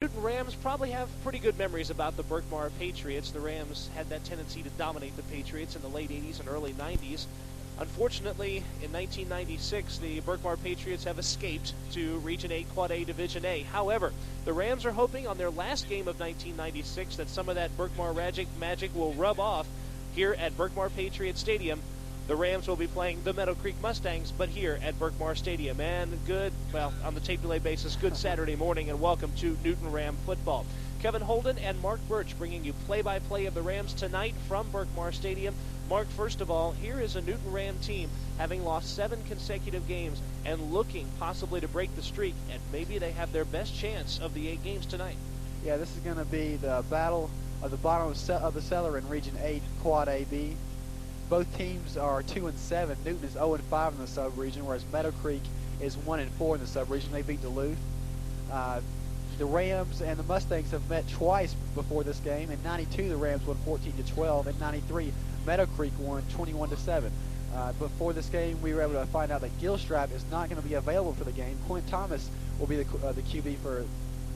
Newton Rams probably have pretty good memories about the Berkmar Patriots. The Rams had that tendency to dominate the Patriots in the late 80s and early 90s. Unfortunately, in 1996, the Berkmar Patriots have escaped to Region 8 Quad A Division A. However, the Rams are hoping on their last game of 1996 that some of that Berkmar magic will rub off here at Berkmar Patriot Stadium. The Rams will be playing the Meadowcreek Mustangs, but here at Berkmar Stadium. And on the tape delay basis, good Saturday morning, and welcome to Newton Ram football. Kevin Holden and Mark Burch bringing you play-by-play of the Rams tonight from Berkmar Stadium. Mark, first of all, here is a Newton Ram team having lost 7 consecutive games and looking possibly to break the streak, and maybe they have their best chance of the 8 games tonight. Yeah, this is going to be the battle of the bottom of the cellar in Region 8 Quad AB. Both teams are 2-7. Newton is 0-5 in the sub-region, whereas Meadowcreek is 1-4 in the sub-region. They beat Duluth. The Rams and the Mustangs have met twice before this game. In '92, the Rams won 14-12. In '93, Meadowcreek won 21-7. Before this game, we were able to find out that Gilstrap is not going to be available for the game. Quint Thomas will be the QB for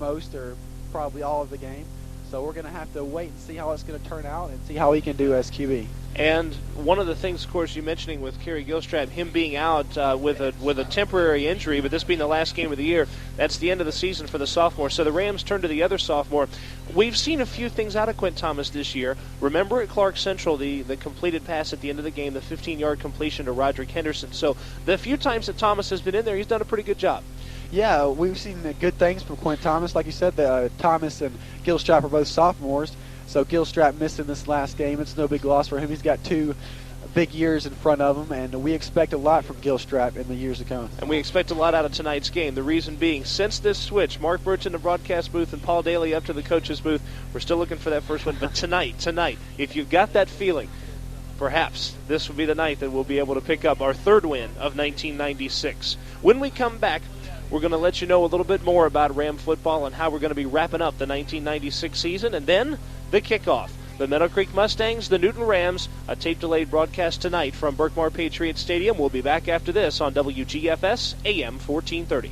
most or probably all of the game. So we're going to have to wait and see how it's going to turn out and see how he can do as QB. And one of the things, of course, you're mentioning with Kerry Gilstrap, him being out with a temporary injury, but this being the last game of the year, that's the end of the season for the sophomore. So the Rams turn to the other sophomore. We've seen a few things out of Quint Thomas this year. Remember at Clark Central, the completed pass at the end of the game, the 15-yard completion to Roderick Henderson. So the few times that Thomas has been in there, he's done a pretty good job. Yeah, we've seen good things from Quint Thomas. Like you said, Thomas and Gilstrap are both sophomores. So Gilstrap missing this last game, it's no big loss for him. He's got 2 big years in front of him, and we expect a lot from Gilstrap in the years to come. And we expect a lot out of tonight's game. The reason being, since this switch, Mark Burch in the broadcast booth and Paul Daly up to the coach's booth, we're still looking for that first one. But tonight, if you've got that feeling, perhaps this will be the night that we'll be able to pick up our 3rd win of 1996. When we come back, we're going to let you know a little bit more about Ram football and how we're going to be wrapping up the 1996 season, and then the kickoff. The Meadowcreek Mustangs, the Newton Rams, a tape-delayed broadcast tonight from Berkmar Patriot Stadium. We'll be back after this on WGFS AM 1430.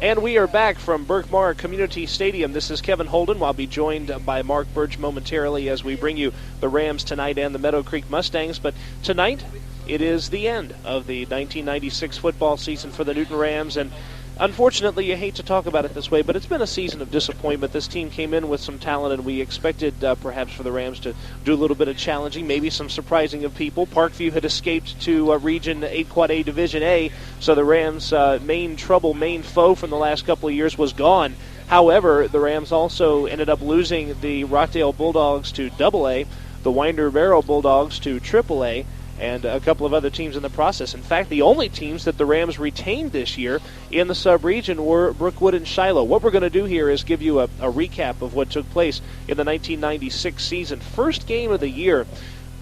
And we are back from Berkmar Community Stadium. This is Kevin Holden. I'll be joined by Mark Burch momentarily as we bring you the Rams tonight and the Meadowcreek Mustangs. But tonight, it is the end of the 1996 football season for the Newton Rams, and unfortunately, you hate to talk about it this way, but it's been a season of disappointment. This team came in with some talent, and we expected perhaps for the Rams to do a little bit of challenging, maybe some surprising of people. Parkview had escaped to Region 8 Quad A Division A, so the Rams' main foe from the last couple of years was gone. However, the Rams also ended up losing the Rockdale Bulldogs to AA, the Winder Barrow Bulldogs to AAA, and a couple of other teams in the process. In fact, the only teams that the Rams retained this year in the sub-region were Brookwood and Shiloh. What we're going to do here is give you a recap of what took place in the 1996 season. First game of the year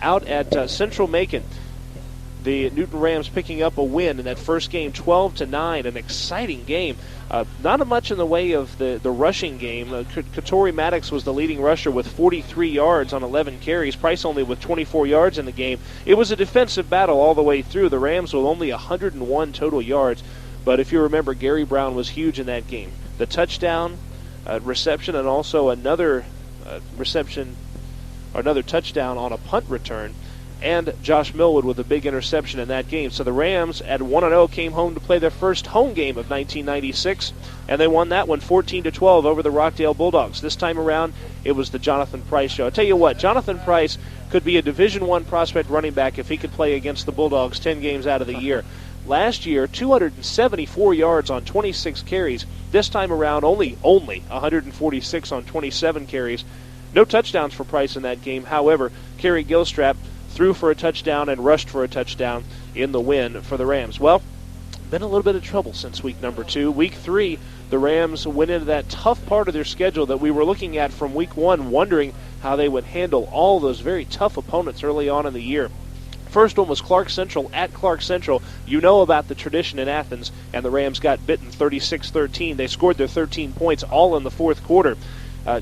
out at Central Macon. The Newton Rams picking up a win in that first game, 12-9, an exciting game. Not much in the way of the rushing game. Katori Maddox was the leading rusher with 43 yards on 11 carries. Price only with 24 yards in the game. It was a defensive battle all the way through. The Rams with only 101 total yards. But if you remember, Gary Brown was huge in that game. The touchdown reception and also another touchdown on a punt return. And Josh Millwood with a big interception in that game. So the Rams at 1-0 came home to play their first home game of 1996, and they won that one 14-12 over the Rockdale Bulldogs. This time around, it was the Jonathan Price show. I tell you what, Jonathan Price could be a Division I prospect running back if he could play against the Bulldogs 10 games out of the year. Last year, 274 yards on 26 carries. This time around, only 146 on 27 carries. No touchdowns for Price in that game. However, Kerry Gilstrap threw for a touchdown and rushed for a touchdown in the win for the Rams. Well, been a little bit of trouble since week number 2. Week 3, the Rams went into that tough part of their schedule that we were looking at from week 1, wondering how they would handle all those very tough opponents early on in the year. First one was Clark Central at Clark Central. You know about the tradition in Athens, and the Rams got bitten 36-13. They scored their 13 points all in the fourth quarter.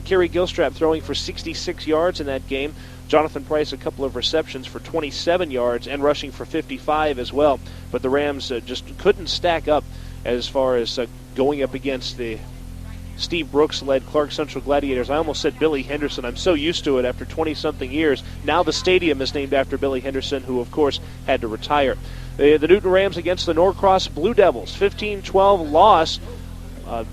Kerry Gilstrap throwing for 66 yards in that game. Jonathan Price a couple of receptions for 27 yards and rushing for 55 as well. But the Rams just couldn't stack up as far as going up against the Steve Brooks-led Clark Central Gladiators. I almost said Billy Henderson. I'm so used to it after 20-something years. Now the stadium is named after Billy Henderson, who, of course, had to retire. The Newton Rams against the Norcross Blue Devils. 15-12 loss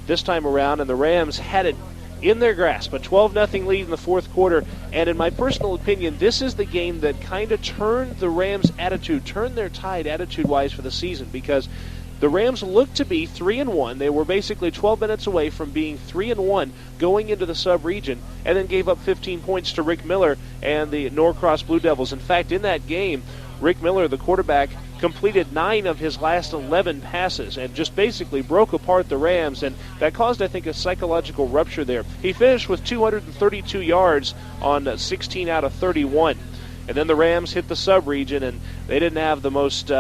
this time around, and the Rams had it in their grasp. A 12-0 lead in the fourth quarter. And in my personal opinion, this is the game that kind of turned the Rams' attitude, turned their tide attitude-wise for the season, because the Rams looked to be 3-1. They were basically 12 minutes away from being 3-1 going into the sub-region, and then gave up 15 points to Rick Miller and the Norcross Blue Devils. In fact, in that game, Rick Miller, the quarterback, completed 9 of his last 11 passes and just basically broke apart the Rams, and that caused, I think, a psychological rupture there. He finished with 232 yards on 16 out of 31. And then the Rams hit the sub-region, and they didn't have the most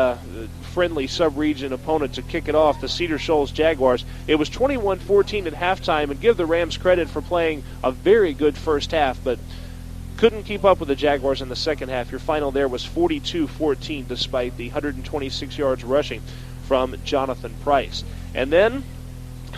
friendly sub-region opponent to kick it off, the Cedar Shoals Jaguars. It was 21-14 at halftime, and give the Rams credit for playing a very good first half, but couldn't keep up with the Jaguars in the second half. Your final there was 42-14, despite the 126 yards rushing from Jonathan Price. And then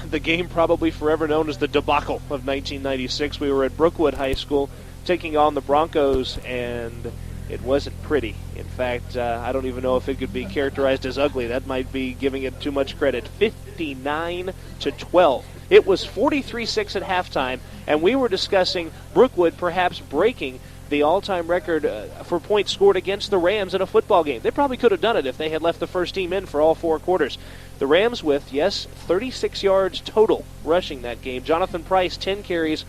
the game probably forever known as the debacle of 1996. We were at Brookwood High School taking on the Broncos, and it wasn't pretty. In fact, I don't even know if it could be characterized as ugly. That might be giving it too much credit. 59-12. It was 43-6 at halftime, and we were discussing Brookwood perhaps breaking the all-time record for points scored against the Rams in a football game. They probably could have done it if they had left the first team in for all 4 quarters. The Rams with, 36 yards total rushing that game. Jonathan Price, 10 carries,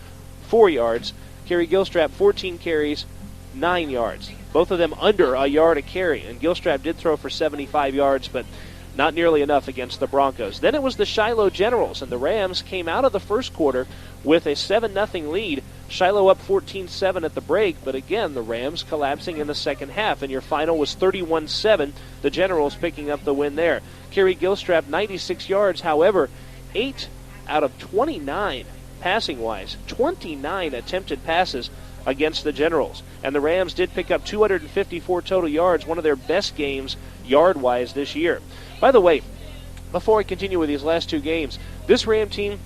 4 yards. Kerry Gilstrap, 14 carries, 9 yards. Both of them under a yard a carry. And Gilstrap did throw for 75 yards, but not nearly enough against the Broncos. Then it was the Shiloh Generals, and the Rams came out of the first quarter with a 7-0 lead. Shiloh up 14-7 at the break, but again, the Rams collapsing in the second half, and your final was 31-7, the Generals picking up the win there. Kerry Gilstrap, 96 yards, however, 8 out of 29 passing-wise, 29 attempted passes against the Generals. And the Rams did pick up 254 total yards, one of their best games yard-wise this year. By the way, before I continue with these last 2 games, this Ram team,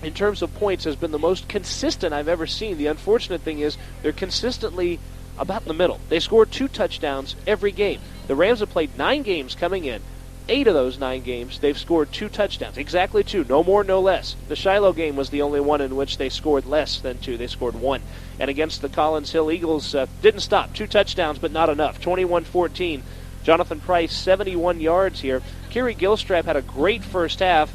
in terms of points, has been the most consistent I've ever seen. The unfortunate thing is they're consistently about in the middle. They scored 2 touchdowns every game. The Rams have played 9 games coming in. 8 of those 9 games, they've scored 2 touchdowns. Exactly 2. No more, no less. The Shiloh game was the only one in which they scored less than 2. They scored 1. And against the Collins Hill Eagles, didn't stop. 2 touchdowns, but not enough. 21-14. Jonathan Price, 71 yards here. Kerry Gilstrap had a great first half,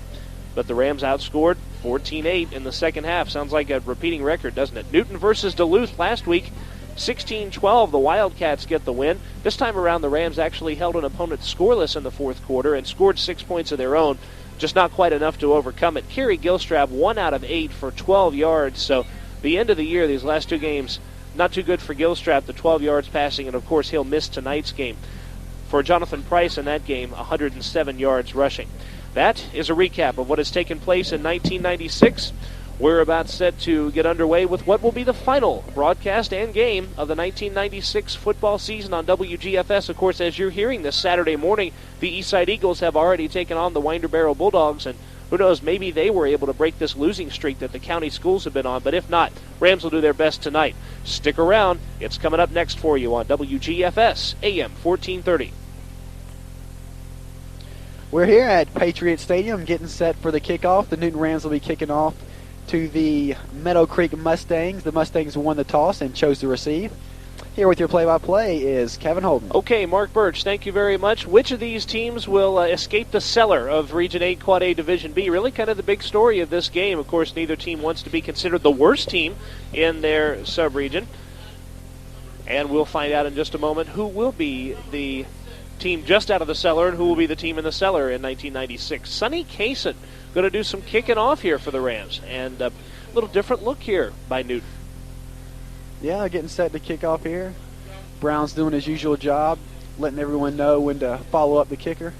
but the Rams outscored 14-8 in the second half. Sounds like a repeating record, doesn't it? Newton versus Duluth last week. 16-12, the Wildcats get the win. This time around, the Rams actually held an opponent scoreless in the fourth quarter and scored 6 points of their own, just not quite enough to overcome it. Kerry Gilstrap, 1 out of 8 for 12 yards. So the end of the year, these last 2 games, not too good for Gilstrap, the 12 yards passing, and of course he'll miss tonight's game. For Jonathan Price in that game, 107 yards rushing. That is a recap of what has taken place in 1996. We're about set to get underway with what will be the final broadcast and game of the 1996 football season on WGFS. Of course, as you're hearing this Saturday morning, the Eastside Eagles have already taken on the Winder Barrow Bulldogs, and who knows, maybe they were able to break this losing streak that the county schools have been on, but if not, Rams will do their best tonight. Stick around. It's coming up next for you on WGFS AM 1430. We're here at Patriot Stadium getting set for the kickoff. The Newton Rams will be kicking off to the Meadowcreek Mustangs. The Mustangs won the toss and chose to receive. Here with your play-by-play is Kevin Holden. Okay, Mark Burch, thank you very much. Which of these teams will escape the cellar of Region 8 Quad A Division B? Really kind of the big story of this game. Of course, neither team wants to be considered the worst team in their sub-region. And we'll find out in just a moment who will be the team just out of the cellar and who will be the team in the cellar in 1996. Sonny Kaysen going to do some kicking off here for the Rams. And a little different look here by Newton. Yeah, getting set to kick off here. Brown's doing his usual job, letting everyone know when to follow up the kicker.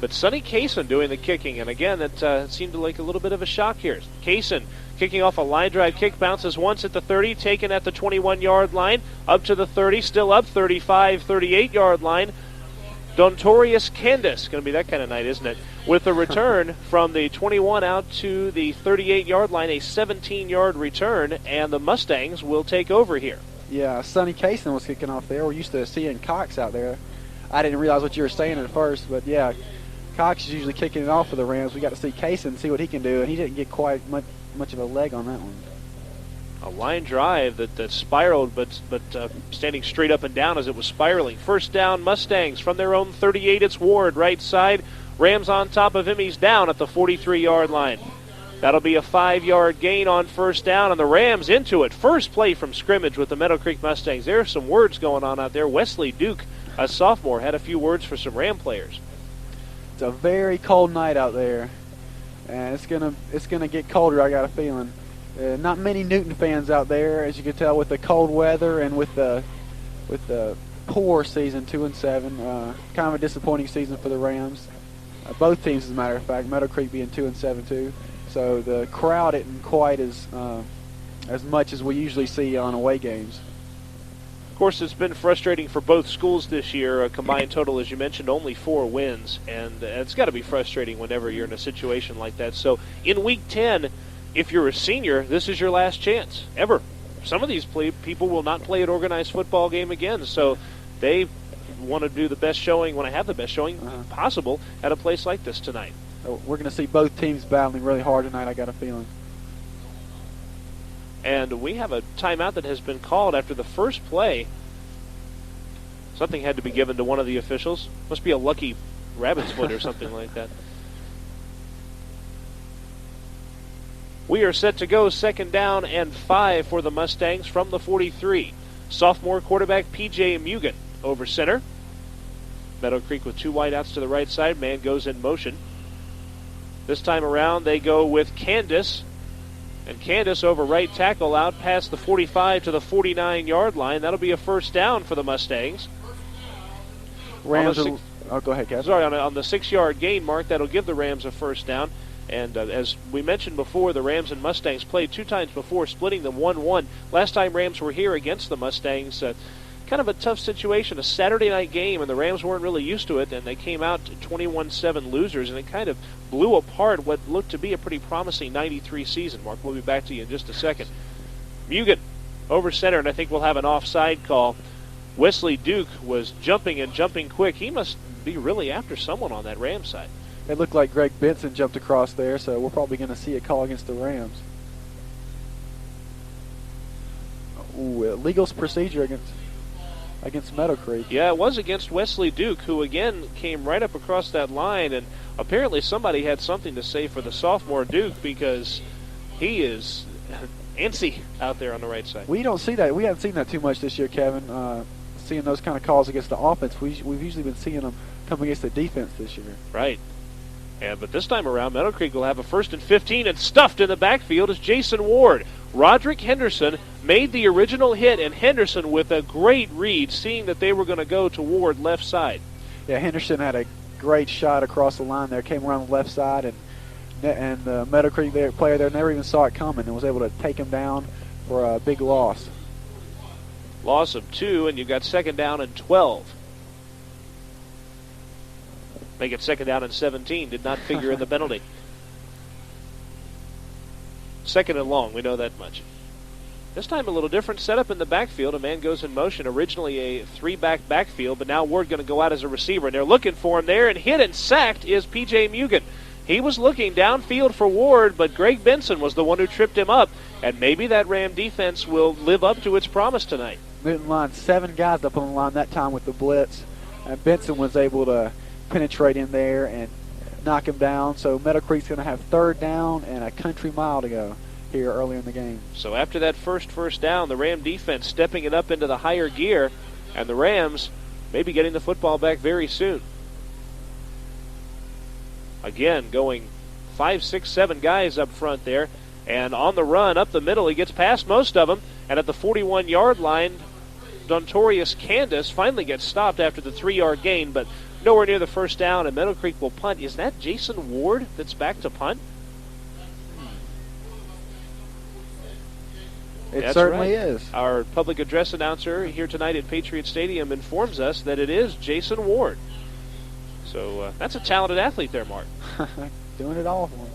But Sonny Kaysen doing the kicking, and again, it seemed like a little bit of a shock here. Kaysen kicking off a line drive kick, bounces once at the 30, taken at the 21-yard line, up to the 30, still up 35, 38-yard line. Dontorius Candace, going to be that kind of night, isn't it? with a return from the 21 out to the 38-yard line, a 17-yard return, and the Mustangs will take over here. Yeah, Sonny Kaysen was kicking off there. We're used to seeing Cox out there. I didn't realize what you were saying at first, but yeah, Cox is usually kicking it off for the Rams. We got to see Kaysen see what he can do, and he didn't get quite much of a leg on that one. A line drive that spiraled, but standing straight up and down as it was spiraling. First down, Mustangs from their own 38. It's Ward, right side. Rams on top of him. He's down at the 43-yard line. That'll be a 5-yard gain on first down, and the Rams into it. First play from scrimmage with the Meadowcreek Mustangs. There's some words going on out there. Wesley Duke, a sophomore, had a few words for some Ram players. It's a very cold night out there, and it's gonna get colder, I got a feeling. Not many Newton fans out there, as you can tell, with the cold weather and with the poor season, 2-7. Kind of a disappointing season for the Rams. Both teams, as a matter of fact. Meadowcreek being 2-7 too. So the crowd isn't quite as much as we usually see on away games. Of course, it's been frustrating for both schools this year. A combined total, as you mentioned, only 4 wins, and it's got to be frustrating whenever you're in a situation like that. So in Week 10. If you're a senior, this is your last chance, ever. Some of these people will not play an organized football game again, so they want to do the best showing, want to have the best showing possible at a place like this tonight. We're going to see both teams battling really hard tonight, I got a feeling. And we have a timeout that has been called after the first play. Something had to be given to one of the officials. Must be a lucky rabbit's foot or something like that. We are set to go, second down and 5 for the Mustangs from the 43. Sophomore quarterback P.J. Mugen over center. Meadowcreek with 2 wideouts to the right side. Man goes in motion. This time around they go with Candace. And Candace over right tackle out past the 45 to the 49-yard line. That'll be a first down for the Mustangs. Rams go ahead, Kevin. Sorry, on the 6-yard gain, Mark, that'll give the Rams a first down. And as we mentioned before, the Rams and Mustangs played 2 times before, splitting them 1-1. Last time Rams were here against the Mustangs, kind of a tough situation, a Saturday night game, and the Rams weren't really used to it, and they came out 21-7 losers, and it kind of blew apart what looked to be a pretty promising 93 season. Mark, we'll be back to you in just a second. Mugen over center, and I think we'll have an offside call. Wesley Duke was jumping and jumping quick. He must be really after someone on that Rams side. It looked like Greg Benson jumped across there, so we're probably going to see a call against the Rams. Ooh, legal procedure against Meadowcreek. Yeah, it was against Wesley Duke, who again came right up across that line, and apparently somebody had something to say for the sophomore Duke because he is antsy out there on the right side. We don't see that. We haven't seen that too much this year, Kevin. Seeing those kind of calls against the offense, we've usually been seeing them come against the defense this year. Right. But this time around, Meadowcreek will have a 1st and 15, and stuffed in the backfield is Jason Ward. Roderick Henderson made the original hit, and Henderson with a great read, seeing that they were going to go to Ward left side. Yeah, Henderson had a great shot across the line there, came around the left side, and the Meadowcreek player there never even saw it coming and was able to take him down for a big loss. Loss of 2, and you've got second down and 12. Make it second down and 17. Did not figure in the penalty. Second and long, we know that much. This time a little different setup in the backfield. A man goes in motion. Originally a 3-back backfield, but now Ward going to go out as a receiver. And they're looking for him there, and hit and sacked is P.J. Mugen. He was looking downfield for Ward, but Greg Benson was the one who tripped him up. And maybe that Ram defense will live up to its promise tonight. Newton lined 7 guys up on the line that time with the blitz. And Benson was able to penetrate in there and knock him down. So Meadowcreek's going to have 3rd down and a country mile to go here early in the game. So after that first down, the Ram defense stepping it up into the higher gear, and the Rams maybe getting the football back very soon. Again, going 5, 6, 7 guys up front there, and on the run up the middle, he gets past most of them, and at the 41-yard line, Dontorius Candace finally gets stopped after the 3-yard gain, but nowhere near the first down, and Meadowcreek will punt. Is that Jason Ward that's back to punt? It certainly is. Our public address announcer here tonight at Patriot Stadium informs us that it is Jason Ward. So that's a talented athlete there, Mark. Doing it all for him.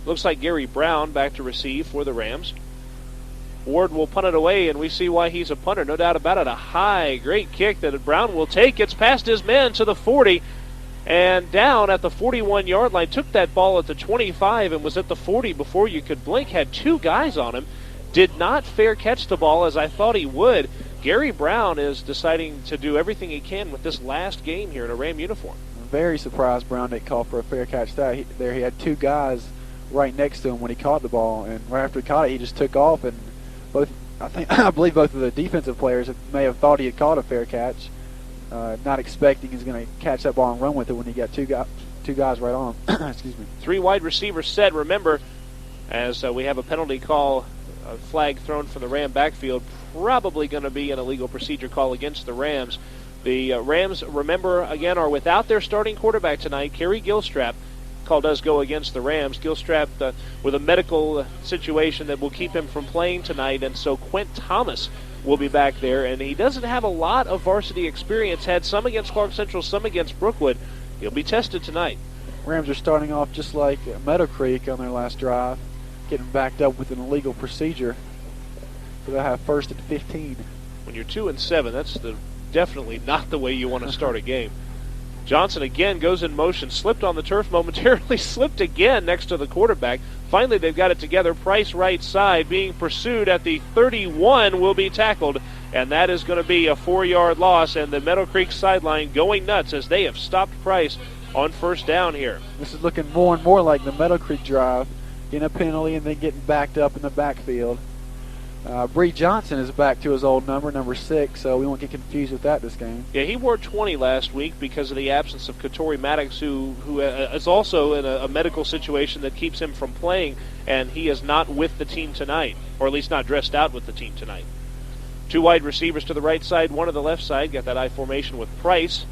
Looks like Gary Brown back to receive for the Rams. Ward will punt it away, and we see why he's a punter. No doubt about it. A high, great kick that Brown will take. Gets past his men to the 40 and down at the 41-yard line. Took that ball at the 25 and was at the 40 before you could blink. Had two guys on him. Did not fair catch the ball as I thought he would. Gary Brown is deciding to do everything he can with this last game here in a Ram uniform. I'm very surprised Brown didn't call for a fair catch there. He had two guys right next to him when he caught the ball, and right after he caught it, he just took off. And I believe both of the defensive players may have thought he had caught a fair catch, not expecting he's going to catch that ball and run with it when he got two guys right on him. Excuse me. Three wide receivers set. Remember, as we have a penalty call, a flag thrown from the Ram backfield, probably going to be an illegal procedure call against the Rams. The Rams, remember, again, are without their starting quarterback tonight, Kerry Gilstrap. Call does go against the Rams. Gilstrap with a medical situation that will keep him from playing tonight, and so Quint Thomas will be back there, and he doesn't have a lot of varsity experience. Had some against Clark Central, some against Brookwood. He'll be tested tonight. Rams are starting off just like Meadowcreek on their last drive, getting backed up with an illegal procedure. So they'll have first and 15. When you're 2-7, that's definitely not the way you want to start a game. Johnson again goes in motion, slipped on the turf momentarily, slipped again next to the quarterback. Finally, they've got it together. Price right side being pursued at the 31 will be tackled, and that is going to be a 4-yard loss, and the Meadowcreek sideline going nuts as they have stopped Price on first down here. This is looking more and more like the Meadowcreek drive, getting a penalty and then getting backed up in the backfield. Bree Johnson is back to his old number 6, so we won't get confused with that this game. Yeah, he wore 20 last week because of the absence of Katori Maddox, who is also in a medical situation that keeps him from playing, and he is not with the team tonight, or at least not dressed out with the team tonight. Two wide receivers to the right side, one to the left side. Got that I formation with Price.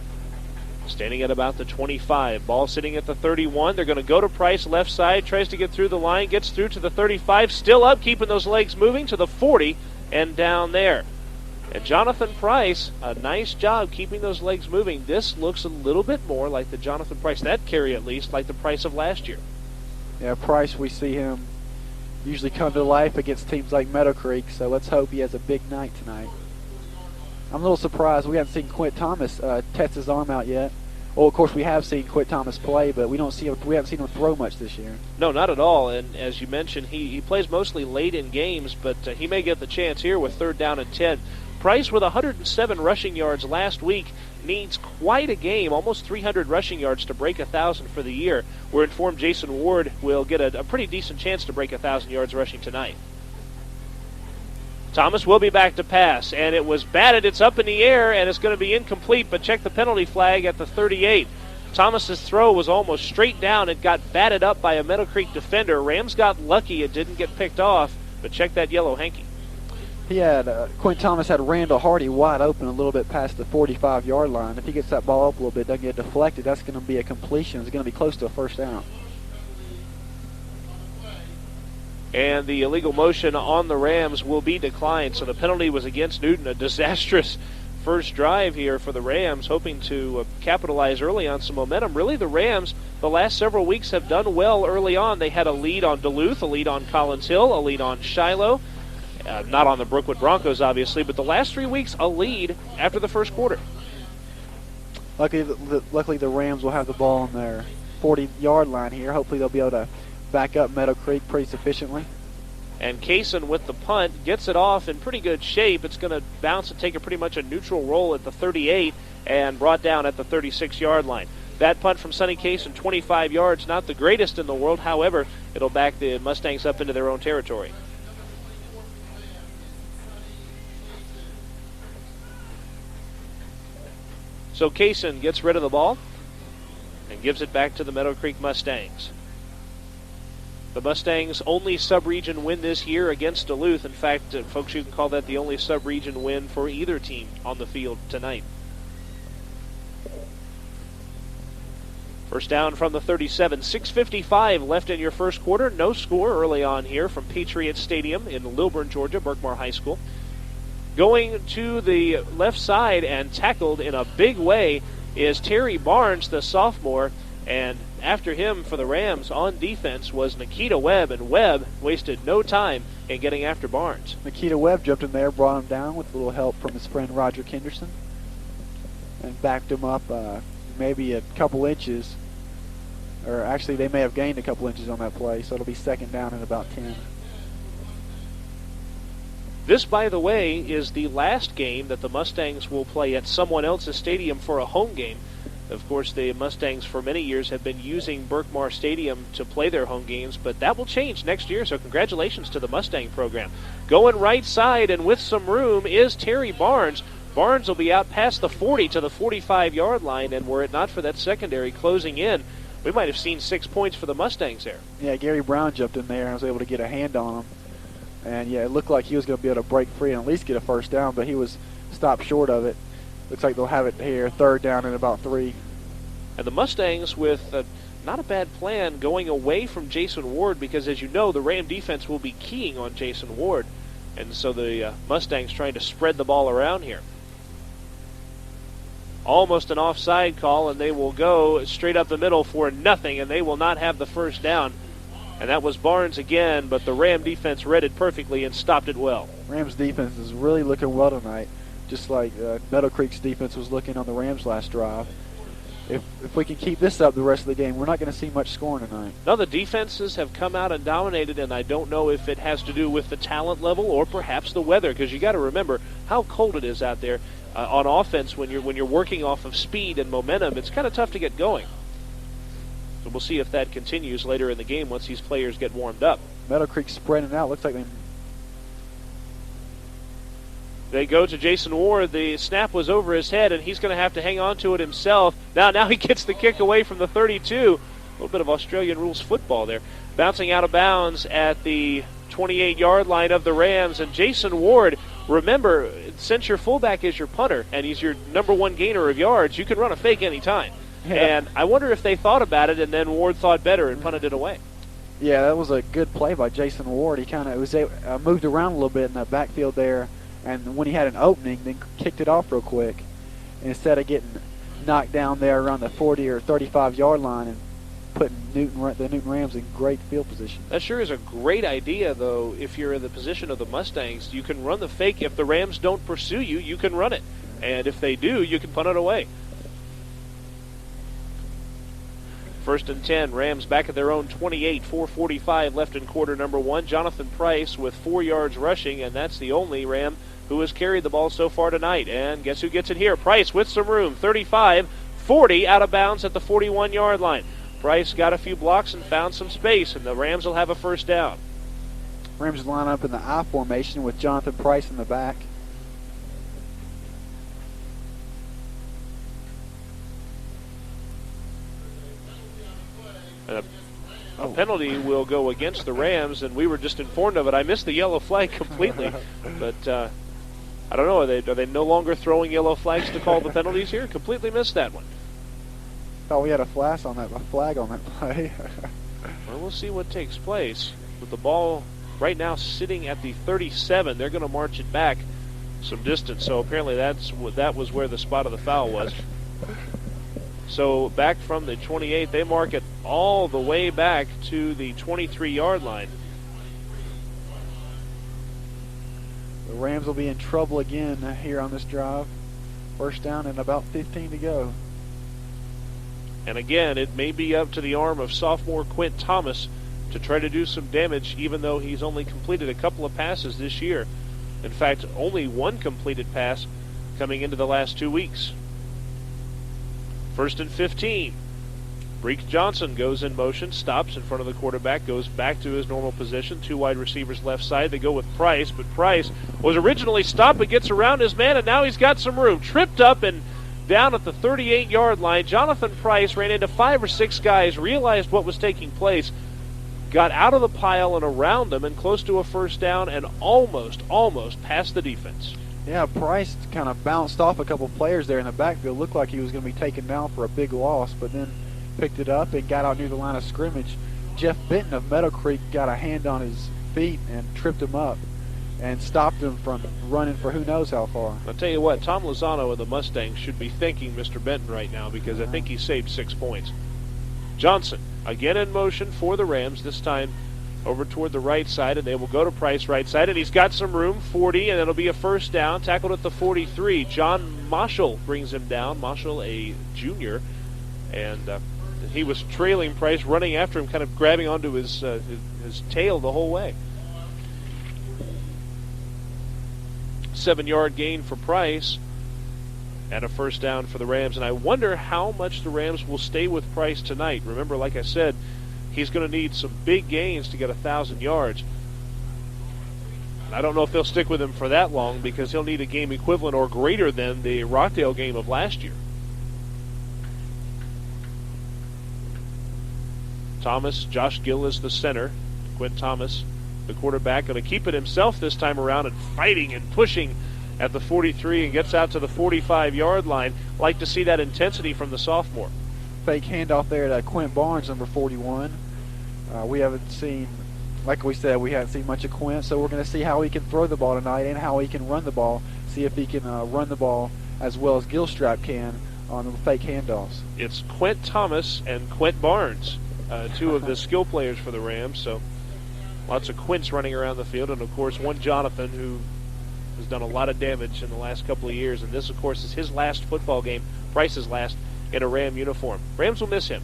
Standing at about the 25. Ball sitting at the 31. They're going to go to Price, left side. Tries to get through the line. Gets through to the 35. Still up, keeping those legs moving to the 40 and down there. And Jonathan Price, a nice job keeping those legs moving. This looks a little bit more like the Jonathan Price, that carry at least, like the Price of last year. Yeah, Price, we see him usually come to life against teams like Meadowcreek, so let's hope he has a big night tonight. I'm a little surprised we haven't seen Quint Thomas test his arm out yet. Well, of course, we have seen Quint Thomas play, but we haven't seen him throw much this year. No, not at all. And as you mentioned, he plays mostly late in games, but he may get the chance here with 3rd down and 10. Price with 107 rushing yards last week needs quite a game, almost 300 rushing yards to break 1,000 for the year. We're informed Jason Ward will get a pretty decent chance to break 1,000 yards rushing tonight. Thomas will be back to pass, and it was batted. It's up in the air, and it's going to be incomplete, but check the penalty flag at the 38. Thomas's throw was almost straight down. It got batted up by a Meadowcreek defender. Rams got lucky. It didn't get picked off, but check that yellow hanky. He had Quint Thomas had Randall Hardy wide open a little bit past the 45-yard line. If he gets that ball up a little bit, doesn't get deflected, that's going to be a completion. It's going to be close to a first down. And the illegal motion on the Rams will be declined. So the penalty was against Newton. A disastrous first drive here for the Rams, hoping to capitalize early on some momentum. Really, the Rams, the last several weeks, have done well early on. They had a lead on Duluth, a lead on Collins Hill, a lead on Shiloh. Not on the Brookwood Broncos, obviously, but the last 3 weeks, a lead after the first quarter. Luckily, the Rams will have the ball on their 40-yard line here. Hopefully, they'll be able to back up Meadowcreek pretty sufficiently. And Kaysen with the punt gets it off in pretty good shape. It's going to bounce and take pretty much a neutral roll at the 38 and brought down at the 36-yard line. That punt from Sonny Kaysen, 25 yards, not the greatest in the world. However, it'll back the Mustangs up into their own territory. So Kaysen gets rid of the ball and gives it back to the Meadowcreek Mustangs. The Mustangs' only sub-region win this year against Duluth. In fact, folks, you can call that the only sub-region win for either team on the field tonight. First down from the 37. 6:55 left in your first quarter. No score early on here from Patriot Stadium in Lilburn, Georgia, Berkmar High School. Going to the left side and tackled in a big way is Terry Barnes, the sophomore, and after him for the Rams on defense was Nikita Webb, and Webb wasted no time in getting after Barnes. Nikita Webb jumped in there, brought him down with a little help from his friend Roger Henderson, and backed him up maybe a couple inches, or actually they may have gained a couple inches on that play, so it'll be second down and about 10. This, by the way, is the last game that the Mustangs will play at someone else's stadium for a home game. Of course, the Mustangs for many years have been using Berkmar Stadium to play their home games, but that will change next year, so congratulations to the Mustang program. Going right side and with some room is Terry Barnes. Barnes will be out past the 40 to the 45-yard line, and were it not for that secondary closing in, we might have seen 6 points for the Mustangs there. Yeah, Gary Brown jumped in there and was able to get a hand on him. And, yeah, it looked like he was going to be able to break free and at least get a first down, but he was stopped short of it. Looks like they'll have it here, third down and about 3. And the Mustangs with not a bad plan going away from Jason Ward because, as you know, the Ram defense will be keying on Jason Ward. And so the Mustangs trying to spread the ball around here. Almost an offside call, and they will go straight up the middle for nothing, and they will not have the first down. And that was Barnes again, but the Ram defense read it perfectly and stopped it well. Rams defense is really looking well tonight, just like Meadowcreek's defense was looking on the Rams last drive. If we can keep this up the rest of the game, we're not going to see much scoring tonight. No, the defenses have come out and dominated, and I don't know if it has to do with the talent level or perhaps the weather, because you got to remember how cold it is out there on offense when you're working off of speed and momentum. It's kind of tough to get going. So we'll see if that continues later in the game once these players get warmed up. Meadowcreek spreading out. Looks like they go to Jason Ward. The snap was over his head, and he's going to have to hang on to it himself. Now he gets the kick away from the 32. A little bit of Australian rules football there. Bouncing out of bounds at the 28-yard line of the Rams. And Jason Ward, remember, since your fullback is your punter and he's your number one gainer of yards, you can run a fake anytime. Yeah. And I wonder if they thought about it and then Ward thought better and punted it away. Yeah, that was a good play by Jason Ward. He kind of moved around a little bit in that backfield there, and when he had an opening, then kicked it off real quick. And instead of getting knocked down there around the 40 or 35-yard line and putting the Newton Rams in great field position. That sure is a great idea, though. If you're in the position of the Mustangs, you can run the fake. If the Rams don't pursue you, you can run it. And if they do, you can punt it away. First and 10, Rams back at their own 28, 4:45 left in quarter number 1. Jonathan Price with 4 yards rushing, and that's the only Ram who has carried the ball so far tonight. And guess who gets it here? Price with some room, 35, 40 out of bounds at the 41-yard line. Price got a few blocks and found some space, and the Rams will have a first down. Rams line up in the I formation with Jonathan Price in the back. A penalty will go against the Rams, and we were just informed of it. I missed the yellow flag completely, but I don't know. Are they no longer throwing yellow flags to call the penalties here? Completely missed that one. Thought we had a flag on that play. Well, we'll see what takes place. With the ball right now sitting at the 37, they're going to march it back some distance. So apparently that was where the spot of the foul was. So back from the 28, they mark it all the way back to the 23-yard line. The Rams will be in trouble again here on this drive. First down and about 15 to go. And again, it may be up to the arm of sophomore Quint Thomas to try to do some damage, even though he's only completed a couple of passes this year. In fact, only one completed pass coming into the last 2 weeks. First and 15. Breek Johnson goes in motion, stops in front of the quarterback, goes back to his normal position. 2 wide receivers left side. They go with Price, but Price was originally stopped but gets around his man, and now he's got some room. Tripped up and down at the 38-yard line. Jonathan Price ran into 5 or 6 guys, realized what was taking place, got out of the pile and around them and close to a first down and almost past the defense. Yeah, Price kind of bounced off a couple players there in the backfield. Looked like he was going to be taken down for a big loss, but then picked it up and got out near the line of scrimmage. Jeff Benton of Meadowcreek got a hand on his feet and tripped him up. and stopped them from running for who knows how far. I'll tell you what, Tom Lozano of the Mustangs should be thanking Mr. Benton right now because I think he saved 6 points. Johnson, again in motion for the Rams, this time over toward the right side, and they will go to Price right side, and he's got some room, 40, and it'll be a first down, tackled at the 43. John Marshall brings him down. Marshall, a junior, and he was trailing Price, running after him, kind of grabbing onto his tail the whole way. 7-yard gain for Price and a first down for the Rams. And I wonder how much the Rams will stay with Price tonight. Remember, like I said, he's going to need some big gains to get 1,000 yards. And I don't know if they'll stick with him for that long because he'll need a game equivalent or greater than the Rockdale game of last year. Thomas, Josh Gill is the center. Quinn Thomas, the quarterback, going to keep it himself this time around and fighting and pushing at the 43 and gets out to the 45-yard line. Like to see that intensity from the sophomore. Fake handoff there to Quint Barnes, number 41. We haven't seen, like we said, we haven't seen much of Quint, so we're going to see how he can throw the ball tonight and how he can run the ball, see if he can run the ball as well as Gilstrap can on the fake handoffs. It's Quint Thomas and Quint Barnes, two of the skill players for the Rams, so lots of Quints running around the field, and of course one Jonathan who has done a lot of damage in the last couple of years, and this of course is his last football game, Price's last, in a Ram uniform. Rams will miss him.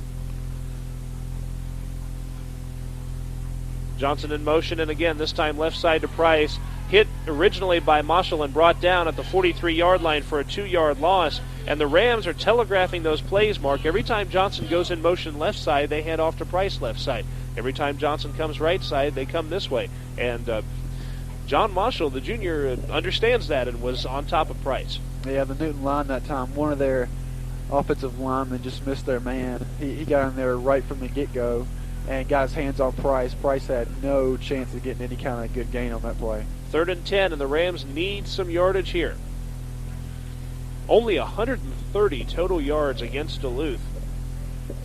Johnson in motion, and again this time left side to Price, hit originally by Marshall and brought down at the 43-yard line for a 2-yard loss. And the Rams are telegraphing those plays, Mark. Every time Johnson goes in motion left side, they head off to Price left side. Every time Johnson comes right side, they come this way. And John Marshall, the junior, understands that and was on top of Price. Yeah, the Newton line that time, one of their offensive linemen just missed their man. He got in there right from the get-go and got his hands on Price. Price had no chance of getting any kind of good gain on that play. 3rd and 10, and the Rams need some yardage here. Only 130 total yards against Duluth.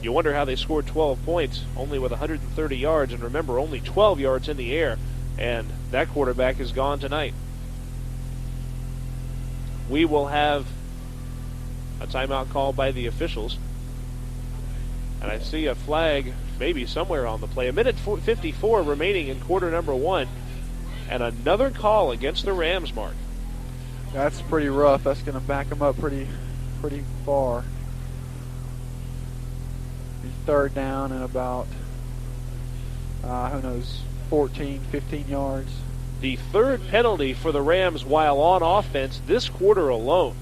You wonder how they scored 12 points only with 130 yards, and remember, only 12 yards in the air, and that quarterback is gone tonight. We will have a timeout call by the officials, and I see a flag maybe somewhere on the play. 1:54 remaining in quarter number 1, and another call against the Rams, Mark. That's pretty rough. That's going to back them up pretty far. Be 3rd down and about, who knows, 14, 15 yards. The 3rd penalty for the Rams while on offense this quarter alone.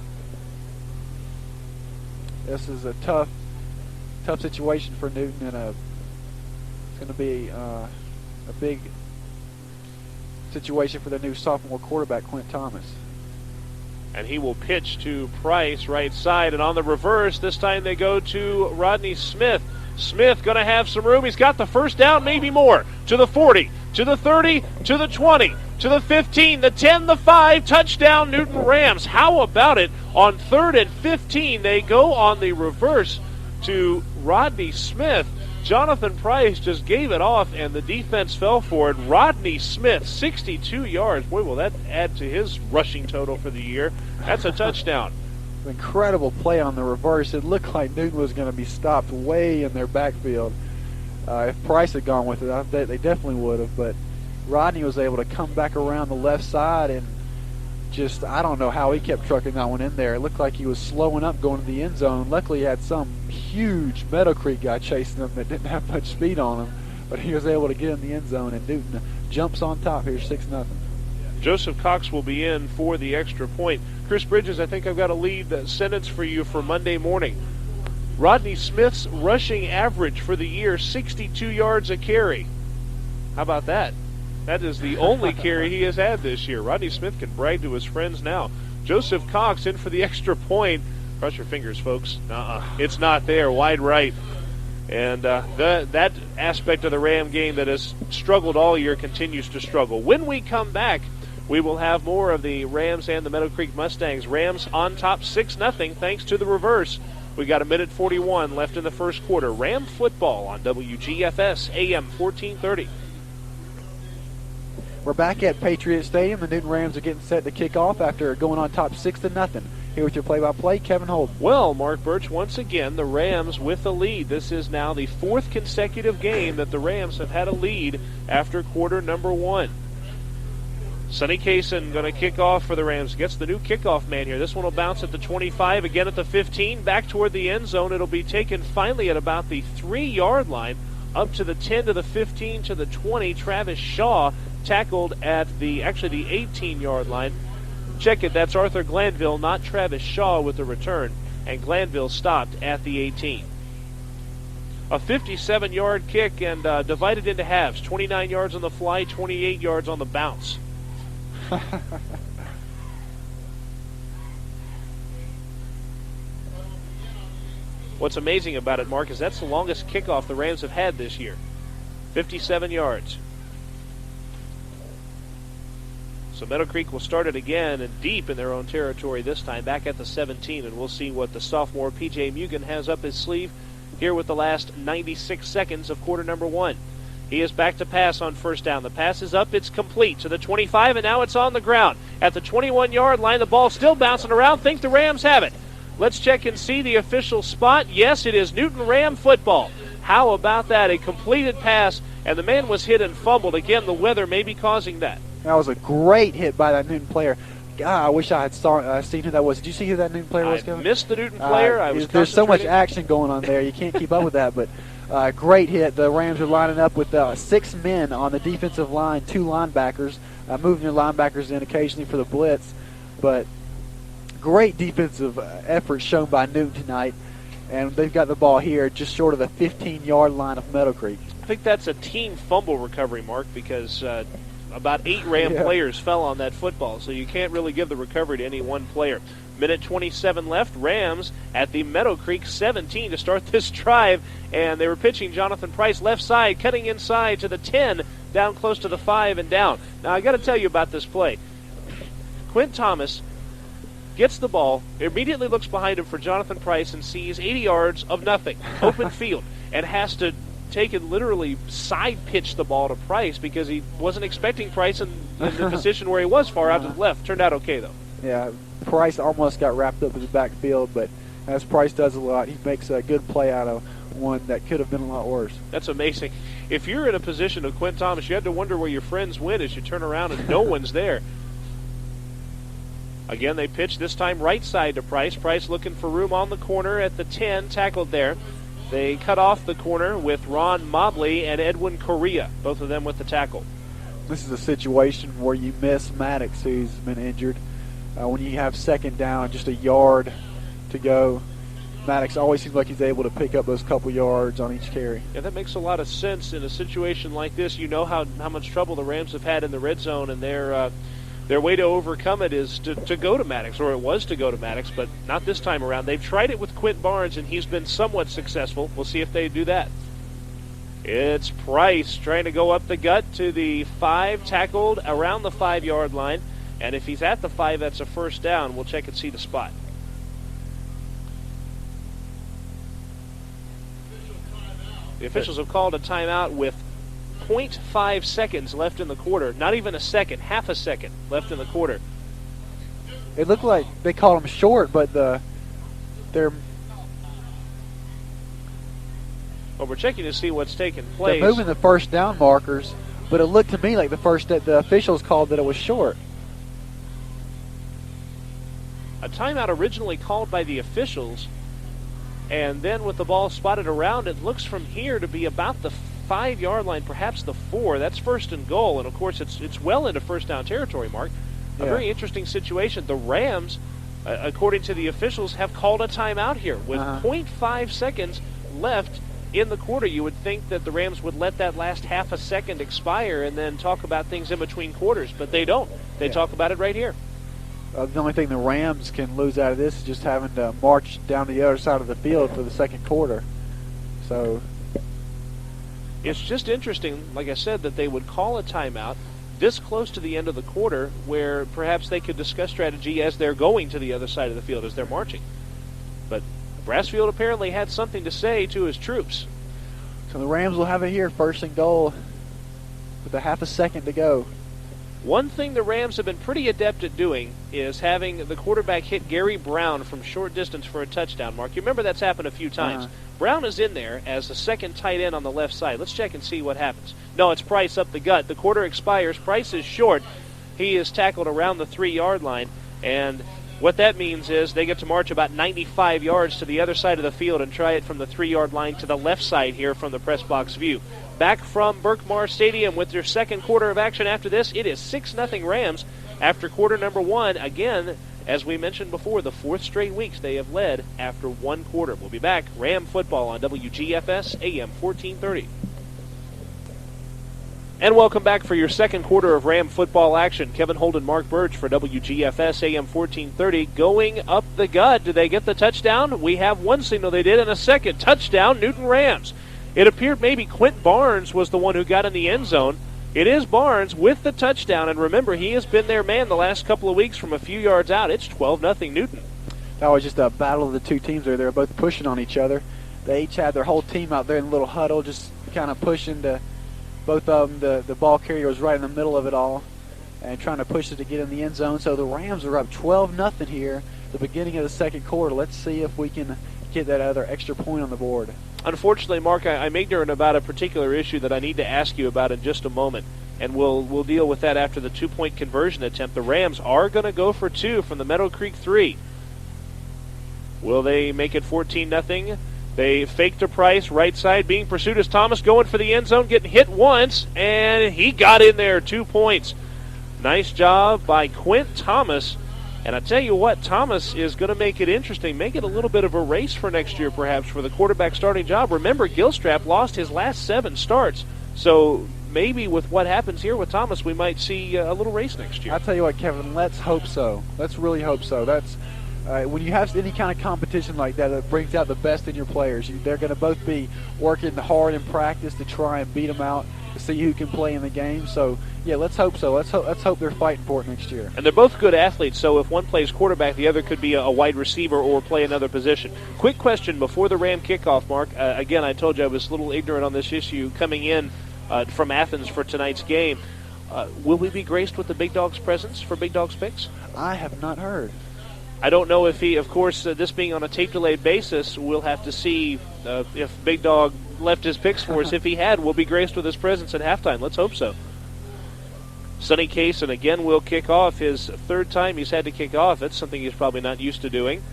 This is a tough situation for Newton, and it's going to be a big situation for the new sophomore quarterback, Quint Thomas. And he will pitch to Price right side, and on the reverse, this time they go to Rodney Smith. Smith going to have some room. He's got the first down, maybe more. To the 40, to the 30, to the 20, to the 15, the 10, the 5, touchdown Newton Rams. How about it? On 3rd and 15, they go on the reverse to Rodney Smith. Jonathan Price just gave it off, and the defense fell for it. Rodney Smith, 62 yards. Boy, will that add to his rushing total for the year. That's a touchdown. Incredible play on the reverse. It looked like Newton was going to be stopped way in their backfield. If Price had gone with it, they definitely would have. But Rodney was able to come back around the left side and just, I don't know how he kept trucking that one in there. It looked like he was slowing up going to the end zone. Luckily, he had some huge Meadowcreek guy chasing him that didn't have much speed on him. But he was able to get in the end zone, and Newton jumps on top here, 6-0. Joseph Cox will be in for the extra point. Chris Bridges, I think I've got a lead sentence for you for Monday morning. Rodney Smith's rushing average for the year, 62 yards a carry. How about that? That is the only carry he has had this year. Rodney Smith can brag to his friends now. Joseph Cox in for the extra point. Cross your fingers, folks. It's not there. Wide right. And that aspect of the Ram game that has struggled all year continues to struggle. When we come back, we will have more of the Rams and the Meadowcreek Mustangs. Rams on top 6-0 thanks to the reverse. We got 1:41 left in the first quarter. Ram football on WGFS AM 1430. We're back at Patriot Stadium. The Newton Rams are getting set to kick off after going on top 6-0. Here with your play-by-play, Kevin Holden. Well, Mark Burch, once again, the Rams with the lead. This is now the 4th consecutive game that the Rams have had a lead after quarter number 1. Sonny Kaysen going to kick off for the Rams. Gets the new kickoff man here. This one will bounce at the 25, again at the 15, back toward the end zone. It'll be taken finally at about the 3-yard line, up to the 10, to the 15, to the 20. Travis Shaw tackled at the 18-yard line. Check it, that's Arthur Glanville, not Travis Shaw with the return. And Glanville stopped at the 18. A 57-yard kick and divided into halves. 29 yards on the fly, 28 yards on the bounce. What's amazing about it, Mark, is that's the longest kickoff the Rams have had this year. 57 yards. So Meadowcreek will start it again and deep in their own territory this time, back at the 17, and we'll see what the sophomore P.J. Mugen has up his sleeve here with the last 96 seconds of quarter number 1. He is back to pass on first down. The pass is up. It's complete to the 25, and now it's on the ground. At the 21-yard line, the ball still bouncing around. Think the Rams have it. Let's check and see the official spot. Yes, it is Newton Ram football. How about that? A completed pass, and the man was hit and fumbled. Again, the weather may be causing that. That was a great hit by that Newton player. God, I wish I had seen who that was. Did you see who that Newton player was, Kevin? I missed the Newton player. There's so much action going on there. You can't keep up with that, but great hit. The Rams are lining up with 6 men on the defensive line, 2 linebackers, moving their linebackers in occasionally for the blitz. But great defensive effort shown by Newton tonight, and they've got the ball here just short of the 15-yard line of Meadowcreek. I think that's a team fumble recovery, Mark, because about 8 Ram players fell on that football, so you can't really give the recovery to any one player. Minute 27 left. Rams at the Meadowcreek 17 to start this drive, and they were pitching Jonathan Price left side, cutting inside to the 10, down close to the 5 and down. Now, I got to tell you about this play. Quint Thomas gets the ball, immediately looks behind him for Jonathan Price and sees 80 yards of nothing, open field, and has to take and literally side pitch the ball to Price because he wasn't expecting Price in the position where he was far out to the left. Turned out okay, though. Yeah, Price almost got wrapped up in the backfield, but as Price does a lot, he makes a good play out of one that could have been a lot worse. That's amazing. If you're in a position of Quint Thomas, you had to wonder where your friends went as you turn around and no one's there. Again, they pitch this time right side to Price. Price looking for room on the corner at the 10, tackled there. They cut off the corner with Ron Mobley and Edwin Correa, both of them with the tackle. This is a situation where you miss Maddox, who's been injured. When you have second down, just a yard to go, Maddox always seems like he's able to pick up those couple yards on each carry. Yeah, that makes a lot of sense in a situation like this. You know how much trouble the Rams have had in the red zone, and their way to overcome it is to go to Maddox, or it was to go to Maddox, but not this time around. They've tried it with Quint Barnes, and he's been somewhat successful. We'll see if they do that. It's Price trying to go up the gut to the 5, tackled around the 5-yard line. And if he's at the 5, that's a first down. We'll check and see the spot. The officials have called a timeout with 0.5 seconds left in the quarter. Not even a second, half a second left in the quarter. It looked like they called him short, but they're... Well, we're checking to see what's taking place. They're moving the first down markers, but it looked to me like the officials called that it was short. A timeout originally called by the officials, and then with the ball spotted around, it looks from here to be about the 5-yard line, perhaps the 4. That's first and goal, and of course it's well into first down territory, Mark. A very interesting situation. The Rams, according to the officials, have called a timeout here with 0.5 seconds left in the quarter. You would think that the Rams would let that last half a second expire and then talk about things in between quarters, but they don't. They talk about it right here. The only thing the Rams can lose out of this is just having to march down the other side of the field for the second quarter. So it's just interesting, like I said, that they would call a timeout this close to the end of the quarter where perhaps they could discuss strategy as they're going to the other side of the field, as they're marching. But Brassfield apparently had something to say to his troops. So the Rams will have it here, first and goal, with a half a second to go. One thing the Rams have been pretty adept at doing is having the quarterback hit Gary Brown from short distance for a touchdown, Mark. You remember that's happened a few times. Brown is in there as a second tight end on the left side. Let's check and see what happens. No, it's Price up the gut. The quarter expires. Price is short. He is tackled around the 3-yard line, and what that means is they get to march about 95 yards to the other side of the field and try it from the 3-yard line to the left side here from the press box view. Back from Berkmar Stadium with their second quarter of action after this. It is 6-0 Rams after quarter number 1. Again, as we mentioned before, the 4th straight weeks they have led after 1 quarter. We'll be back. Ram football on WGFS AM 1430. And welcome back for your second quarter of Ram football action. Kevin Holden, Mark Burch for WGFS AM 1430. Going up the gut. Did they get the touchdown? We have one signal they did, and a second touchdown, Newton Rams. It appeared maybe Quint Barnes was the one who got in the end zone. It is Barnes with the touchdown, and remember, he has been their man the last couple of weeks from a few yards out. It's 12-0 Newton. That was just a battle of the two teams there. They were both pushing on each other. They each had their whole team out there in a little huddle, just kind of pushing to both of them. The ball carrier was right in the middle of it all and trying to push it to get in the end zone. So the Rams are up 12-0 here at the beginning of the second quarter. Let's see if we can get that other extra point on the board. Unfortunately, Mark, I'm ignorant about a particular issue that I need to ask you about in just a moment, and we'll deal with that after the 2-point conversion attempt. The Rams are going to go for 2 from the Meadowcreek 3. Will they make it 14-0? They fake to Price, right side being pursued as Thomas going for the end zone, getting hit once, and he got in there, 2 points. Nice job by Quint Thomas. And I tell you what, Thomas is going to make it interesting, make it a little bit of a race for next year perhaps for the quarterback starting job. Remember, Gilstrap lost his last 7 starts, so maybe with what happens here with Thomas, we might see a little race next year. I'll tell you what, Kevin, let's hope so. Let's really hope so. That's when you have any kind of competition like that, it brings out the best in your players. They're going to both be working hard in practice to try and beat them out, to see who can play in the game. So, yeah, let's hope so. Let's hope they're fighting for it next year. And they're both good athletes, so if one plays quarterback, the other could be a wide receiver or play another position. Quick question before the Ram kickoff, Mark. Again, I told you I was a little ignorant on this issue coming in from Athens for tonight's game. Will we be graced with the Big Dog's presence for Big Dog's picks? I have not heard. I don't know if he, of course, this being on a tape-delayed basis, we'll have to see if Big Dog left his picks for us. If he had, we'll be graced with his presence at halftime. Let's hope so. Sonny Cason again will kick off. His 3rd time he's had to kick off. That's something he's probably not used to doing.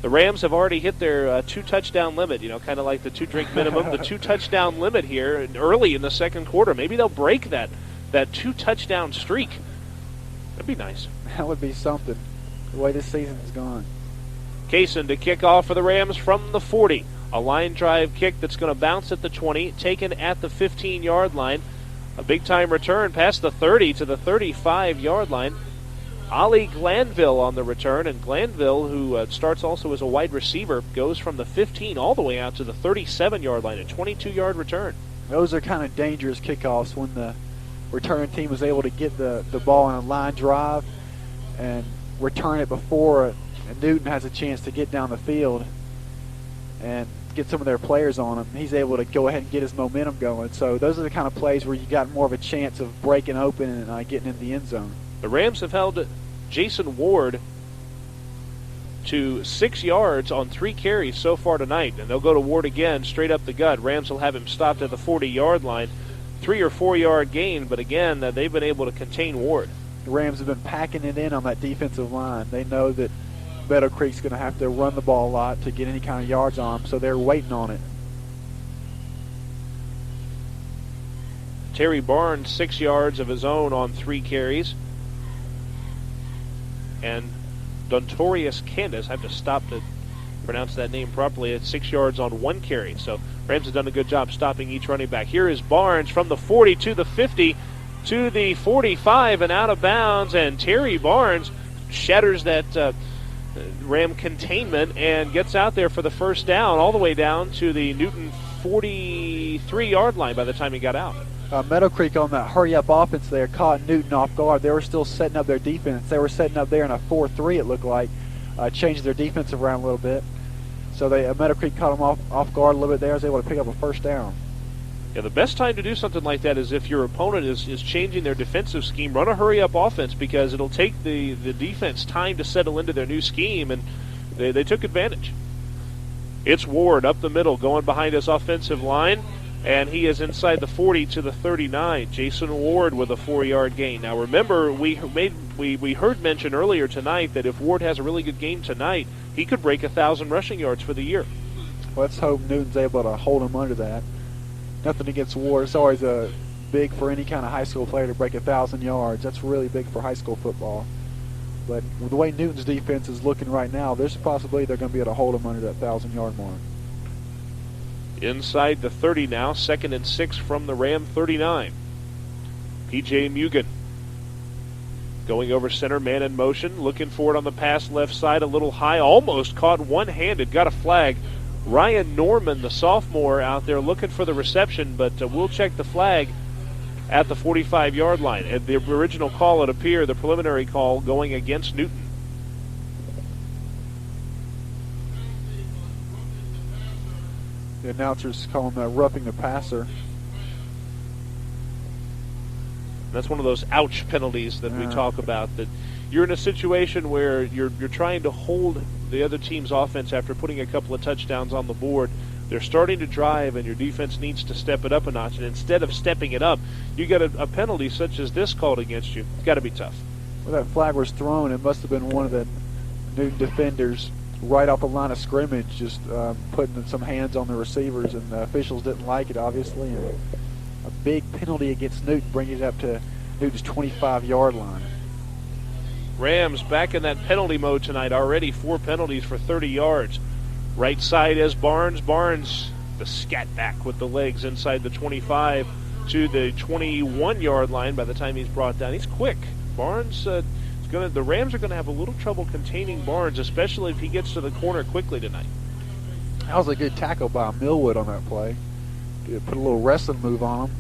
The Rams have already hit their 2-touchdown limit, kind of like the 2-drink minimum, the 2-touchdown limit here early in the second quarter. Maybe they'll break that 2-touchdown streak. That'd be nice. That would be something, the way this season has gone. Cason to kick off for the Rams from the 40. A line drive kick that's going to bounce at the 20, taken at the 15-yard line. A big-time return past the 30 to the 35-yard line. Ollie Glanville on the return, and Glanville, who starts also as a wide receiver, goes from the 15 all the way out to the 37-yard line, a 22-yard return. Those are kind of dangerous kickoffs when the returning team is able to get the ball on a line drive and return it before Newton has a chance to get down the field and get some of their players on him. He's able to go ahead and get his momentum going. So those are the kind of plays where you got more of a chance of breaking open and getting in the end zone. The Rams have held Jason Ward to 6 yards on 3 carries so far tonight, and they'll go to Ward again straight up the gut. Rams will have him stopped at the 40-yard line. 3 or 4 yard gain, but again, they've been able to contain Ward. The Rams have been packing it in on that defensive line. They know that Meadowcreek's going to have to run the ball a lot to get any kind of yards on them, so they're waiting on it. Terry Barnes, 6 yards of his own on 3 carries. And Dontorius Candace, I have to stop to pronounce that name properly, at 6 yards on 1 carry. So Rams have done a good job stopping each running back. Here is Barnes from the 40 to the 50 to the 45 and out of bounds. And Terry Barnes shatters that Ram containment and gets out there for the first down, all the way down to the Newton 43-yard line by the time he got out. Meadowcreek on that hurry-up offense there caught Newton off guard. They were still setting up their defense. They were setting up there in a 4-3, it looked like, changed their defense around a little bit. So Meadowcreek caught them off guard a little bit there. Was able to pick up a first down. Yeah, the best time to do something like that is if your opponent is changing their defensive scheme. Run a hurry-up offense because it'll take the defense time to settle into their new scheme, and they took advantage. It's Ward up the middle, going behind his offensive line, and he is inside the 40 to the 39. Jason Ward with a 4-yard gain. Now remember, we heard mention earlier tonight that if Ward has a really good game tonight, he could break 1,000 rushing yards for the year. Let's hope Newton's able to hold him under that. Nothing against Ward. It's always big for any kind of high school player to break 1,000 yards. That's really big for high school football. But with the way Newton's defense is looking right now, there's a possibility they're going to be able to hold him under that 1,000-yard mark. Inside the 30 now, 2nd and 6 from the Ram 39. P.J. Mugen going over center, man in motion, looking for it on the pass left side, a little high, almost caught one-handed, got a flag. Ryan Norman, the sophomore, out there looking for the reception, but we'll check the flag at the 45-yard line. And the original call, it appeared, the preliminary call, going against Newton. The announcers call him roughing the passer. That's one of those ouch penalties that we talk about, that you're in a situation where you're trying to hold the other team's offense after putting a couple of touchdowns on the board. They're starting to drive, and your defense needs to step it up a notch. And instead of stepping it up, you get a penalty such as this called against you. It's got to be tough. Well, that flag was thrown. It must have been one of the Newton defenders right off the line of scrimmage, just putting some hands on the receivers, and the officials didn't like it, obviously. And a big penalty against Newton, bringing it up to Newton's 25-yard line. Rams back in that penalty mode tonight. Already 4 penalties for 30 yards. Right side is Barnes. Barnes, the scat back with the legs inside the 25 to the 21-yard line by the time he's brought down. He's quick. Barnes, the Rams are going to have a little trouble containing Barnes, especially if he gets to the corner quickly tonight. That was a good tackle by Millwood on that play. Put a little wrestling move on him.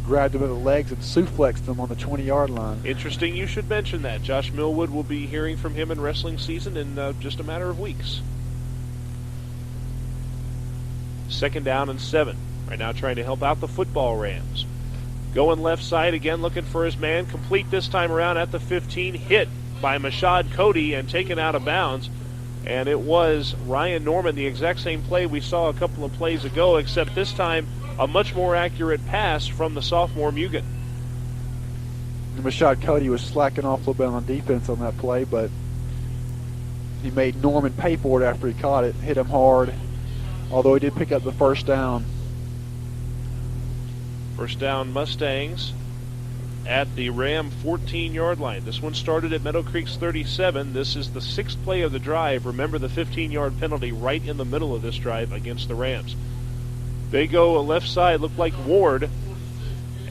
Grabbed him with the legs and suplexed him on the 20-yard line. Interesting you should mention that. Josh Millwood will be hearing from him in wrestling season in just a matter of weeks. 2nd down and 7. Right now trying to help out the football Rams. Going left side again, looking for his man. Complete this time around at the 15. Hit by Mashad Cody and taken out of bounds. And it was Ryan Norman, the exact same play we saw a couple of plays ago, except this time a much more accurate pass from the sophomore Mugen. Mashad Cody was slacking off a little bit on defense on that play, but he made Norman pay for it after he caught it, hit him hard, although he did pick up the first down. First down Mustangs at the Ram 14-yard line. This one started at Meadowcreek's 37. This is the 6th play of the drive. Remember the 15-yard penalty right in the middle of this drive against the Rams. They go left side, look like Ward,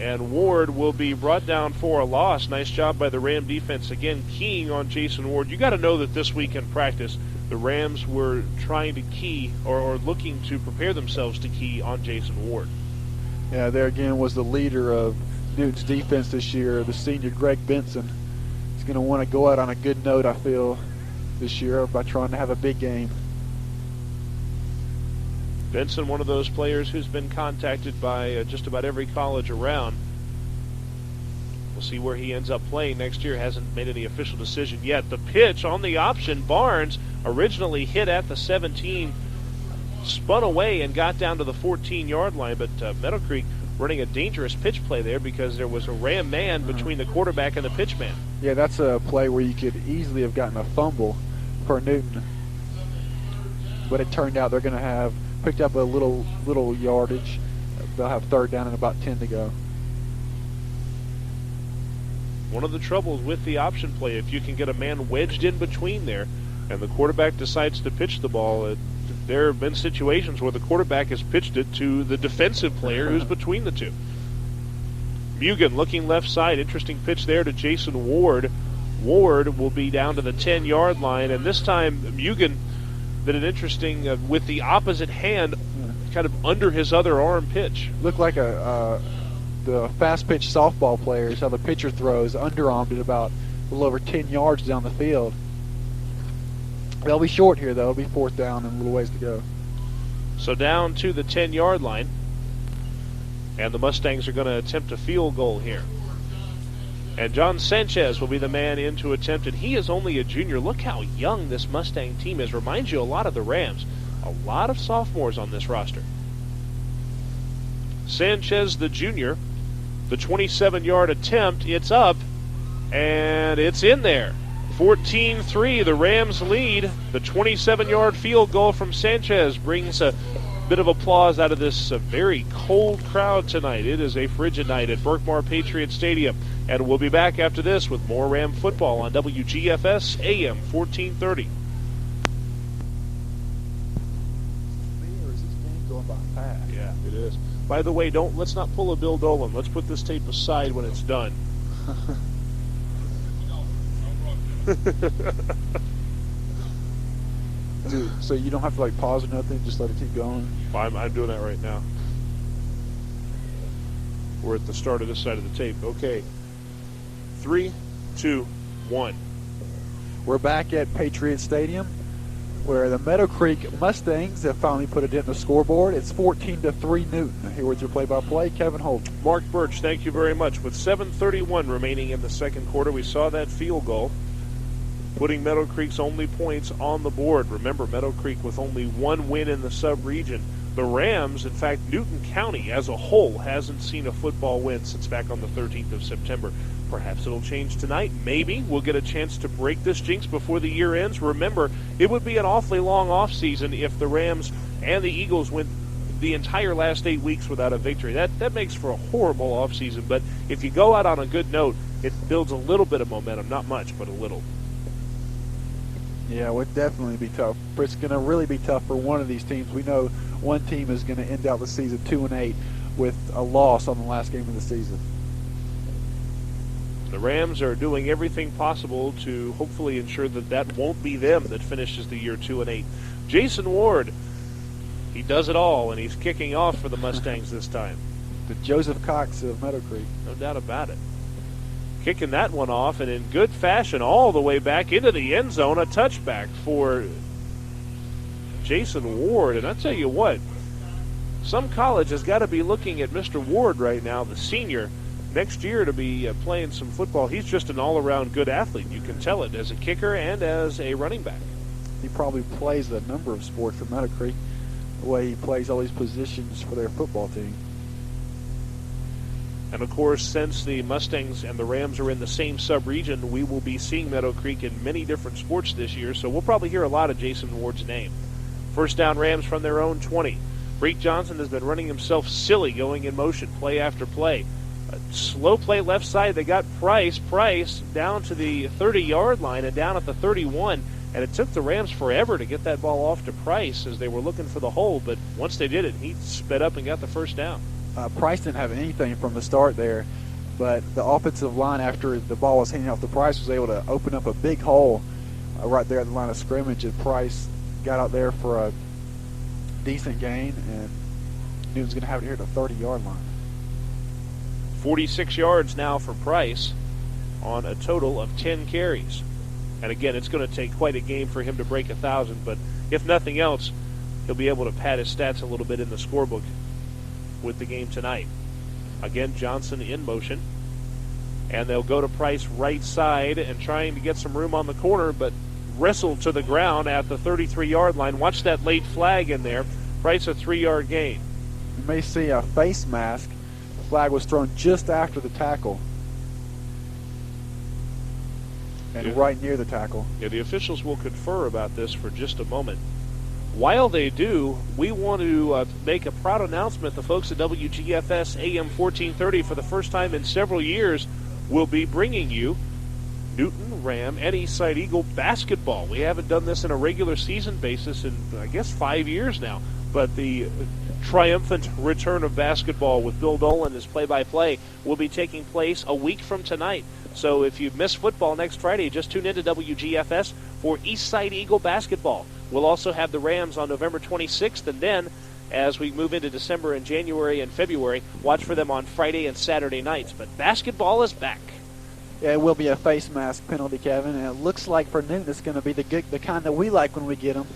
and Ward will be brought down for a loss. Nice job by the Ram defense, again, keying on Jason Ward. You got to know that this week in practice, the Rams were trying to key or looking to prepare themselves to key on Jason Ward. Yeah, there again was the leader of Newton's defense this year, the senior Greg Benson. He's going to want to go out on a good note, I feel, this year by trying to have a big game. Benson, one of those players who's been contacted by just about every college around. We'll see where he ends up playing next year. Hasn't made any official decision yet. The pitch on the option, Barnes originally hit at the 17, spun away and got down to the 14-yard line, but Meadowcreek running a dangerous pitch play there because there was a Ram man between the quarterback and the pitch man. Yeah, that's a play where you could easily have gotten a fumble for Newton, but it turned out they're going to have picked up a little yardage. They'll have 3rd down and about 10 to go. One of the troubles with the option play, if you can get a man wedged in between there and the quarterback decides to pitch the ball, there have been situations where the quarterback has pitched it to the defensive player who's between the two. Mugen looking left side. Interesting pitch there to Jason Ward. Ward will be down to the 10-yard line, and this time Mugen did an interesting, with the opposite hand, kind of under his other arm pitch. Looked like the fast pitch softball players, how the pitcher throws, underarmed it about a little over 10 yards down the field. They'll be short here, though. It'll be 4th down and a little ways to go. So down to the 10-yard line. And the Mustangs are going to attempt a field goal here. And John Sanchez will be the man in to attempt it. He is only a junior. Look how young this Mustang team is. Reminds you a lot of the Rams. A lot of sophomores on this roster. Sanchez, the junior, the 27-yard attempt. It's up, and it's in there. 14-3, the Rams lead. The 27-yard field goal from Sanchez brings a bit of applause out of this very cold crowd tonight. It is a frigid night at Berkmar Patriot Stadium. And we'll be back after this with more Ram football on WGFS AM 1430. Or is this game going by fast? Yeah, it is. By the way, let's not pull a Bill Dolan. Let's put this tape aside when it's done. Dude, so you don't have to pause or nothing, just let it keep going? I'm doing that right now. We're at the start of this side of the tape. Okay. 3, 2, 1. We're back at Patriot Stadium, where the Meadowcreek Mustangs have finally put it in the scoreboard. It's 14-3 Newton. Here with your play-by-play, Kevin Holden. Mark Burch, thank you very much. With 7:31 remaining in the second quarter, we saw that field goal, putting Meadowcreek's only points on the board. Remember, Meadowcreek with only one win in the sub-region. The Rams, in fact, Newton County as a whole hasn't seen a football win since back on the 13th of September. Perhaps it'll change tonight. Maybe we'll get a chance to break this jinx before the year ends. Remember, it would be an awfully long offseason if the Rams and the Eagles went the entire last 8 weeks without a victory. That makes for a horrible offseason. But if you go out on a good note, it builds a little bit of momentum. Not much, but a little. Yeah, it would definitely be tough. But it's going to really be tough for one of these teams. We know one team is going to end out the season 2-8 with a loss on the last game of the season. The Rams are doing everything possible to hopefully ensure that won't be them that finishes the year 2-8. Jason Ward, he does it all, and he's kicking off for the Mustangs this time. The Joseph Cox of Meadowcreek. No doubt about it. Kicking that one off, and in good fashion all the way back into the end zone, a touchback for Jason Ward. And I tell you what, some college has got to be looking at Mr. Ward right now, the senior, next year to be playing some football. He's just an all-around good athlete. You can tell it as a kicker and as a running back. He probably plays a number of sports for Meadowcreek, the way he plays all these positions for their football team. And, of course, since the Mustangs and the Rams are in the same sub-region, we will be seeing Meadowcreek in many different sports this year, so we'll probably hear a lot of Jason Ward's name. First down Rams from their own 20. Breek Johnson has been running himself silly going in motion, play after play. A slow play left side. They got Price down to the 30-yard line and down at the 31, and it took the Rams forever to get that ball off to Price as they were looking for the hole, but once they did it, he sped up and got the first down. Price didn't have anything from the start there, but the offensive line, after the ball was handing off to Price, was able to open up a big hole right there at the line of scrimmage, and Price got out there for a decent gain, and Newton's going to have it here at the 30-yard line. 46 yards now for Price on a total of 10 carries. And again, it's going to take quite a game for him to break 1,000, but if nothing else, he'll be able to pad his stats a little bit in the scorebook with the game tonight. Again, Johnson in motion, and they'll go to Price right side and trying to get some room on the corner, but wrestled to the ground at the 33-yard line. Watch that late flag in there. Price a 3-yard gain. You may see a face mask. The flag was thrown just after the tackle and right near the tackle. Yeah, the officials will confer about this for just a moment. While they do, we want to make a proud announcement. The folks at WGFS AM 1430, for the first time in several years, will be bringing you Newton Ram and Eastside Eagle basketball. We haven't done this in a regular season basis in, I guess, 5 years now. But the triumphant return of basketball with Bill Dolan as play-by-play will be taking place a week from tonight. So if you miss football next Friday, just tune into WGFS for Eastside Eagle basketball. We'll also have the Rams on November 26th, and then as we move into December and January and February, watch for them on Friday and Saturday nights. But basketball is back. Yeah, it will be a face mask penalty, Kevin, and it looks like for Newton it's going to be the kind that we like when we get them,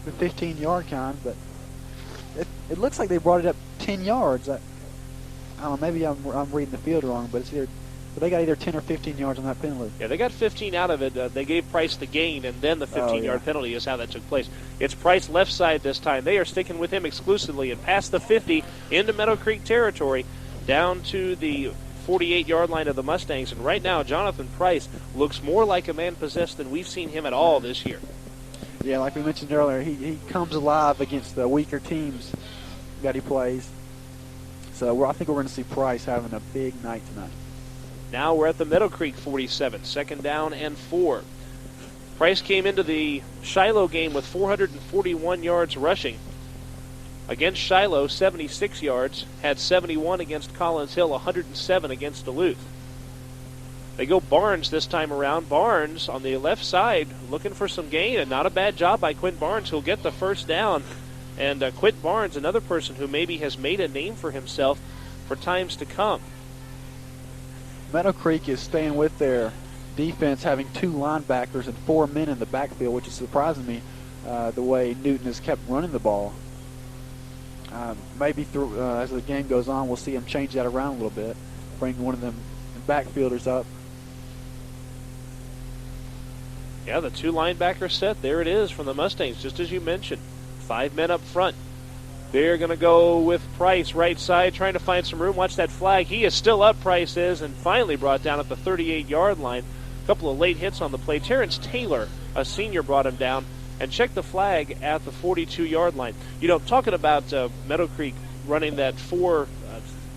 the 15-yard kind, but it looks like they brought it up 10 yards. I don't know, maybe I'm reading the field wrong, but they got either 10 or 15 yards on that penalty. Yeah, they got 15 out of it. They gave Price the gain, and then the 15-yard penalty is how that took place. It's Price left side this time. They are sticking with him exclusively and past the 50 into Meadowcreek territory, down to the 48-yard line of the Mustangs. And right now, Jonathan Price looks more like a man possessed than we've seen him at all this year. Yeah, like we mentioned earlier, he comes alive against the weaker teams that he plays. So I think we're going to see Price having a big night tonight. Now we're at the Meadowcreek 47, 2nd down and 4. Price came into the Shiloh game with 441 yards rushing. Against Shiloh, 76 yards, had 71 against Collins Hill, 107 against Duluth. They go Barnes this time around. Barnes on the left side looking for some gain, and not a bad job by Quint Barnes, who'll get the first down. And Quint Barnes, another person who maybe has made a name for himself for times to come. Meadowcreek is staying with their defense, having 2 linebackers and 4 men in the backfield, which is surprising me the way Newton has kept running the ball. Maybe through as the game goes on, we'll see him change that around a little bit, bring one of them backfielders up. Yeah, the 2 linebacker set, there it is from the Mustangs, just as you mentioned. 5 men up front. They're going to go with Price right side, trying to find some room. Watch that flag. He is still up, Price is, and finally brought down at the 38-yard line. A couple of late hits on the play. Terrence Taylor, a senior, brought him down. And check the flag at the 42-yard line. You know, talking about Meadowcreek running that 4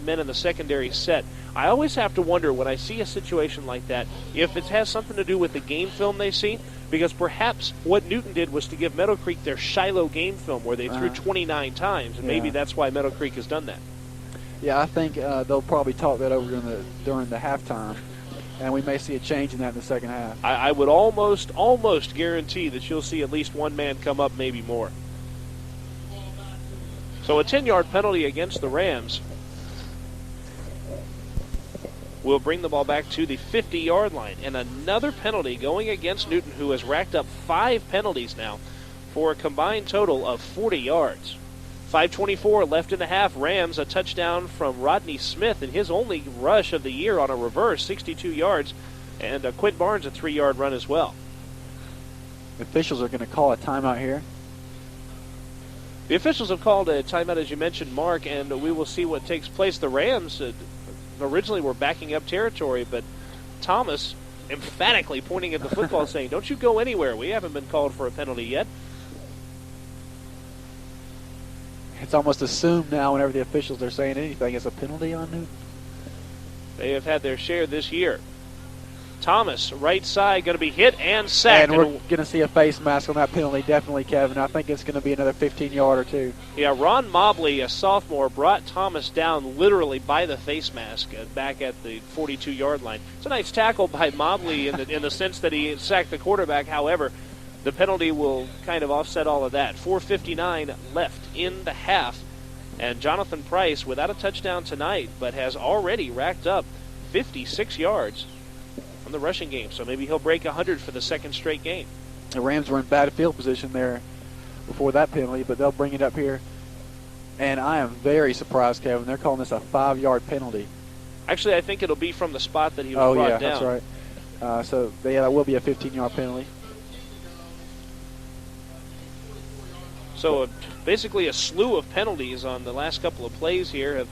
men in the secondary set, I always have to wonder when I see a situation like that if it has something to do with the game film they see, because perhaps what Newton did was to give Meadowcreek their Shiloh game film where they threw 29 times, and maybe that's why Meadowcreek has done that. Yeah, I think they'll probably talk that over during the halftime, and we may see a change in that in the second half. I would almost guarantee that you'll see at least one man come up, maybe more. So a 10-yard penalty against the Rams will bring the ball back to the 50-yard line. And another penalty going against Newton, who has racked up 5 penalties now for a combined total of 40 yards. 5:24 left in the half. Rams, a touchdown from Rodney Smith in his only rush of the year on a reverse, 62 yards. And Quint Barnes, a 3-yard run as well. The officials are going to call a timeout here. The officials have called a timeout, as you mentioned, Mark, and we will see what takes place. The Rams originally were backing up territory, but Thomas emphatically pointing at the football saying, "Don't you go anywhere. We haven't been called for a penalty yet." It's almost assumed now whenever the officials are saying anything, it's a penalty on Newton. They have had their share this year. Thomas, right side, going to be hit and sacked. And we're going to see a face mask on that penalty, definitely, Kevin. I think it's going to be another 15-yard or 2. Yeah, Ron Mobley, a sophomore, brought Thomas down literally by the face mask back at the 42-yard line. It's a nice tackle by Mobley in the sense that he sacked the quarterback. However, the penalty will kind of offset all of that. 4:59 left in the half. And Jonathan Price, without a touchdown tonight, but has already racked up 56 yards from the rushing game. So maybe he'll break 100 for the second straight game. The Rams were in bad field position there before that penalty, but they'll bring it up here. And I am very surprised, Kevin. They're calling this a 5-yard penalty. Actually, I think it'll be from the spot that he was brought down. That's right. So that will be a 15-yard penalty. So basically a slew of penalties on the last couple of plays here have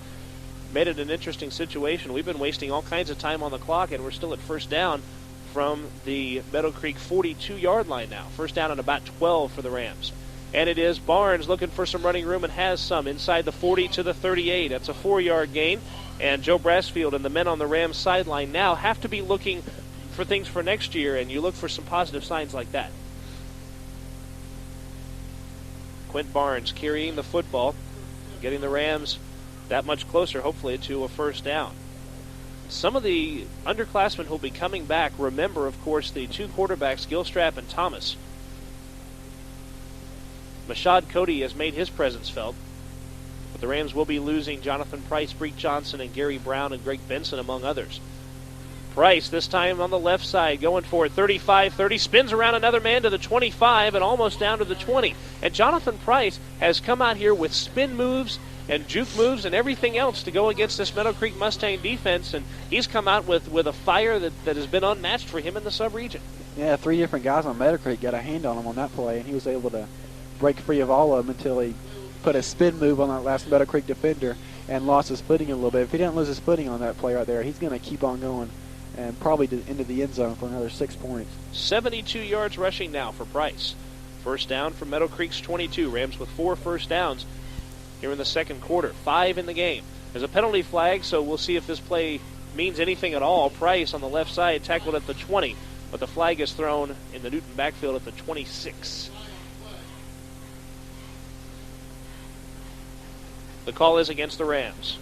made it an interesting situation. We've been wasting all kinds of time on the clock, and we're still at first down from the Meadowcreek 42-yard line now. First down at about 12 for the Rams. And it is Barnes looking for some running room and has some inside the 40 to the 38. That's a 4-yard gain. And Joe Brassfield and the men on the Rams sideline now have to be looking for things for next year, and you look for some positive signs like that. Quint Barnes carrying the football, getting the Rams that much closer, hopefully, to a first down. Some of the underclassmen who will be coming back, remember, of course, the 2 quarterbacks, Gilstrap and Thomas. Mashad Cody has made his presence felt, but the Rams will be losing Jonathan Price, Breek Johnson, and Gary Brown, and Greg Benson, among others. Price, this time on the left side, going for it, 35-30, spins around another man to the 25 and almost down to the 20. And Jonathan Price has come out here with spin moves and juke moves and everything else to go against this Meadowcreek Mustang defense, and he's come out with a fire that has been unmatched for him in the sub-region. Yeah, 3 different guys on Meadowcreek got a hand on him on that play, and he was able to break free of all of them until he put a spin move on that last Meadowcreek defender and lost his footing a little bit. If he didn't lose his footing on that play right there, he's going to keep on going and probably into the end zone for another 6 points. 72 yards rushing now for Price. First down from Meadowcreek's 22. Rams with 4 first downs here in the second quarter. 5 in the game. There's a penalty flag, so we'll see if this play means anything at all. Price on the left side tackled at the 20, but the flag is thrown in the Newton backfield at the 26. The call is against the Rams.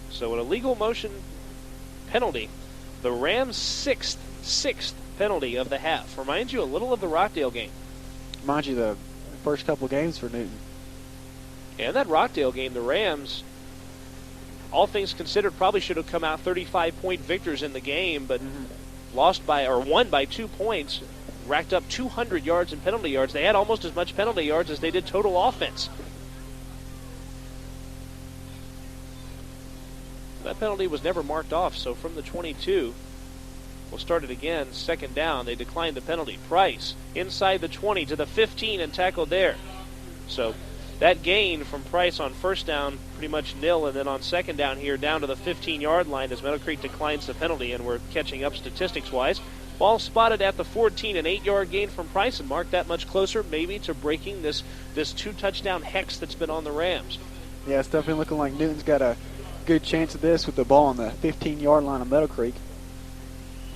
So an illegal motion penalty. The Rams' sixth penalty of the half. Reminds you a little of the Rockdale game. Reminds you the first couple games for Newton. And that Rockdale game, the Rams, all things considered, probably should have come out 35-point victors in the game, but won by 2 points, racked up 200 yards in penalty yards. They had almost as much penalty yards as they did total offense. That penalty was never marked off, so from the 22, we'll start it again. Second down, they declined the penalty. Price inside the 20 to the 15 and tackled there. So that gain from Price on first down, pretty much nil, and then on second down here, down to the 15-yard line as Meadowcreek declines the penalty, and we're catching up statistics-wise. Ball spotted at the 14, an 8-yard gain from Price, and marked that much closer maybe to breaking this 2-touchdown hex that's been on the Rams. Yeah, it's definitely looking like Newton's got a good chance of this with the ball on the 15-yard line of Meadowcreek.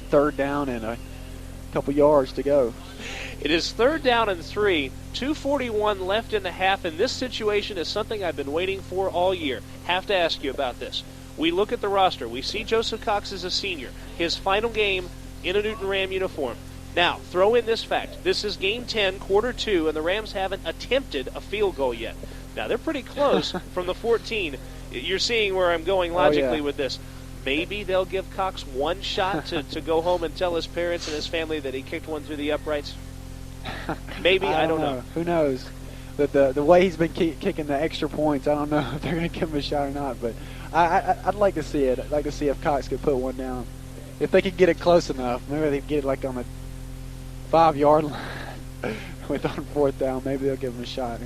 Third down and a couple yards to go. It is third down and 3, 2:41 left in the half, and this situation is something I've been waiting for all year. Have to ask you about this. We look at the roster. We see Joseph Cox as a senior. His final game in a Newton Ram uniform. Now, throw in this fact. This is game 10, quarter 2, and the Rams haven't attempted a field goal yet. Now, they're pretty close from the 14. You're seeing where I'm going logically with this. Maybe they'll give Cox one shot to go home and tell his parents and his family that he kicked one through the uprights. Maybe, I don't know. Who knows? But the way he's been kicking the extra points, I don't know if they're going to give him a shot or not. But I'd like to see it. I'd like to see if Cox could put one down. If they could get it close enough. Maybe they could get it like on the 5-yard line with on fourth down. Maybe they'll give him a shot.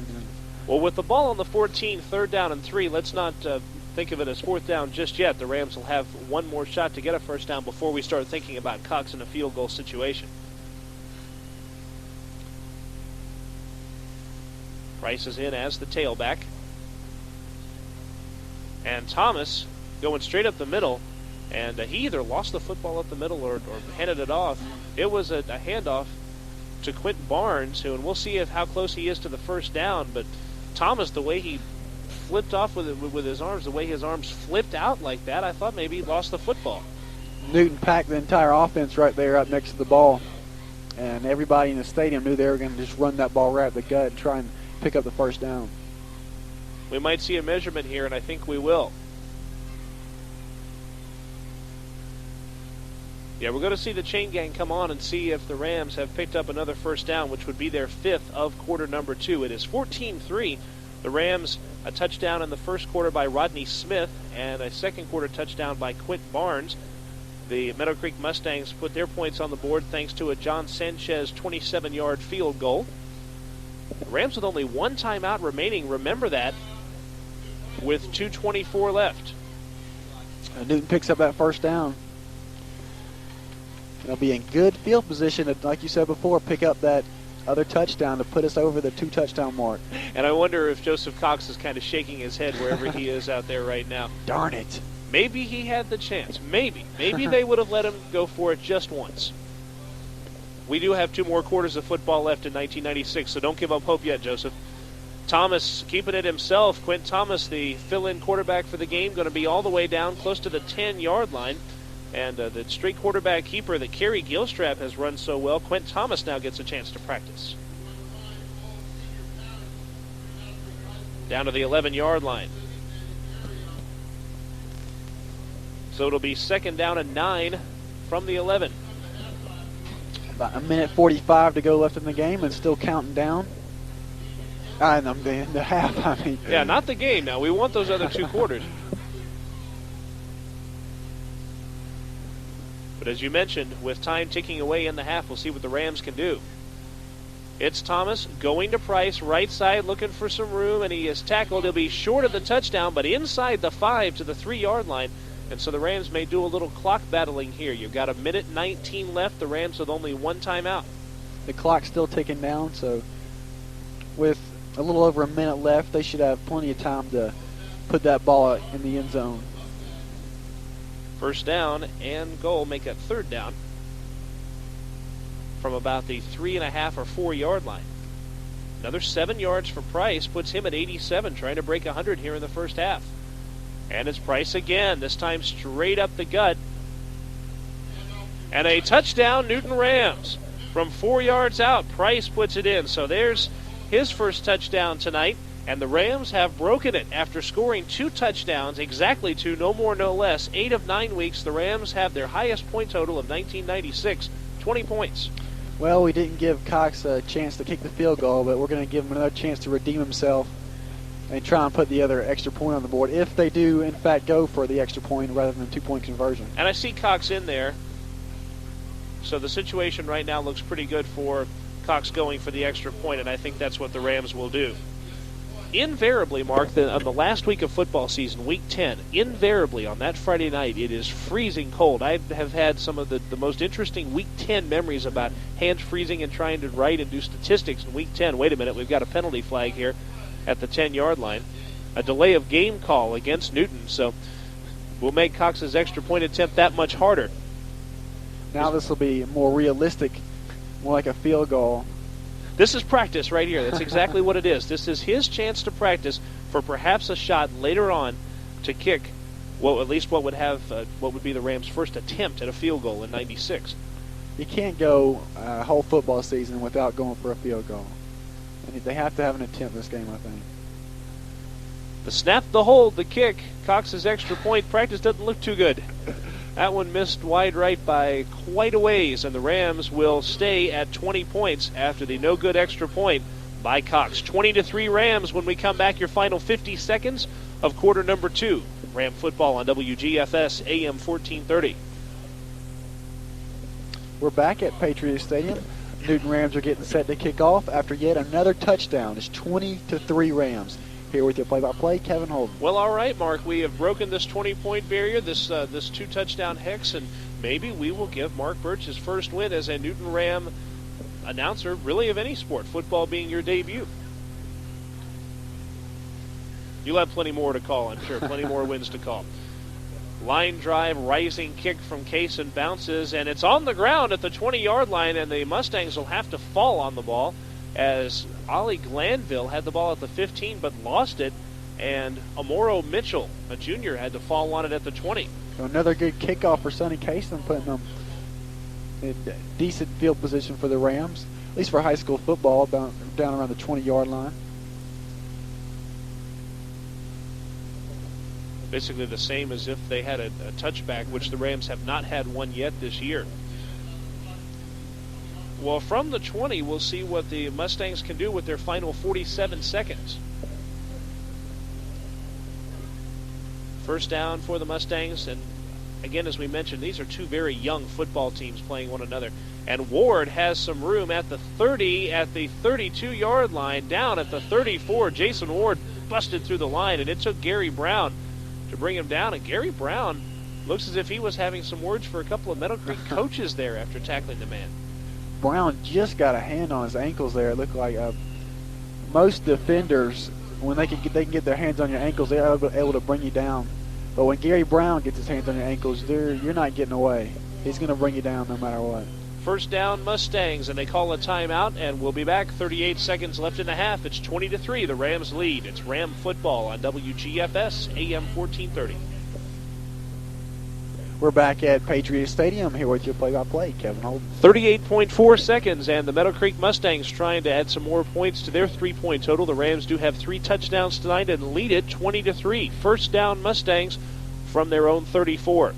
Well, with the ball on the 14, third down and 3, let's not think of it as fourth down just yet. The Rams will have one more shot to get a first down before we start thinking about Cox in a field goal situation. Price is in as the tailback. And Thomas going straight up the middle, and he either lost the football up the middle or handed it off. It was a handoff to Quentin Barnes, and we'll see how close he is to the first down, but Thomas, the way he flipped off with his arms, the way his arms flipped out like that, I thought maybe he lost the football. Newton packed the entire offense right there up next to the ball, and everybody in the stadium knew they were going to just run that ball right at the gut and try and pick up the first down. We might see a measurement here, and I think we will. Yeah, we're going to see the chain gang come on and see if the Rams have picked up another first down, which would be their 5th of quarter number 2. It is 14-3. The Rams, a touchdown in the first quarter by Rodney Smith and a second quarter touchdown by Quint Barnes. The Meadowcreek Mustangs put their points on the board thanks to a John Sanchez 27-yard field goal. The Rams with only one timeout remaining, remember that, with 2:24 left. Newton picks up that first down. They'll be in good field position to, like you said before, pick up that other touchdown to put us over the 2-touchdown mark. And I wonder if Joseph Cox is kind of shaking his head wherever he is out there right now. Darn it. Maybe he had the chance. Maybe they would have let him go for it just once. We do have 2 more quarters of football left in 1996, so don't give up hope yet, Joseph. Thomas keeping it himself. Quint Thomas, the fill-in quarterback for the game, going to be all the way down close to the 10-yard line. And the straight quarterback keeper that Kerry Gilstrap has run so well, Quint Thomas now gets a chance to practice. Down to the 11-yard line. So it'll be second down and 9 from the 11. About a minute 45 to go left in the game and still counting down. And I'm in the half, I mean. Yeah, not the game now. We want those other 2 quarters. But as you mentioned, with time ticking away in the half, we'll see what the Rams can do. It's Thomas going to Price, right side, looking for some room, and he is tackled. He'll be short of the touchdown, but inside the 5 to the 3-yard line. And so the Rams may do a little clock battling here. You've got 1:19 left. The Rams with only 1 timeout. The clock's still ticking down, so with a little over a minute left, they should have plenty of time to put that ball in the end zone. First down and goal, make it 3rd down from about the 3.5 or 4-yard line. Another 7 yards for Price puts him at 87, trying to break 100 here in the first half. And it's Price again, this time straight up the gut. And a touchdown, Newton Rams. From 4 yards out, Price puts it in. So there's his first touchdown tonight. And the Rams have broken it after scoring 2 touchdowns, exactly 2, no more, no less. 8 of 9 weeks, the Rams have their highest point total of 1996, 20 points. Well, we didn't give Cox a chance to kick the field goal, but we're going to give him another chance to redeem himself and try and put the other extra point on the board if they do, in fact, go for the extra point rather than 2-point conversion. And I see Cox in there. So the situation right now looks pretty good for Cox going for the extra point, and I think that's what the Rams will do. Invariably, Mark, on the last week of football season, week 10, invariably on that Friday night, it is freezing cold. I have had some of the most interesting week 10 memories about hands freezing and trying to write and do statistics in week 10. Wait a minute, we've got a penalty flag here at the 10-yard line. A delay of game call against Newton, so we'll make Cox's extra point attempt that much harder. Now this will be more realistic, more like a field goal. This is practice right here. That's exactly what it is. This is his chance to practice for perhaps a shot later on to kick, well, at least what would be the Rams' first attempt at a field goal in '96. You can't go a whole football season without going for a field goal. And they have to have an attempt this game, I think. The snap, the hold, the kick, Cox's extra point. Practice doesn't look too good. That one missed wide right by quite a ways, and the Rams will stay at 20 points after the no-good extra point by Cox. 20-3 Rams when we come back. Your final 50 seconds of quarter number 2. Ram football on WGFS AM 1430. We're back at Patriot Stadium. Newton Rams are getting set to kick off after yet another touchdown. It's 20-3 Rams. Here with your play-by-play, Kevin Holden. Well, all right, Mark. We have broken this 20-point barrier, this 2-touchdown hex, and maybe we will give Mark Burch his first win as a Newton Ram announcer, really of any sport, football being your debut. You'll have plenty more to call, I'm sure, plenty more wins to call. Line drive, rising kick from Case and bounces, and it's on the ground at the 20-yard line, and the Mustangs will have to fall on the ball, as Ollie Glanville had the ball at the 15 but lost it, and Amoro Mitchell, a junior, had to fall on it at the 20. So another good kickoff for Sonny Cason, putting them in decent field position for the Rams, at least for high school football, down around the 20-yard line. Basically the same as if they had a touchback, which the Rams have not had one yet this year. Well, from the 20, we'll see what the Mustangs can do with their final 47 seconds. First down for the Mustangs, and again, as we mentioned, these are two very young football teams playing one another. And Ward has some room at the 30, at the 32-yard line, down at the 34. Jason Ward busted through the line, and it took Gary Brown to bring him down. And Gary Brown looks as if he was having some words for a couple of Meadowcreek coaches there after tackling the man. Brown just got a hand on his ankles there. It looked like most defenders, when they can get their hands on your ankles, they're able to bring you down. But when Gary Brown gets his hands on your ankles, you're not getting away. He's going to bring you down no matter what. First down, Mustangs, and they call a timeout, and we'll be back. 38 seconds left in the half. It's 20-3. The Rams lead. It's Ram football on WGFS AM 1430. We're back at Patriot Stadium here with your play-by-play, Kevin Holden. 38.4 seconds, and the Meadowcreek Mustangs trying to add some more points to their 3-point total. The Rams do have 3 touchdowns tonight and lead it 20-3. First down, Mustangs from their own 34.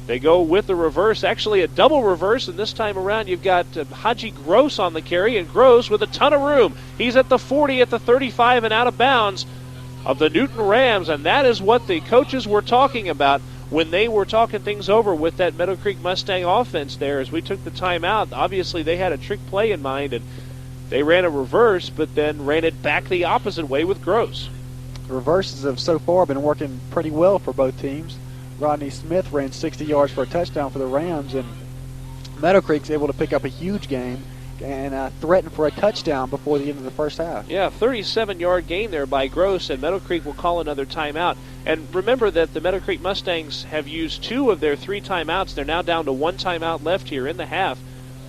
They go with the reverse, actually a double reverse, and this time around you've got Haji Gross on the carry, and Gross with a ton of room. He's at the 40, at the 35, and out of bounds of the Newton Rams, and that is what the coaches were talking about when they were talking things over with that Meadowcreek Mustang offense there. As we took the timeout, obviously they had a trick play in mind, and they ran a reverse, but then ran it back the opposite way with Gross. Reverses have so far been working pretty well for both teams. Rodney Smith ran 60 yards for a touchdown for the Rams, and Meadowcreek's able to pick up a huge gain and threaten for a touchdown before the end of the first half. Yeah, 37-yard gain there by Gross, and Meadowcreek will call another timeout. And remember that the Meadowcreek Mustangs have used 2 of their 3 timeouts. They're now down to 1 timeout left here in the half.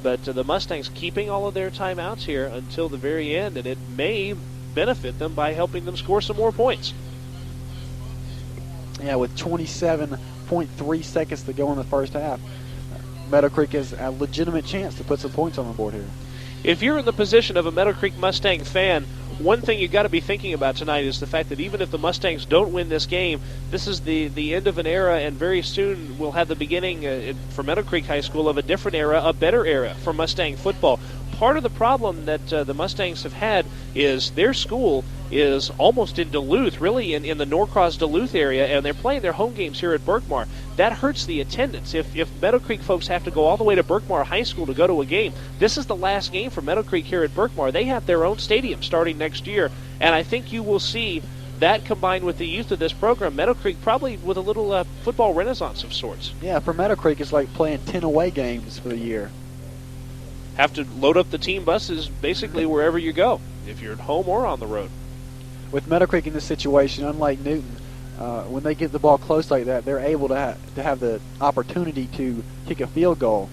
But the Mustangs keeping all of their timeouts here until the very end, and it may benefit them by helping them score some more points. Yeah, with 27.3 seconds to go in the first half, Meadowcreek has a legitimate chance to put some points on the board here. If you're in the position of a Meadowcreek Mustang fan, one thing you've got to be thinking about tonight is the fact that even if the Mustangs don't win this game, this is the end of an era, and very soon we'll have the beginning for Meadowcreek High School of a different era, a better era for Mustang football. Part of the problem that the Mustangs have had is their school is almost in Duluth, really in the Norcross Duluth area, and they're playing their home games here at Berkmar. That hurts the attendance. If Meadowcreek folks have to go all the way to Berkmar High School to go to a game, this is the last game for Meadowcreek here at Berkmar. They have their own stadium starting next year, and I think you will see that combined with the youth of this program, Meadowcreek probably with a little football renaissance of sorts. Yeah, for Meadowcreek, it's like playing 10 away games for the year. Have to load up the team buses basically wherever you go, if you're at home or on the road. With Meadowcreek in this situation, unlike Newton, when they get the ball close like that, they're able to have the opportunity to kick a field goal.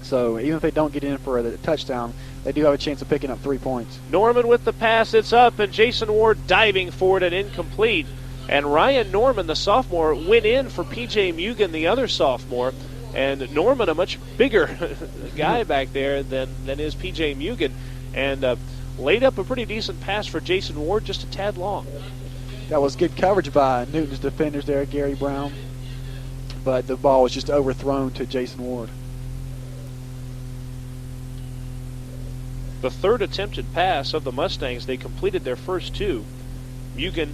So even if they don't get in for a touchdown, they do have a chance of picking up 3 points. Norman with the pass, it's up, and Jason Ward diving for it and incomplete. And Ryan Norman, the sophomore, went in for P.J. Mugen, the other sophomore. And Norman, a much bigger guy back there than is P.J. Mugen, and laid up a pretty decent pass for Jason Ward, just a tad long. That was good coverage by Newton's defenders there, Gary Brown. But the ball was just overthrown to Jason Ward. The third attempted pass of the Mustangs, they completed their first 2. Mugen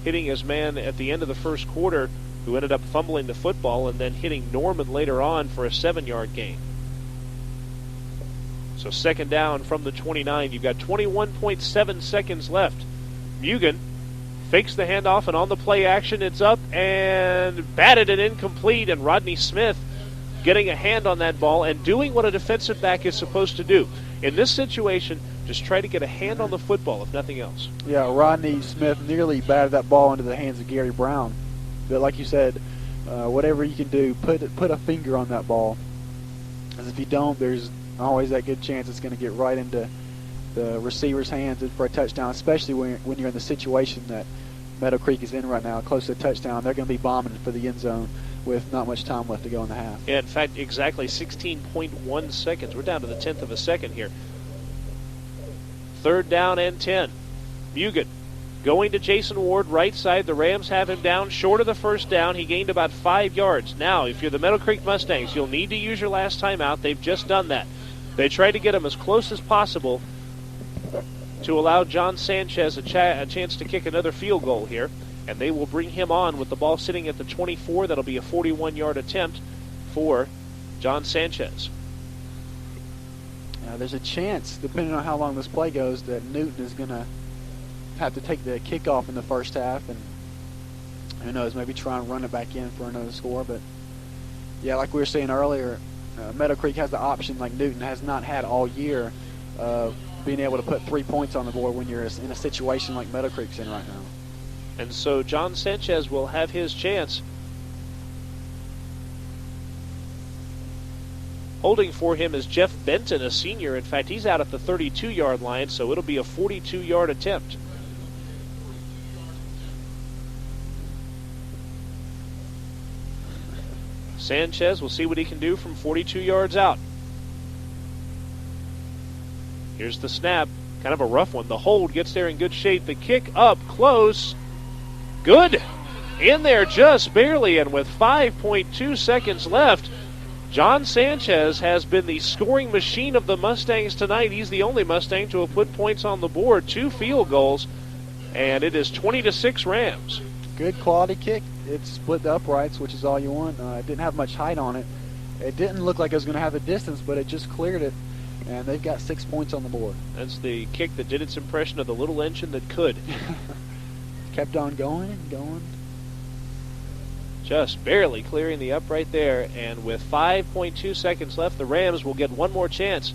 hitting his man at the end of the first quarter, who ended up fumbling the football, and then hitting Norman later on for a 7-yard gain. So second down from the 29. You've got 21.7 seconds left. Mugen fakes the handoff, and on the play action, it's up and batted and incomplete, and Rodney Smith getting a hand on that ball and doing what a defensive back is supposed to do. In this situation, just try to get a hand on the football, if nothing else. Yeah, Rodney Smith nearly batted that ball into the hands of Gary Brown. But like you said, whatever you can do, put a finger on that ball. Because if you don't, there's always that good chance it's going to get right into the receiver's hands for a touchdown, especially when you're in the situation that Meadowcreek is in right now, close to a touchdown. They're going to be bombing for the end zone with not much time left to go in the half. Yeah, in fact, exactly 16.1 seconds. We're down to the 10th of a second here. Third down and 10. Mugen going to Jason Ward, right side. The Rams have him down short of the first down. He gained about 5 yards. Now, if you're the Meadowcreek Mustangs, you'll need to use your last timeout. They've just done that. They tried to get him as close as possible to allow John Sanchez a chance to kick another field goal here, and they will bring him on with the ball sitting at the 24. That'll be a 41-yard attempt for John Sanchez. There's a chance, depending on how long this play goes, that Newton is going to have to take the kickoff in the first half, and who knows, maybe try and run it back in for another score. But yeah, like we were saying earlier, Meadowcreek has the option, like Newton has not had all year, of being able to put 3 points on the board when you're in a situation like Meadowcreek's in right now. And so John Sanchez will have his chance. Holding for him is Jeff Benton, a senior. In fact, he's out at the 32-yard line, so it'll be a 42-yard attempt. Sanchez will see what he can do from 42 yards out. Here's the snap. Kind of a rough one. The hold gets there in good shape. The kick up close. Good. in there just barely, and with 5.2 seconds left, John Sanchez has been the scoring machine of the Mustangs tonight. He's the only Mustang to have put points on the board, 2 field goals, and it is 20-6 Rams. Good quality kick. It split the uprights, which is all you want. It didn't have much height on it. It didn't look like it was going to have the distance, but it just cleared it, and they've got 6 points on the board. That's the kick that did its impression of the little engine that could. Kept on going and going. Just barely clearing the upright there, and with 5.2 seconds left, the Rams will get one more chance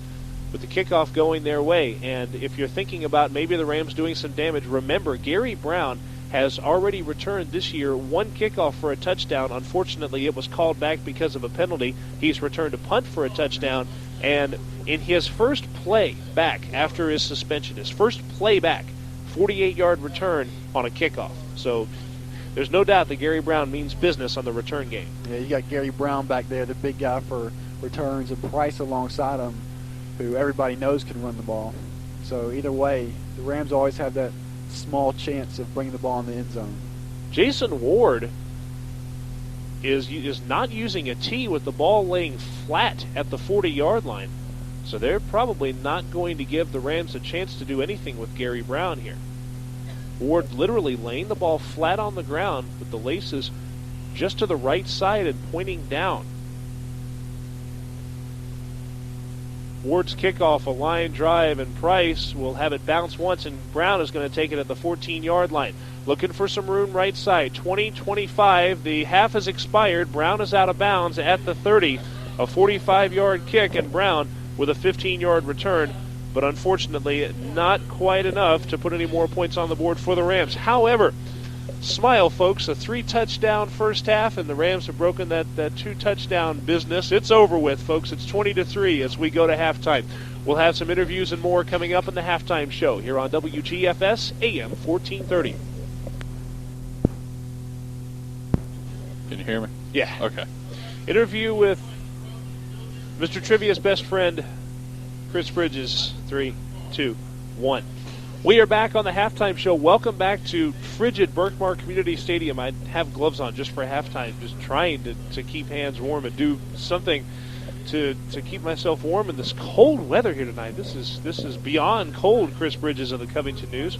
with the kickoff going their way. And if you're thinking about maybe the Rams doing some damage, remember Gary Brown has already returned this year 1 kickoff for a touchdown. Unfortunately, it was called back because of a penalty. He's returned a punt for a touchdown, and in his first play back after his suspension, his first play back, 48-yard return on a kickoff. So there's no doubt that Gary Brown means business on the return game. Yeah, you got Gary Brown back there, the big guy for returns, and Price alongside him, who everybody knows can run the ball. So either way, the Rams always have that small chance of bringing the ball in the end zone. Jason Ward is not using a tee with the ball laying flat at the 40-yard line. So they're probably not going to give the Rams a chance to do anything with Gary Brown here. Ward literally laying the ball flat on the ground with the laces just to the right side and pointing down. Ward's kickoff, a line drive, and Price will have it bounce once, and Brown is going to take it at the 14-yard line. Looking for some room right side. 20-25. The half has expired. Brown is out of bounds at the 30. A 45-yard kick, and Brown with a 15-yard return, but unfortunately not quite enough to put any more points on the board for the Rams. However, smile, folks, a 3-touchdown first half, and the Rams have broken that 2-touchdown business. It's over with, folks. It's 20-3 as we go to halftime. We'll have some interviews and more coming up in the halftime show here on WGFS AM 1430. Can you hear me? Yeah. Okay. Interview with Mr. Trivia's best friend, Chris Bridges. 3, 2, 1. We are back on the halftime show. Welcome back to frigid Berkmar Community Stadium. I have gloves on just for halftime, just trying to keep hands warm and do something to keep myself warm in this cold weather here tonight. This is beyond cold, Chris Bridges of the Covington News.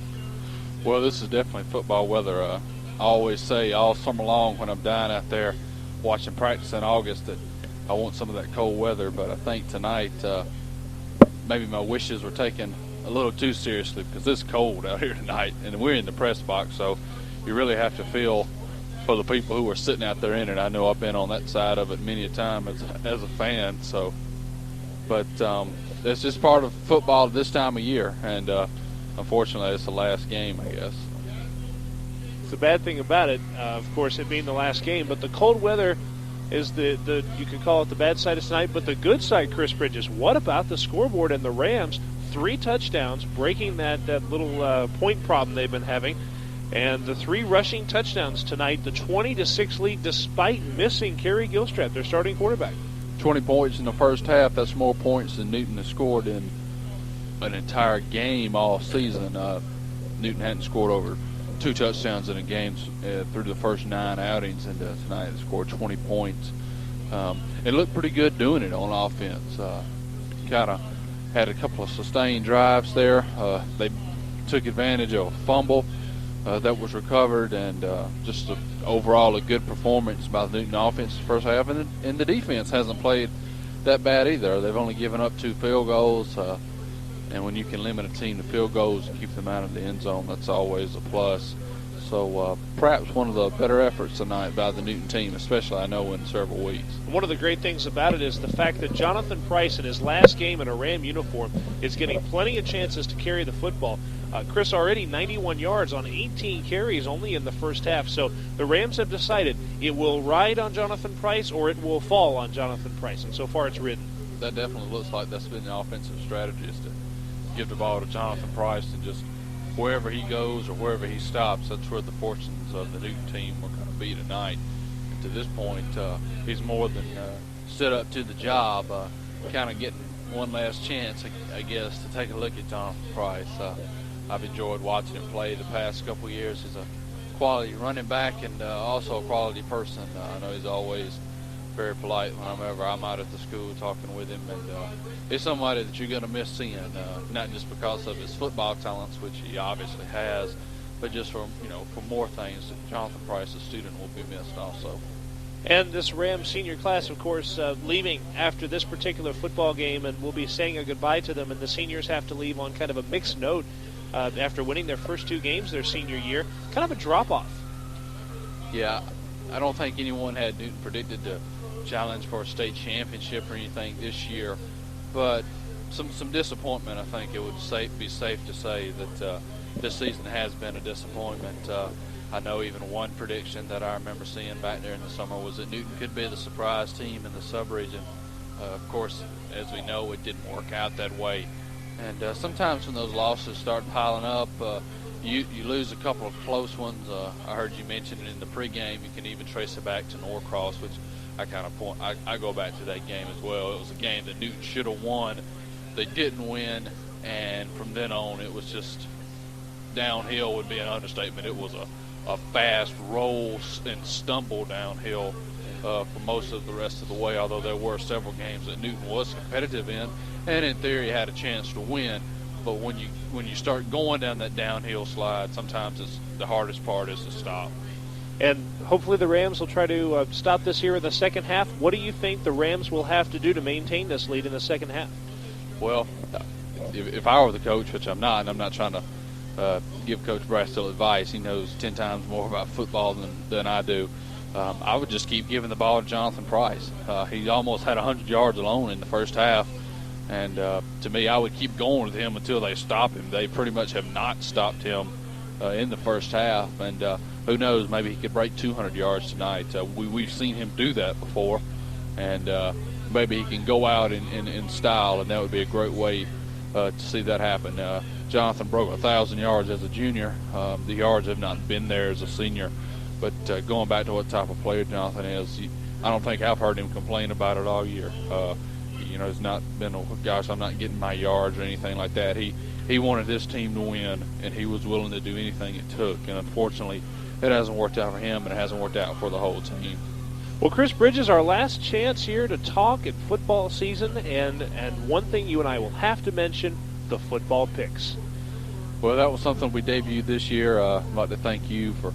Well, this is definitely football weather. I always say all summer long when I'm down out there watching practice in August that I want some of that cold weather, but I think tonight maybe my wishes were taken a little too seriously because it's cold out here tonight, and we're in the press box, so you really have to feel for the people who are sitting out there in it. I know I've been on that side of it many a time as a fan, so but it's just part of football this time of year, and unfortunately it's the last game, I guess. It's the bad thing about it, of course, it being the last game, but the cold weather is the you could call it the bad side of tonight, but the good side, Chris Bridges, what about the scoreboard and the Rams? 3 touchdowns, breaking that little point problem they've been having, and the 3 rushing touchdowns tonight, the 20-6 lead despite missing Kerry Gilstrap, their starting quarterback. 20 points in the first half. That's more points than Newton has scored in an entire game all season. Newton hadn't scored over 2 touchdowns in a game through the first 9 outings, and tonight they scored 20 points. It looked pretty good doing it on offense. Kind of had a couple of sustained drives there. They took advantage of a fumble that was recovered, and just overall a good performance by the Newton offense the first half. And the defense hasn't played that bad either. They've only given up 2 field goals. And when you can limit a team to field goals and keep them out of the end zone, that's always a plus. So perhaps one of the better efforts tonight by the Newton team, especially I know in several weeks. One of the great things about it is the fact that Jonathan Price in his last game in a Ram uniform is getting plenty of chances to carry the football. Chris already 91 yards on 18 carries only in the first half. So the Rams have decided it will ride on Jonathan Price or it will fall on Jonathan Price, and so far it's ridden. That definitely looks like that's been the offensive strategy, is to give the ball to Jonathan Price, and just wherever he goes or wherever he stops, that's where the fortunes of the Newton team are going to be tonight. And to this point, he's more than stood up to the job, kind of getting one last chance, I guess, to take a look at Jonathan Price. I've enjoyed watching him play the past couple of years. He's a quality running back and also a quality person. I know he's always very polite whenever I'm out at the school talking with him, and he's somebody that you're going to miss seeing, not just because of his football talents, which he obviously has, but just for more things. Jonathan Price, the student, will be missed also. And this Rams senior class, of course, leaving after this particular football game, and we'll be saying a goodbye to them, and the seniors have to leave on kind of a mixed note after winning their first 2 games their senior year. Kind of a drop-off. Yeah, I don't think anyone had Newton predicted to challenge for a state championship or anything this year, but some disappointment. I think it would be safe to say that this season has been a disappointment. I know even one prediction that I remember seeing back there in the summer was that Newton could be the surprise team in the sub-region. Of course, as we know, it didn't work out that way. And sometimes when those losses start piling up, you lose a couple of close ones. I heard you mention it in the pregame. You can even trace it back to Norcross, which I go back to that game as well. It was a game that Newton should have won. They didn't win, and from then on, it was just downhill would be an understatement. It was a fast roll and stumble downhill for most of the rest of the way, although there were several games that Newton was competitive in and in theory had a chance to win. But when you start going down that downhill slide, sometimes the hardest part is to stop. And hopefully the Rams will try to stop this here in the second half. What do you think the Rams will have to do to maintain this lead in the second half? Well, if I were the coach, which I'm not, and I'm not trying to give Coach Brastill advice. He knows 10 times more about football than I do. I would just keep giving the ball to Jonathan Price. He almost had 100 yards alone in the first half. And to me, I would keep going with him until they stop him. They pretty much have not stopped him in the first half. And who knows, maybe he could break 200 yards tonight. We've seen him do that before. And maybe he can go out in style, and that would be a great way to see that happen. Jonathan broke 1,000 yards as a junior. The yards have not been there as a senior. But going back to what type of player Jonathan is, I don't think I've heard him complain about it all year. He's not been, gosh, I'm not getting my yards or anything like that. He wanted this team to win, and he was willing to do anything it took. And unfortunately, it hasn't worked out for him, and it hasn't worked out for the whole team. Well, Chris Bridges, our last chance here to talk in football season, and one thing you and I will have to mention, the football picks. Well, that was something we debuted this year. I'd like to thank you for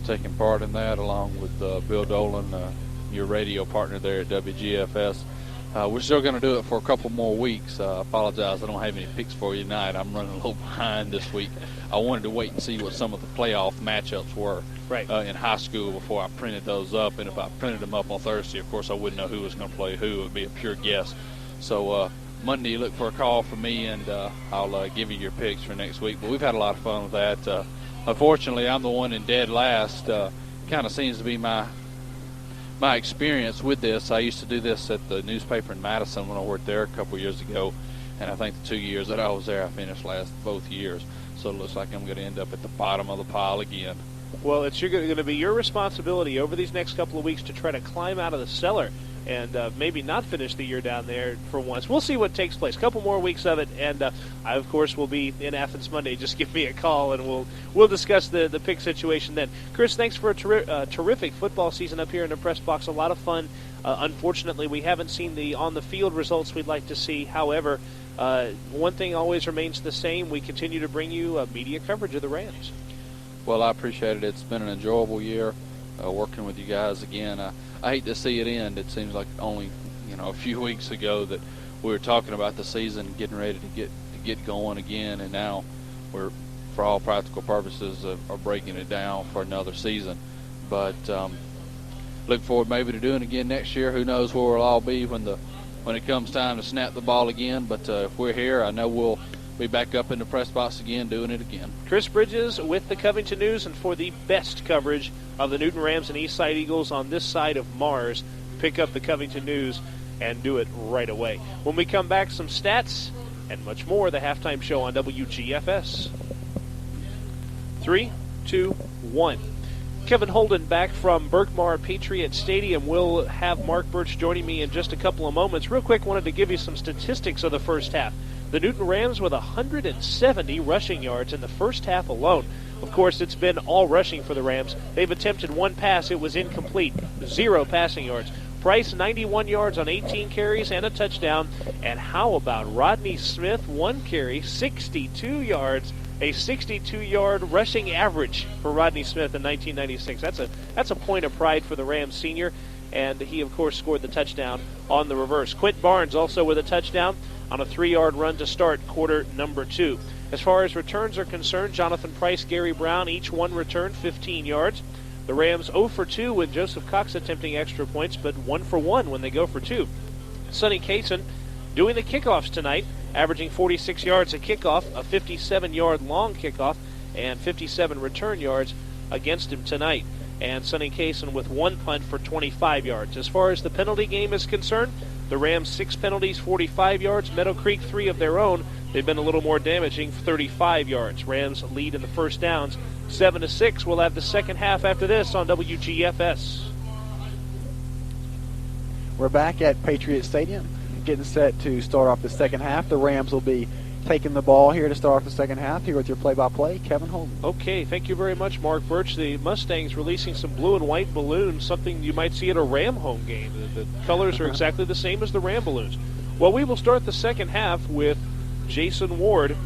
taking part in that, along with Bill Dolan, your radio partner there at WGFS. We're still going to do it for a couple more weeks. I apologize, I don't have any picks for you tonight. I'm running a little behind this week. I wanted to wait and see what some of the playoff matchups were in high school before I printed those up. And if I printed them up on Thursday, of course, I wouldn't know who was going to play who. It would be a pure guess. So Monday, you look for a call from me, and I'll give you your picks for next week. But we've had a lot of fun with that. Unfortunately, I'm the one in dead last. Kind of seems to be my experience with this. I used to do this at the newspaper in Madison when I worked there a couple years ago, and I think the 2 years that I was there, I finished last both years. So it looks like I'm going to end up at the bottom of the pile again. Well, it's going to be your responsibility over these next couple of weeks to try to climb out of the cellar and maybe not finish the year down there for once. We'll see what takes place. A couple more weeks of it, and I, of course, will be in Athens Monday. Just give me a call, and we'll discuss the pick situation then. Chris, thanks for a terrific football season up here in the press box. A lot of fun. Unfortunately, we haven't seen the on-the-field results we'd like to see. However, one thing always remains the same. We continue to bring you media coverage of the Rams. Well, I appreciate it. It's been an enjoyable year working with you guys again. I hate to see it end. It seems like only a few weeks ago that we were talking about the season, getting ready to get going again, and now we're, for all practical purposes, are breaking it down for another season. But look forward maybe to doing it again next year. Who knows where we'll all be when it comes time to snap the ball again. But if we're here, I know we'll be back up in the press box again, doing it again. Chris Bridges with the Covington News, and for the best coverage of the Newton Rams and Eastside Eagles on this side of Mars, pick up the Covington News and do it right away. When we come back, some stats and much more, the halftime show on WGFS. 3, 2, 1. Kevin Holden back from Berkmar Patriot Stadium. We'll have Mark Burch joining me in just a couple of moments. Real quick, wanted to give you some statistics of the first half. The Newton Rams with 170 rushing yards in the first half alone. Of course, it's been all rushing for the Rams. They've attempted one pass. It was incomplete. 0 passing yards. Price, 91 yards on 18 carries and a touchdown. And how about Rodney Smith? 1 carry, 62 yards. A 62-yard rushing average for Rodney Smith in 1996. That's a point of pride for the Rams senior. And he, of course, scored the touchdown on the reverse. Quint Barnes also with a touchdown on a 3-yard run to start quarter number 2. As far as returns are concerned, Jonathan Price, Gary Brown, each one returned 15 yards. The Rams 0 for 2 with Joseph Cox attempting extra points, but 1 for 1 when they go for 2. Sonny Kaysen doing the kickoffs tonight, averaging 46 yards a kickoff, a 57-yard long kickoff, and 57 return yards against him tonight. And Sonny Kaysen with 1 punt for 25 yards. As far as the penalty game is concerned, the Rams 6 penalties, 45 yards. Meadowcreek 3 of their own. They've been a little more damaging, 35 yards. Rams lead in the first downs, 7-6. We'll have the second half after this on WGFS. We're back at Patriot Stadium, getting set to start off the second half. The Rams will be taking the ball here to start off the second half. Here with your play-by-play, Kevin Holden. Okay, thank you very much, Mark Burch. The Mustangs releasing some blue and white balloons, something you might see at a Ram home game. The colors are exactly the same as the Ram balloons. Well, we will start the second half with Jason Ward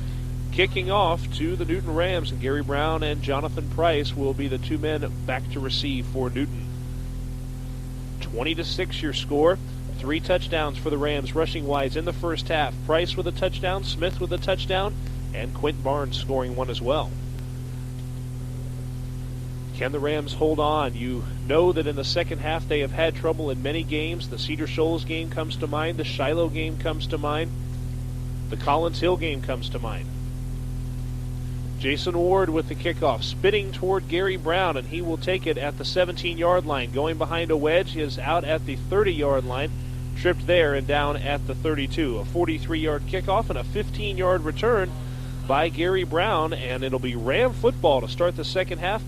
kicking off to the Newton Rams, and Gary Brown and Jonathan Price will be the 2 men back to receive for Newton. 20-6 your score. 3 touchdowns for the Rams rushing-wise in the first half. Price with a touchdown, Smith with a touchdown, and Quint Barnes scoring 1 as well. Can the Rams hold on? You know that in the second half they have had trouble in many games. The Cedar Shoals game comes to mind. The Shiloh game comes to mind. The Collins Hill game comes to mind. Jason Ward with the kickoff, spinning toward Gary Brown, and he will take it at the 17-yard line. Going behind a wedge, he is out at the 30-yard line. Tripped there and down at the 32. A 43-yard kickoff and a 15-yard return by Gary Brown, and it'll be Ram football to start the second half.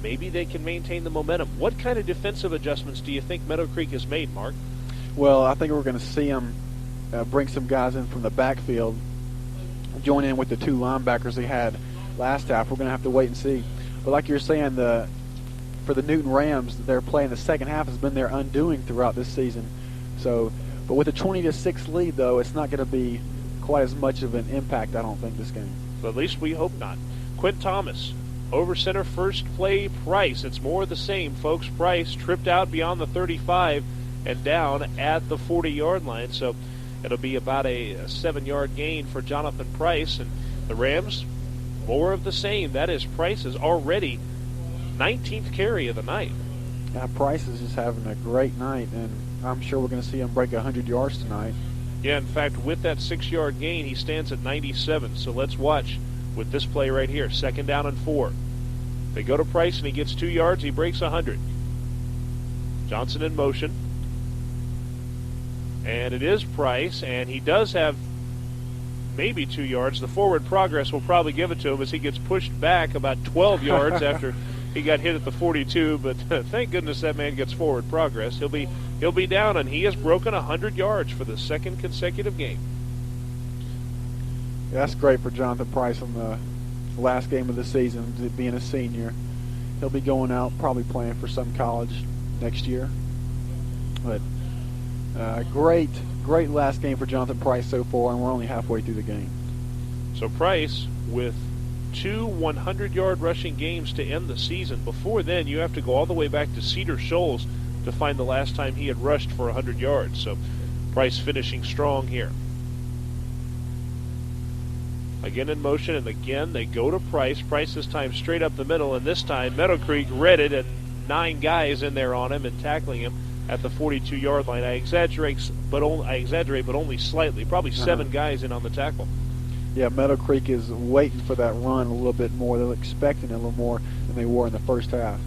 Maybe they can maintain the momentum. What kind of defensive adjustments do you think Meadowcreek has made, Mark? Well, I think we're going to see them bring some guys in from the backfield, join in with the 2 linebackers they had last half. We're going to have to wait and see. But like you're saying, for the Newton Rams, their play in the second half has been their undoing throughout this season. So, but with a 20-6 lead, though, it's not going to be quite as much of an impact, I don't think, this game. But at least we hope not. Quint Thomas, over center, first play, Price. It's more of the same, folks. Price tripped out beyond the 35 and down at the 40-yard line. So it'll be about a 7-yard gain for Jonathan Price. And the Rams, more of the same. That is, Price is already 19th carry of the night. Yeah, Price is just having a great night, and I'm sure we're going to see him break 100 yards tonight. Yeah, in fact, with that 6-yard gain, he stands at 97. So let's watch with this play right here. 2nd down and 4. They go to Price, and he gets 2 yards. He breaks 100. Johnson in motion. And it is Price, and he does have maybe 2 yards. The forward progress will probably give it to him as he gets pushed back about 12 yards after he got hit at the 42. But thank goodness that man gets forward progress. He'll be down, and he has broken 100 yards for the 2nd consecutive game. Yeah, that's great for Jonathan Price on the last game of the season, being a senior. He'll be going out, probably playing for some college next year. But great last game for Jonathan Price so far, and we're only halfway through the game. So Price with 2 100-yard rushing games to end the season. Before then, you have to go all the way back to Cedar Shoals to find the last time he had rushed for 100 yards. So Price finishing strong here. Again in motion, and again they go to Price. Price this time straight up the middle, and this time Meadowcreek read it, and 9 guys in there on him and tackling him at the 42-yard line. I exaggerate, but only slightly. Probably 7 guys in on the tackle. Yeah, Meadowcreek is waiting for that run a little bit more. They're expecting it a little more than they were in the first half.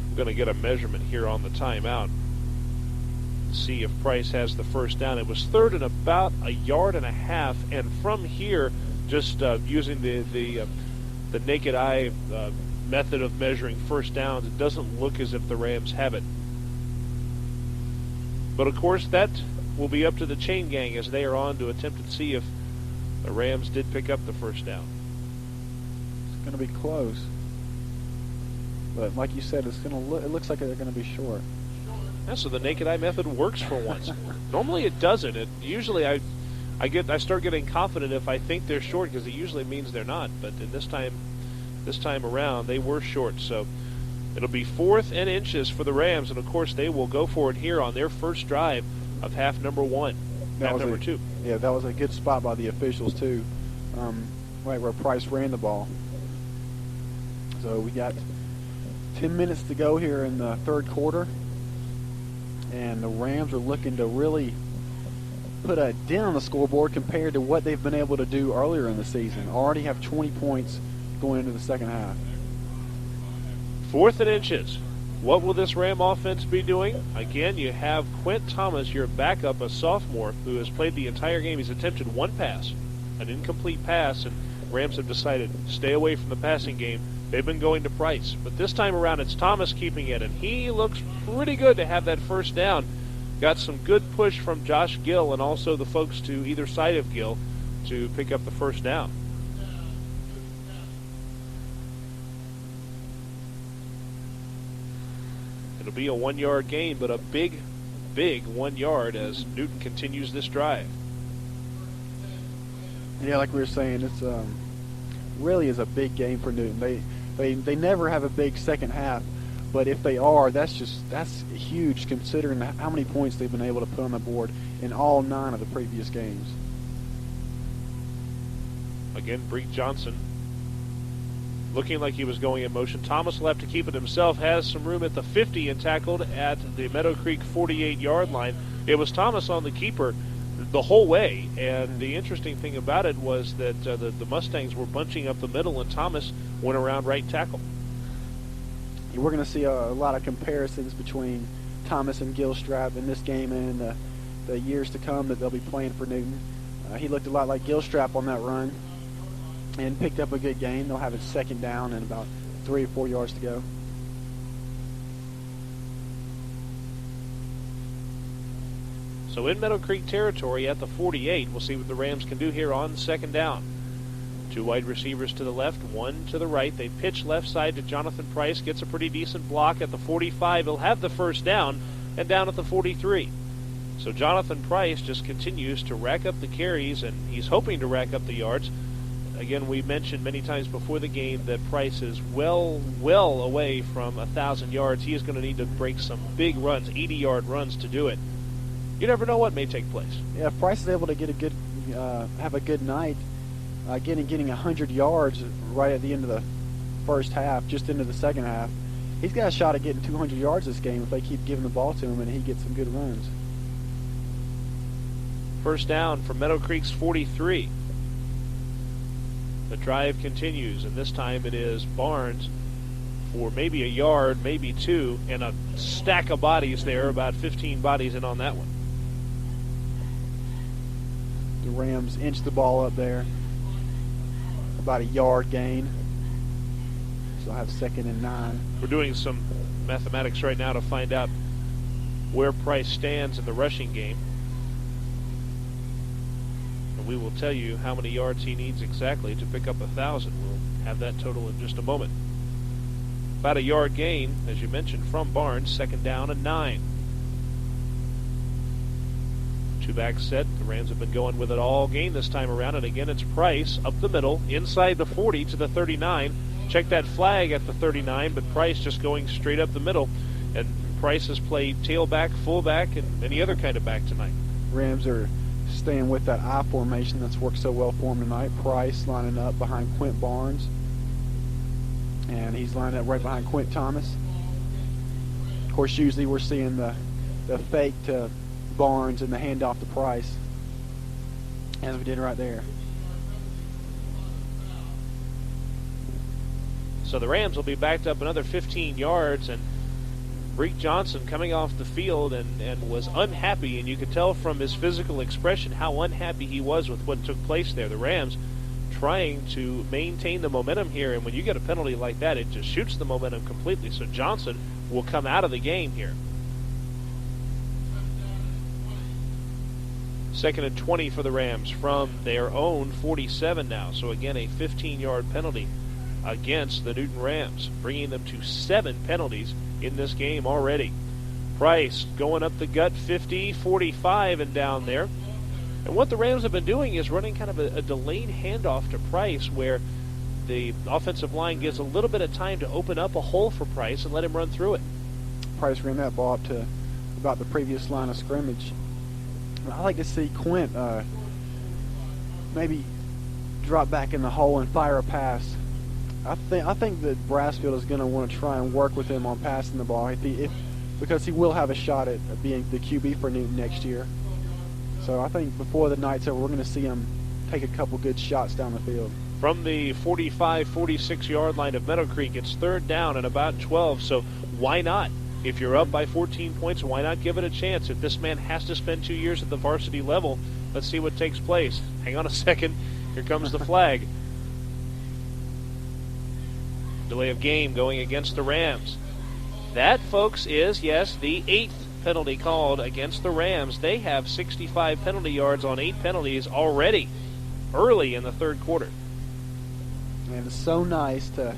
I'm going to get a measurement here on the timeout. See if Price has the first down. It was 3rd and about 1.5 yards, and from here, just using the naked eye method of measuring first downs, it doesn't look as if the Rams have it. But, of course, that will be up to the chain gang as they are on to attempt to see if the Rams did pick up the first down. It's going to be close. But like you said, it looks like they're going to be short. Yeah, so the naked eye method works for once. Normally it doesn't. Usually I start getting confident if I think they're short, because it usually means they're not. But this time around, they were short. So it'll be 4th and inches for the Rams, and of course they will go for it here on their first drive of half number 1. Half number 2. Yeah, that was a good spot by the officials too, right where Price ran the ball. So we got 10 minutes to go here in the third quarter, and the Rams are looking to really put a dent on the scoreboard compared to what they've been able to do earlier in the season. Already have 20 points going into the second half. 4th and inches. What will this Ram offense be doing? Again, you have Quint Thomas, your backup, a sophomore, who has played the entire game. He's attempted one pass, an incomplete pass, and Rams have decided to stay away from the passing game. They've been going to Price. But this time around, it's Thomas keeping it, and he looks pretty good to have that first down. Got some good push from Josh Gill and also the folks to either side of Gill to pick up the first down. It'll be a 1-yard gain, but a big 1 yard as Newton continues this drive. Yeah, like we were saying, it's really is a big game for Newton. They never have a big second half, but if they are, that's huge considering how many points they've been able to put on the board in all 9 of the previous games. Again, Breek Johnson looking like he was going in motion. Thomas left to keep it himself, has some room at the 50 and tackled at the Meadowcreek 48-yard line. It was Thomas on the keeper the whole way, and the interesting thing about it was that the Mustangs were bunching up the middle, and Thomas went around right tackle. We're going to see a lot of comparisons between Thomas and Gilstrap in this game and in the years to come that they'll be playing for Newton. He looked a lot like Gilstrap on that run and picked up a good gain. They'll have it second down and about 3 or 4 yards to go. So in Meadowcreek territory at the 48, we'll see what the Rams can do here on second down. 2 wide receivers to the left, 1 to the right. They pitch left side to Jonathan Price, gets a pretty decent block at the 45. He'll have the first down, and down at the 43. So Jonathan Price just continues to rack up the carries, and he's hoping to rack up the yards. Again, we mentioned many times before the game that Price is well away from 1,000 yards. He is going to need to break some big runs, 80-yard runs to do it. You never know what may take place. Yeah, if Price is able to get have a good night, getting 100 yards right at the end of the first half, just into the second half, he's got a shot at getting 200 yards this game if they keep giving the ball to him and he gets some good runs. First down from Meadowcreek's 43. The drive continues, and this time it is Barnes for maybe a yard, maybe 2, and a stack of bodies there, about 15 bodies in on that one. The Rams inch the ball up there, about a yard gain. So they'll have 2nd and 9. We're doing some mathematics right now to find out where Price stands in the rushing game. And we will tell you how many yards he needs exactly to pick up 1,000. We'll have that total in just a moment. About a yard gain, as you mentioned, from Barnes, 2nd down and 9. 2-back set. The Rams have been going with it all game this time around, and again it's Price up the middle, inside the 40 to the 39. Check that flag at the 39, but Price just going straight up the middle, and Price has played tailback, fullback, and any other kind of back tonight. Rams are staying with that I formation that's worked so well for them tonight. Price lining up behind Quint Barnes, and he's lined up right behind Quint Thomas. Of course, usually we're seeing the fake to Barnes and the handoff to Price, as we did right there. So the Rams will be backed up another 15 yards, and Breek Johnson coming off the field and was unhappy, and you could tell from his physical expression how unhappy he was with what took place there. The Rams trying to maintain the momentum here, and when you get a penalty like that, it just shoots the momentum completely. So Johnson will come out of the game here. Second and 20 for the Rams from their own 47 now. So again, a 15-yard penalty against the Newton Rams, bringing them to 7 penalties in this game already. Price going up the gut 50, 45 and down there. And what the Rams have been doing is running kind of a delayed handoff to Price, where the offensive line gives a little bit of time to open up a hole for Price and let him run through it. Price ran that ball up to about the previous line of scrimmage. I like to see Quint maybe drop back in the hole and fire a pass. I think that Brassfield is going to want to try and work with him on passing the ball because he will have a shot at being the QB for Newton next year. So I think before the night's over, we're going to see him take a couple good shots down the field. From the 45, 46-yard line of Meadowcreek, it's third down and about 12, so why not? If you're up by 14 points, why not give it a chance? If this man has to spend 2 years at the varsity level, let's see what takes place. Hang on a second. Here comes the flag. Delay of game going against the Rams. That, folks, is, yes, the 8th penalty called against the Rams. They have 65 penalty yards on 8 penalties already early in the third quarter. And it's so nice to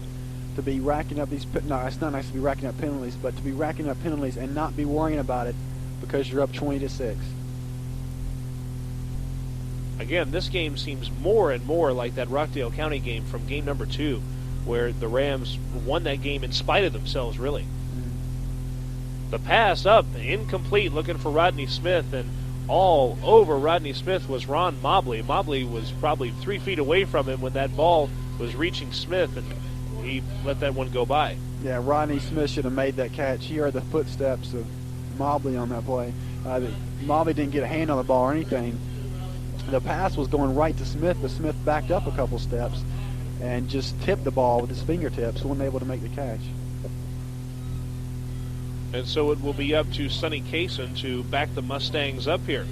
be racking up these. No, it's not nice to be racking up penalties, but to be racking up penalties and not be worrying about it because you're up 20-6. Again, this game seems more and more like that Rockdale County game from game number 2, where the Rams won that game in spite of themselves, really. The pass up, incomplete, looking for Rodney Smith, and all over Rodney Smith was Ron Mobley. Mobley was probably 3 feet away from him when that ball was reaching Smith, and he let that one go by. Yeah, Rodney Smith should have made that catch. He heard the footsteps of Mobley on that play. Mobley didn't get a hand on the ball or anything. The pass was going right to Smith, but Smith backed up a couple steps and just tipped the ball with his fingertips, wasn't able to make the catch. And so it will be up to Sonny Kaysen to back the Mustangs up here.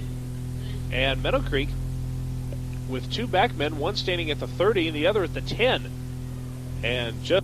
And Meadowcreek with 2 backmen, one standing at the 30 and the other at the 10. And just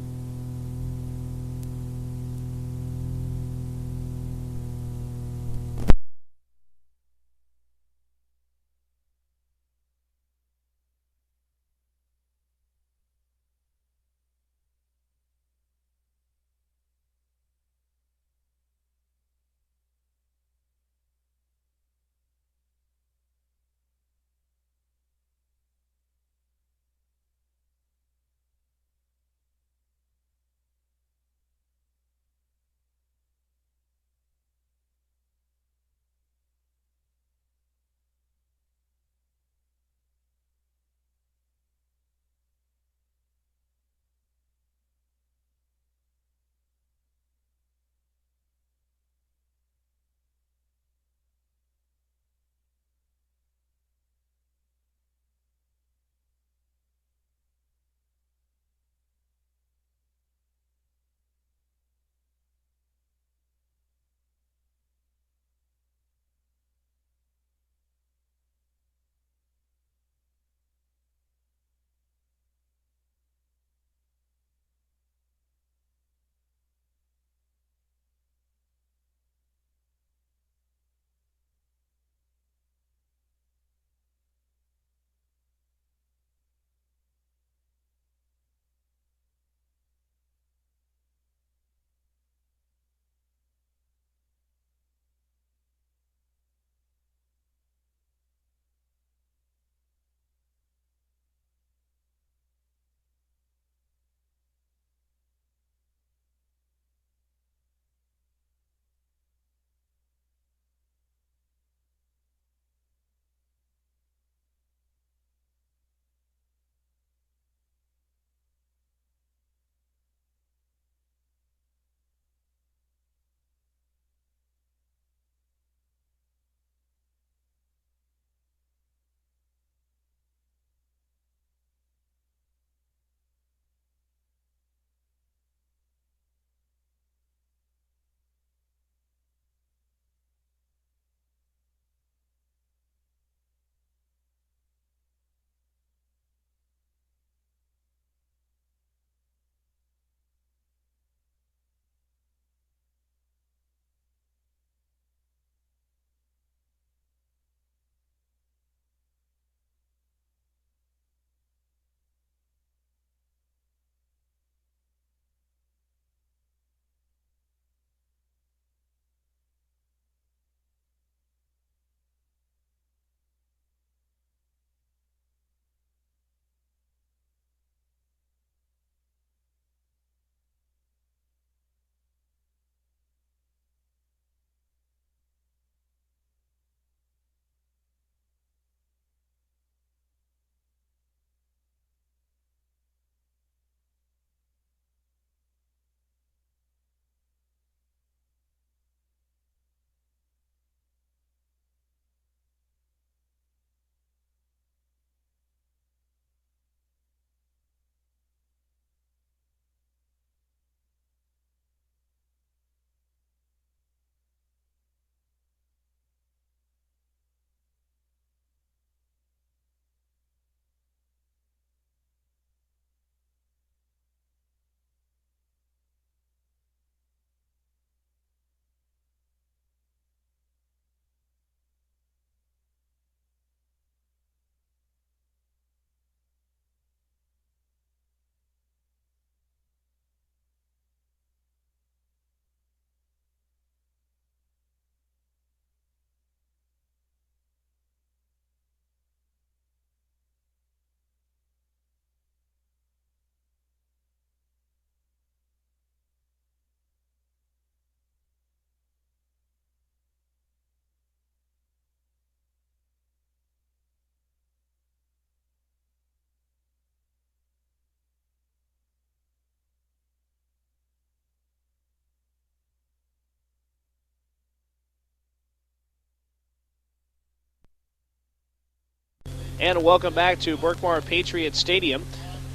And welcome back to Berkmar Patriot Stadium.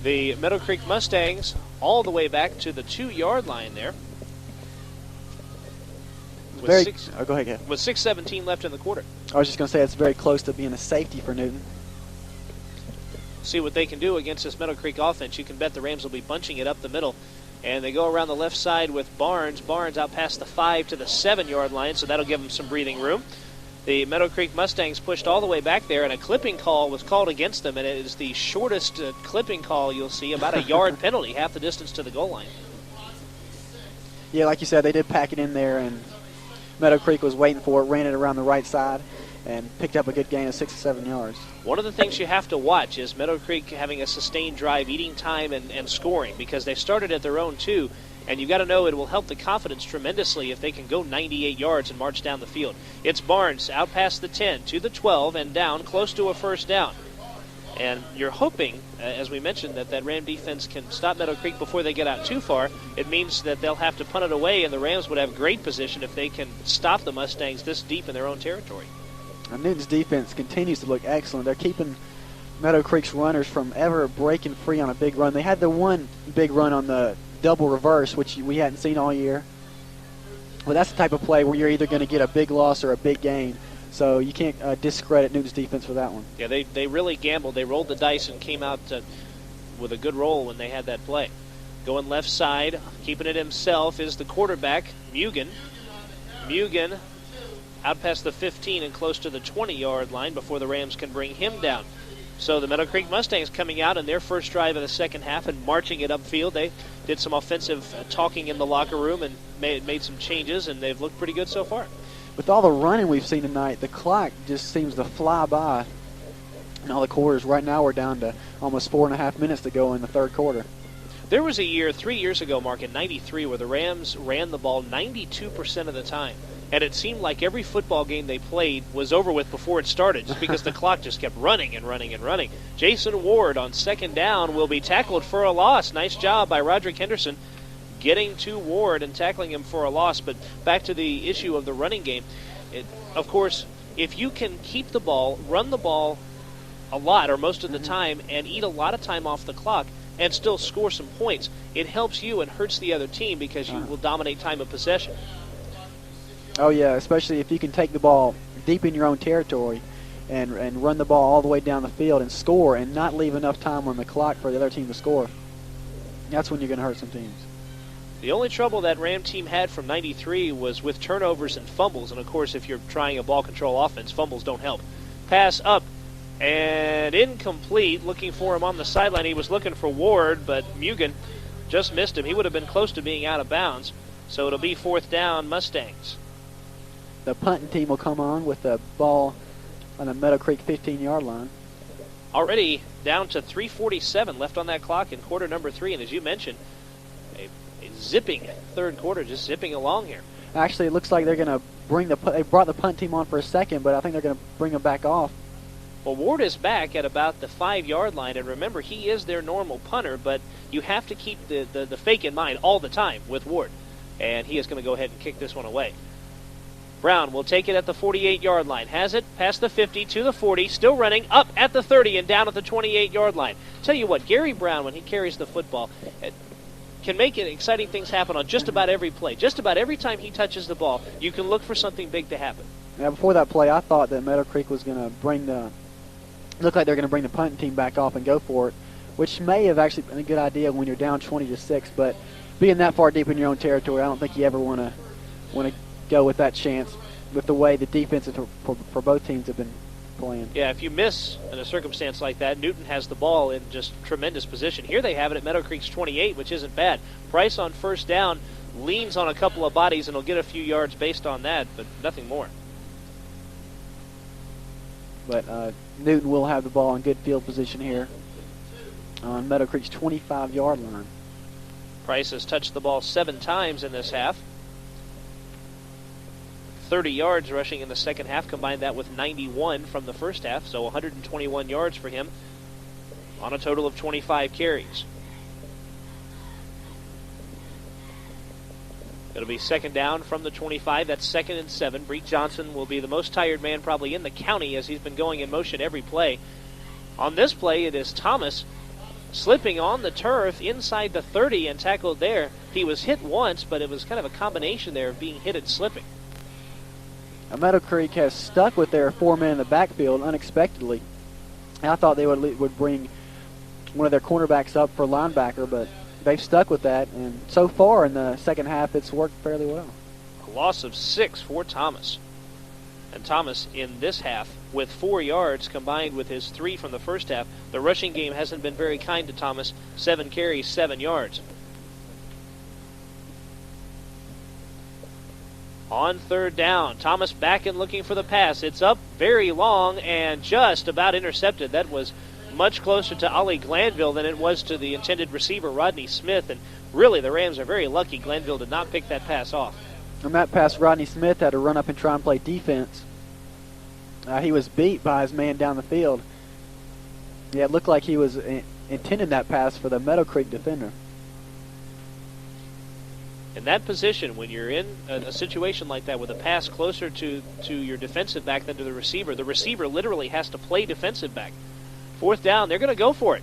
The Meadowcreek Mustangs all the way back to the 2-yard line there. Go ahead, Kev. With 6:17 left in the quarter. I was just going to say it's very close to being a safety for Newton. See what they can do against this Meadowcreek offense. You can bet the Rams will be bunching it up the middle. And they go around the left side with Barnes. Barnes out past the 5 to the 7-yard line, so that'll give them some breathing room. The Meadowcreek Mustangs pushed all the way back there, and a clipping call was called against them, and it is the shortest clipping call you'll see, about a yard penalty, half the distance to the goal line. Yeah, like you said, they did pack it in there, and Meadowcreek was waiting for it, ran it around the right side, and picked up a good gain of 6 to 7 yards. One of the things you have to watch is Meadowcreek having a sustained drive, eating time and scoring, because they started at their own 2, and you've got to know it will help the confidence tremendously if they can go 98 yards and march down the field. It's Barnes out past the 10 to the 12 and down close to a first down. And you're hoping, as we mentioned, that Ram defense can stop Meadowcreek before they get out too far. It means that they'll have to punt it away, and the Rams would have great position if they can stop the Mustangs this deep in their own territory. And Newton's defense continues to look excellent. They're keeping Meadowcreek's runners from ever breaking free on a big run. They had the one big run on the double reverse, which we hadn't seen all year. But that's the type of play where you're either going to get a big loss or a big gain. So you can't discredit Newton's defense for that one. Yeah, they really gambled. They rolled the dice and came out with a good roll when they had that play. Going left side, keeping it himself, is the quarterback, Mugen. Mugen out past the 15 and close to the 20-yard line before the Rams can bring him down. So the Meadowcreek Mustangs coming out in their first drive of the second half and marching it upfield. They did some offensive talking in the locker room and made some changes, and they've looked pretty good so far. With all the running we've seen tonight, the clock just seems to fly by in all the quarters. Right now we're down to almost 4.5 minutes to go in the third quarter. There was a year 3 years ago, Mark, in '93, where the Rams ran the ball 92% of the time. And it seemed like every football game they played was over with before it started, just because the clock just kept running and running and running. Jason Ward on second down will be tackled for a loss. Nice job by Roderick Henderson getting to Ward and tackling him for a loss. But back to the issue of the running game. Of course, if you can keep the ball, run the ball a lot or most of the time, and eat a lot of time off the clock and still score some points, it helps you and hurts the other team because you will dominate time of possession. Oh, yeah, especially if you can take the ball deep in your own territory and run the ball all the way down the field and score and not leave enough time on the clock for the other team to score. That's when you're going to hurt some teams. The only trouble that Ram team had from '93 was with turnovers and fumbles. And, of course, if you're trying a ball control offense, fumbles don't help. Pass up and incomplete. Looking for him on the sideline. He was looking for Ward, but Mugen just missed him. He would have been close to being out of bounds. So it'll be fourth down, Mustangs. The punting team will come on with the ball on the Meadowcreek 15-yard line. Already down to 3:47 left on that clock in quarter number 3. And as you mentioned, a zipping third quarter, just zipping along here. Actually, it looks like they're going to they brought the punt team on for a second, but I think they're going to bring them back off. Well, Ward is back at about the 5-yard line, and remember, he is their normal punter, but you have to keep the fake in mind all the time with Ward. And he is going to go ahead and kick this one away. Brown will take it at the 48-yard line. Has it past the 50 to the 40, still running up at the 30 and down at the 28-yard line. Tell you what, Gary Brown, when he carries the football, can make exciting things happen on just about every play. Just about every time he touches the ball, you can look for something big to happen. Now, before that play, I thought that Meadowcreek was going to looked like they're going to bring the punting team back off and go for it, which may have actually been a good idea when you're down 20-6. But being that far deep in your own territory, I don't think you ever want to go with that chance with the way the defenses for both teams have been playing. Yeah, if you miss in a circumstance like that, Newton has the ball in just tremendous position. Here they have it at Meadowcreek's 28, which isn't bad. Price on first down leans on a couple of bodies and will get a few yards based on that, but nothing more. But Newton will have the ball in good field position here on Meadowcreek's 25-yard line. Price has touched the ball 7 times in this half. 30 yards rushing in the second half. Combine that with 91 from the first half, so 121 yards for him on a total of 25 carries. It'll be second down from the 25. That's 2nd and 7. Breek Johnson will be the most tired man probably in the county as he's been going in motion every play. On this play, it is Thomas slipping on the turf inside the 30 and tackled there. He was hit once, but it was kind of a combination there of being hit and slipping. Meadowcreek has stuck with their 4-man in the backfield unexpectedly. I thought they would bring one of their cornerbacks up for linebacker, but they've stuck with that, and so far in the second half, it's worked fairly well. A loss of 6 for Thomas. And Thomas in this half with 4 yards combined with his 3 from the first half. The rushing game hasn't been very kind to Thomas. 7 carries, 7 yards. On third down, Thomas back and looking for the pass. It's up very long and just about intercepted. That was much closer to Ollie Glanville than it was to the intended receiver, Rodney Smith. And really, the Rams are very lucky Glanville did not pick that pass off. On that pass, Rodney Smith had to run up and try and play defense. He was beat by his man down the field. Yeah, it looked like he was intending that pass for the Meadowcreek defender. In that position, when you're in a situation like that with a pass closer to your defensive back than to the receiver literally has to play defensive back. Fourth down, they're going to go for it.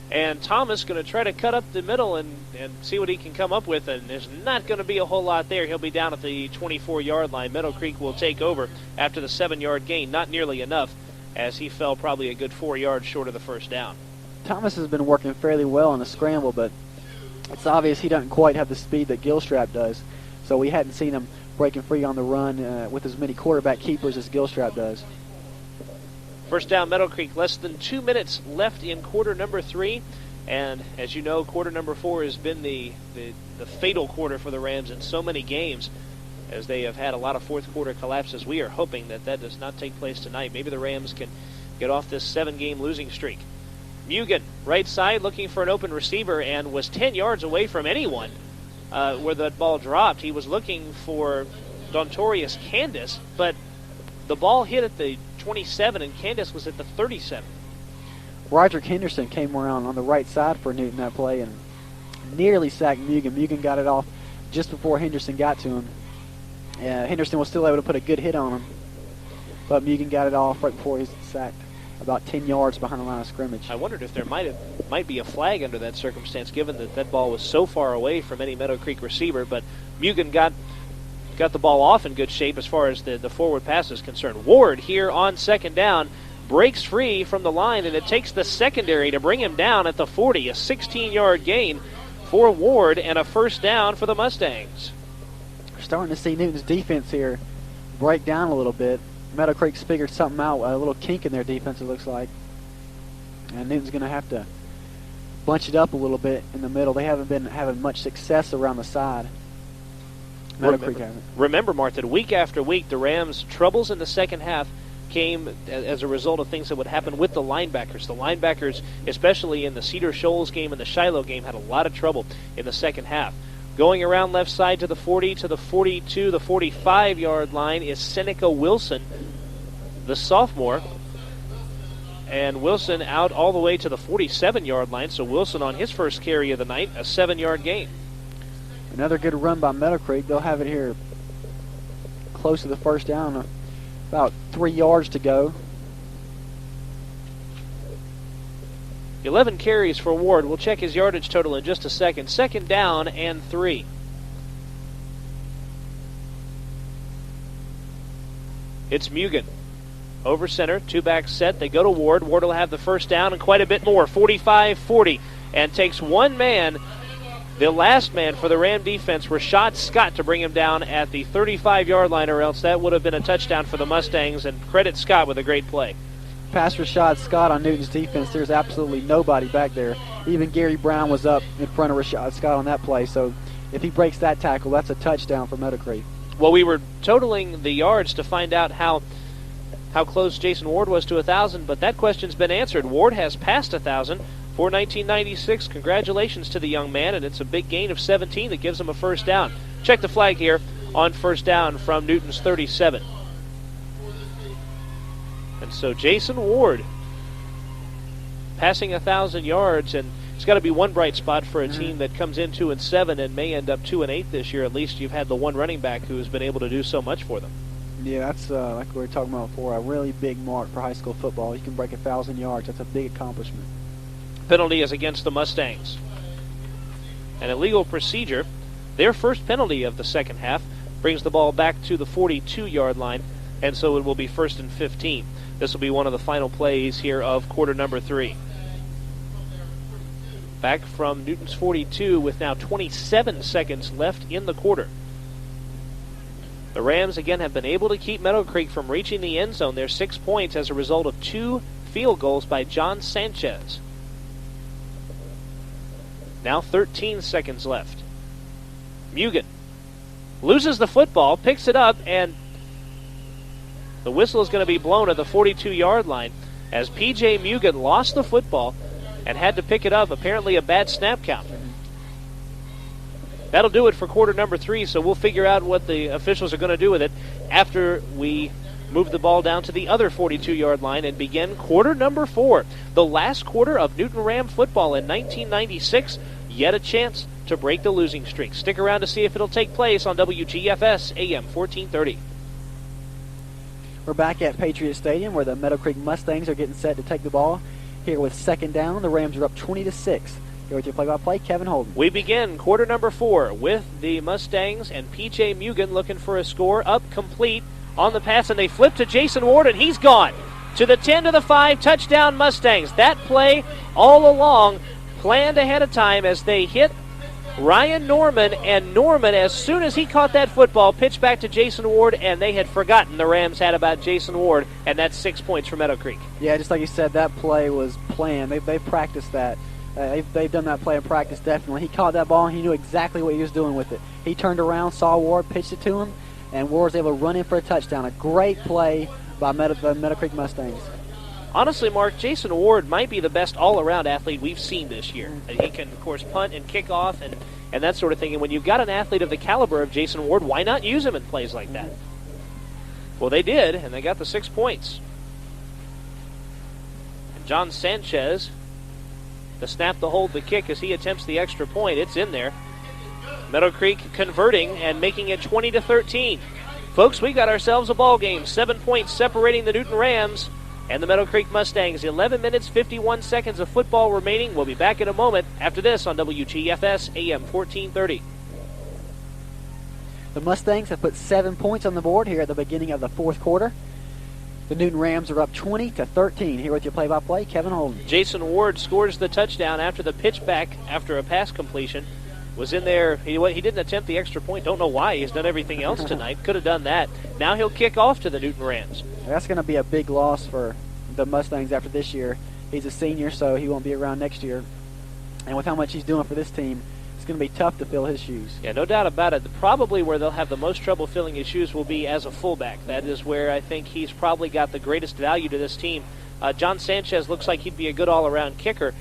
And Thomas going to try to cut up the middle and see what he can come up with, and there's not going to be a whole lot there. He'll be down at the 24-yard line. Meadowcreek will take over after the 7-yard gain. Not nearly enough, as he fell probably a good 4 yards short of the first down. Thomas has been working fairly well on the scramble, but it's obvious he doesn't quite have the speed that Gilstrap does. So we hadn't seen him breaking free on the run with as many quarterback keepers as Gilstrap does. First down, Meadowcreek. Less than 2 minutes left in quarter number 3. And as you know, quarter number 4 has been the fatal quarter for the Rams in so many games, as they have had a lot of fourth quarter collapses. We are hoping that does not take place tonight. Maybe the Rams can get off this 7-game losing streak. Mugen, right side, looking for an open receiver and was 10 yards away from anyone where that ball dropped. He was looking for Dontorius Candace, but the ball hit at the 27 and Candace was at the 37. Roderick Henderson came around on the right side for Newton that play and nearly sacked Mugen. Mugen got it off just before Henderson got to him. Henderson was still able to put a good hit on him, but Mugen got it off right before he was sacked, about 10 yards behind the line of scrimmage. I wondered if there might be a flag under that circumstance, given that ball was so far away from any Meadowcreek receiver, but Mugen got the ball off in good shape as far as the forward pass is concerned. Ward here on second down breaks free from the line, and it takes the secondary to bring him down at the 40. A 16-yard gain for Ward and a first down for the Mustangs. We're starting to see Newton's defense here break down a little bit. Meadowcreek's figured something out, a little kink in their defense, it looks like. And Newton's going to have to bunch it up a little bit in the middle. They haven't been having much success around the side. Remember, Mark, that week after week, the Rams' troubles in the second half came as a result of things that would happen with the linebackers. The linebackers, especially in the Cedar Shoals game and the Shiloh game, had a lot of trouble in the second half. Going around left side to the 40, to the 42, the 45-yard line is Seneca Wilson, the sophomore. And Wilson out all the way to the 47-yard line, so Wilson on his first carry of the night, a 7-yard gain. Another good run by Meadowcreek. They'll have it here close to the first down, about 3 yards to go. 11 carries for Ward. We'll check his yardage total in just a second. Second down and 3. It's Mugen. Over center, two-back set. They go to Ward. Ward will have the first down and quite a bit more. 45-40, and takes one man, the last man for the Ram defense, Rashad Scott, to bring him down at the 35-yard line, or else that would have been a touchdown for the Mustangs, and credit Scott with a great play. Past Rashad Scott on Newton's defense, there's absolutely nobody back there. Even Gary Brown was up in front of Rashad Scott on that play, so if he breaks that tackle, that's a touchdown for Meadowcreek. Well, we were totaling the yards to find out how close Jason Ward was to 1,000, but that question's been answered. Ward has passed 1,000 for 1996. Congratulations to the young man, and it's a big gain of 17 that gives him a first down. Check the flag here on first down from Newton's 37. And so Jason Ward passing 1,000 yards, and it's got to be one bright spot for a team that comes in 2-7 and may end up 2-8 this year. At least you've had the one running back who has been able to do so much for them. Yeah, that's like we were talking about before, a really big mark for high school football. You can break 1,000 yards. That's a big accomplishment. Penalty is against the Mustangs. An illegal procedure. Their first penalty of the second half brings the ball back to the 42-yard line, and so it will be 1st and 15. This will be one of the final plays here of quarter number 3. Back from Newton's 42 with now 27 seconds left in the quarter. The Rams again have been able to keep Meadowcreek from reaching the end zone. They're 6 points as a result of 2 field goals by John Sanchez. Now 13 seconds left. Mugen loses the football, picks it up, and the whistle is going to be blown at the 42-yard line as P.J. Mugen lost the football and had to pick it up. Apparently a bad snap count. That'll do it for quarter number 3, so we'll figure out what the officials are going to do with it after we move the ball down to the other 42-yard line and begin quarter number 4. The last quarter of Newton Ram football in 1996. Yet a chance to break the losing streak. Stick around to see if it'll take place on WGFS AM 1430. We're back at Patriot Stadium where the Meadowcreek Mustangs are getting set to take the ball. Here with second down, the Rams are up 20-6. Here with your play-by-play, Kevin Holden. We begin quarter number 4 with the Mustangs and P.J. Mugen looking for a score. Up complete on the pass, and they flip to Jason Ward, and he's gone. To the 10 to the 5, touchdown Mustangs. That play all along planned ahead of time as they hit Ryan Norman, and Norman, as soon as he caught that football, pitched back to Jason Ward, and they had forgotten the Rams had about Jason Ward, and that's 6 points for Meadowcreek. Yeah, just like you said, that play was planned. They practiced that. They've done that play in practice, definitely. He caught that ball, and he knew exactly what he was doing with it. He turned around, saw Ward, pitched it to him, and Ward was able to run in for a touchdown. A great play by the Meadowcreek Mustangs. Honestly, Mark, Jason Ward might be the best all-around athlete we've seen this year. He can, of course, punt and kick off and that sort of thing. And when you've got an athlete of the caliber of Jason Ward, why not use him in plays like that? Well, they did, and they got the 6 points. And John Sanchez, the snap, the hold, the kick as he attempts the extra point. It's in there. Meadowcreek converting and making it 20-13. Folks, we got ourselves a ball game. 7 points separating the Newton Rams and the Meadowcreek Mustangs. 11 minutes, 51 seconds of football remaining. We'll be back in a moment after this on WGFS AM 1430. The Mustangs have put 7 points on the board here at the beginning of the fourth quarter. The Newton Rams are up 20-13. Here with your play-by-play, Kevin Holden. Jason Ward scores the touchdown after the pitch back after a pass completion. Was in there. He didn't attempt the extra point. Don't know why. He's done everything else tonight. Could have done that. Now he'll kick off to the Newton Rams. That's going to be a big loss for the Mustangs after this year. He's a senior, so he won't be around next year. And with how much he's doing for this team, it's going to be tough to fill his shoes. Yeah, no doubt about it. Probably where they'll have the most trouble filling his shoes will be as a fullback. That is where I think he's probably got the greatest value to this team. John Sanchez looks like he'd be a good all-around kicker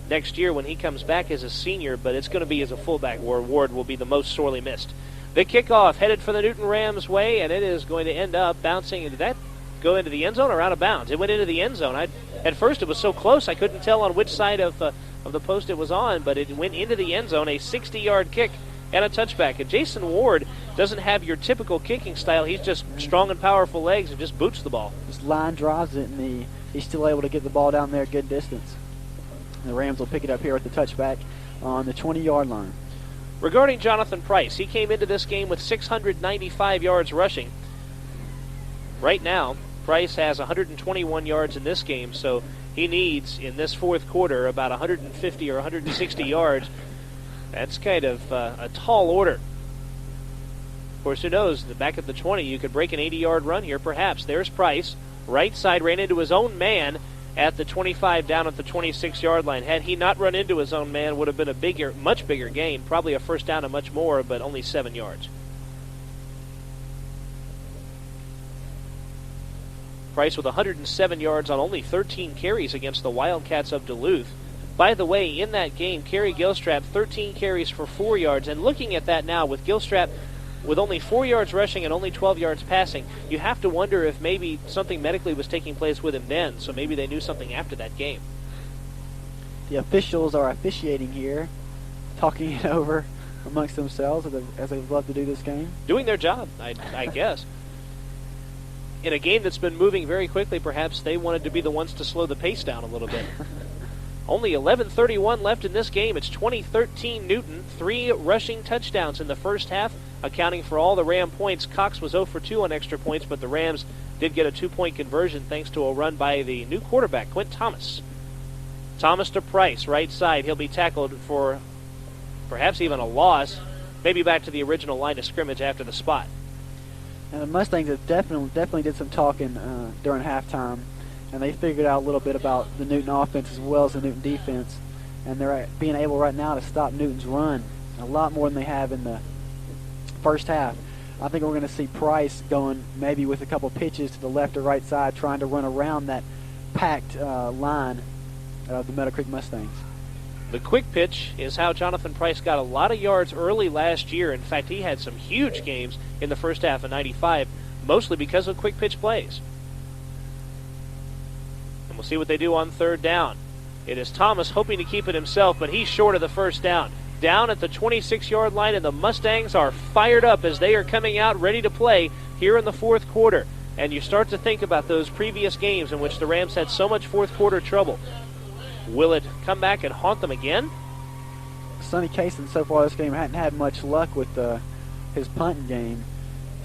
next year when he comes back as a senior, but it's going to be as a fullback where Ward will be the most sorely missed. The kickoff headed for the Newton Rams way, and it is going to end up bouncing. Did that go into the end zone or out of bounds? It went into the end zone. At first it was so close I couldn't tell on which side of the post it was on, but it went into the end zone, a 60-yard kick and a touchback. And Jason Ward doesn't have your typical kicking style. He's just strong and powerful legs and just boots the ball. Just line drives it, and he's still able to get the ball down there a good distance. The Rams will pick it up here at the touchback on the 20-yard line. Regarding Jonathan Price, he came into this game with 695 yards rushing. Right now, Price has 121 yards in this game, so he needs, in this fourth quarter, about 150 or 160 yards. That's kind of a tall order. Of course, who knows? Back at the 20, you could break an 80-yard run here, perhaps. There's Price. Right side ran into his own man at the 25 down at the 26-yard line. Had he not run into his own man, would have been a much bigger gain, probably a first down and much more, but only 7 yards. Price with 107 yards on only 13 carries against the Wildcats of Duluth. By the way, in that game, Kerry Gilstrap, 13 carries for 4 yards. And looking at that now, with Gilstrap with only 4 yards rushing and only 12 yards passing, you have to wonder if maybe something medically was taking place with him then, so maybe they knew something after that game. The officials are officiating here, talking it over amongst themselves as they love to do this game. Doing their job, I guess. in a game that's been moving very quickly, perhaps they wanted to be the ones to slow the pace down a little bit. Only 11:31 left in this game. It's 20-13 Newton. 3 rushing touchdowns in the first half, accounting for all the Ram points. Cox was 0 for 2 on extra points, but the Rams did get a 2-point conversion thanks to a run by the new quarterback, Quint Thomas. Thomas to Price, right side. He'll be tackled for perhaps even a loss, maybe back to the original line of scrimmage after the spot. And the Mustangs have definitely did some talking during halftime, and they figured out a little bit about the Newton offense as well as the Newton defense, and they're being able right now to stop Newton's run a lot more than they have in the first half. I think we're going to see Price going maybe with a couple pitches to the left or right side, trying to run around that packed line of the Meadowcreek Mustangs. The quick pitch is how Jonathan Price got a lot of yards early last year. In fact, he had some huge games in the first half of '95, mostly because of quick pitch plays. And we'll see what they do on third down. It is Thomas hoping to keep it himself, but he's short of the first down. Down at the 26-yard line, and the Mustangs are fired up as they are coming out ready to play here in the fourth quarter. And you start to think about those previous games in which the Rams had so much fourth quarter trouble. Will it come back and haunt them again? Sonny Kaysen so far this game hadn't had much luck with his punting game.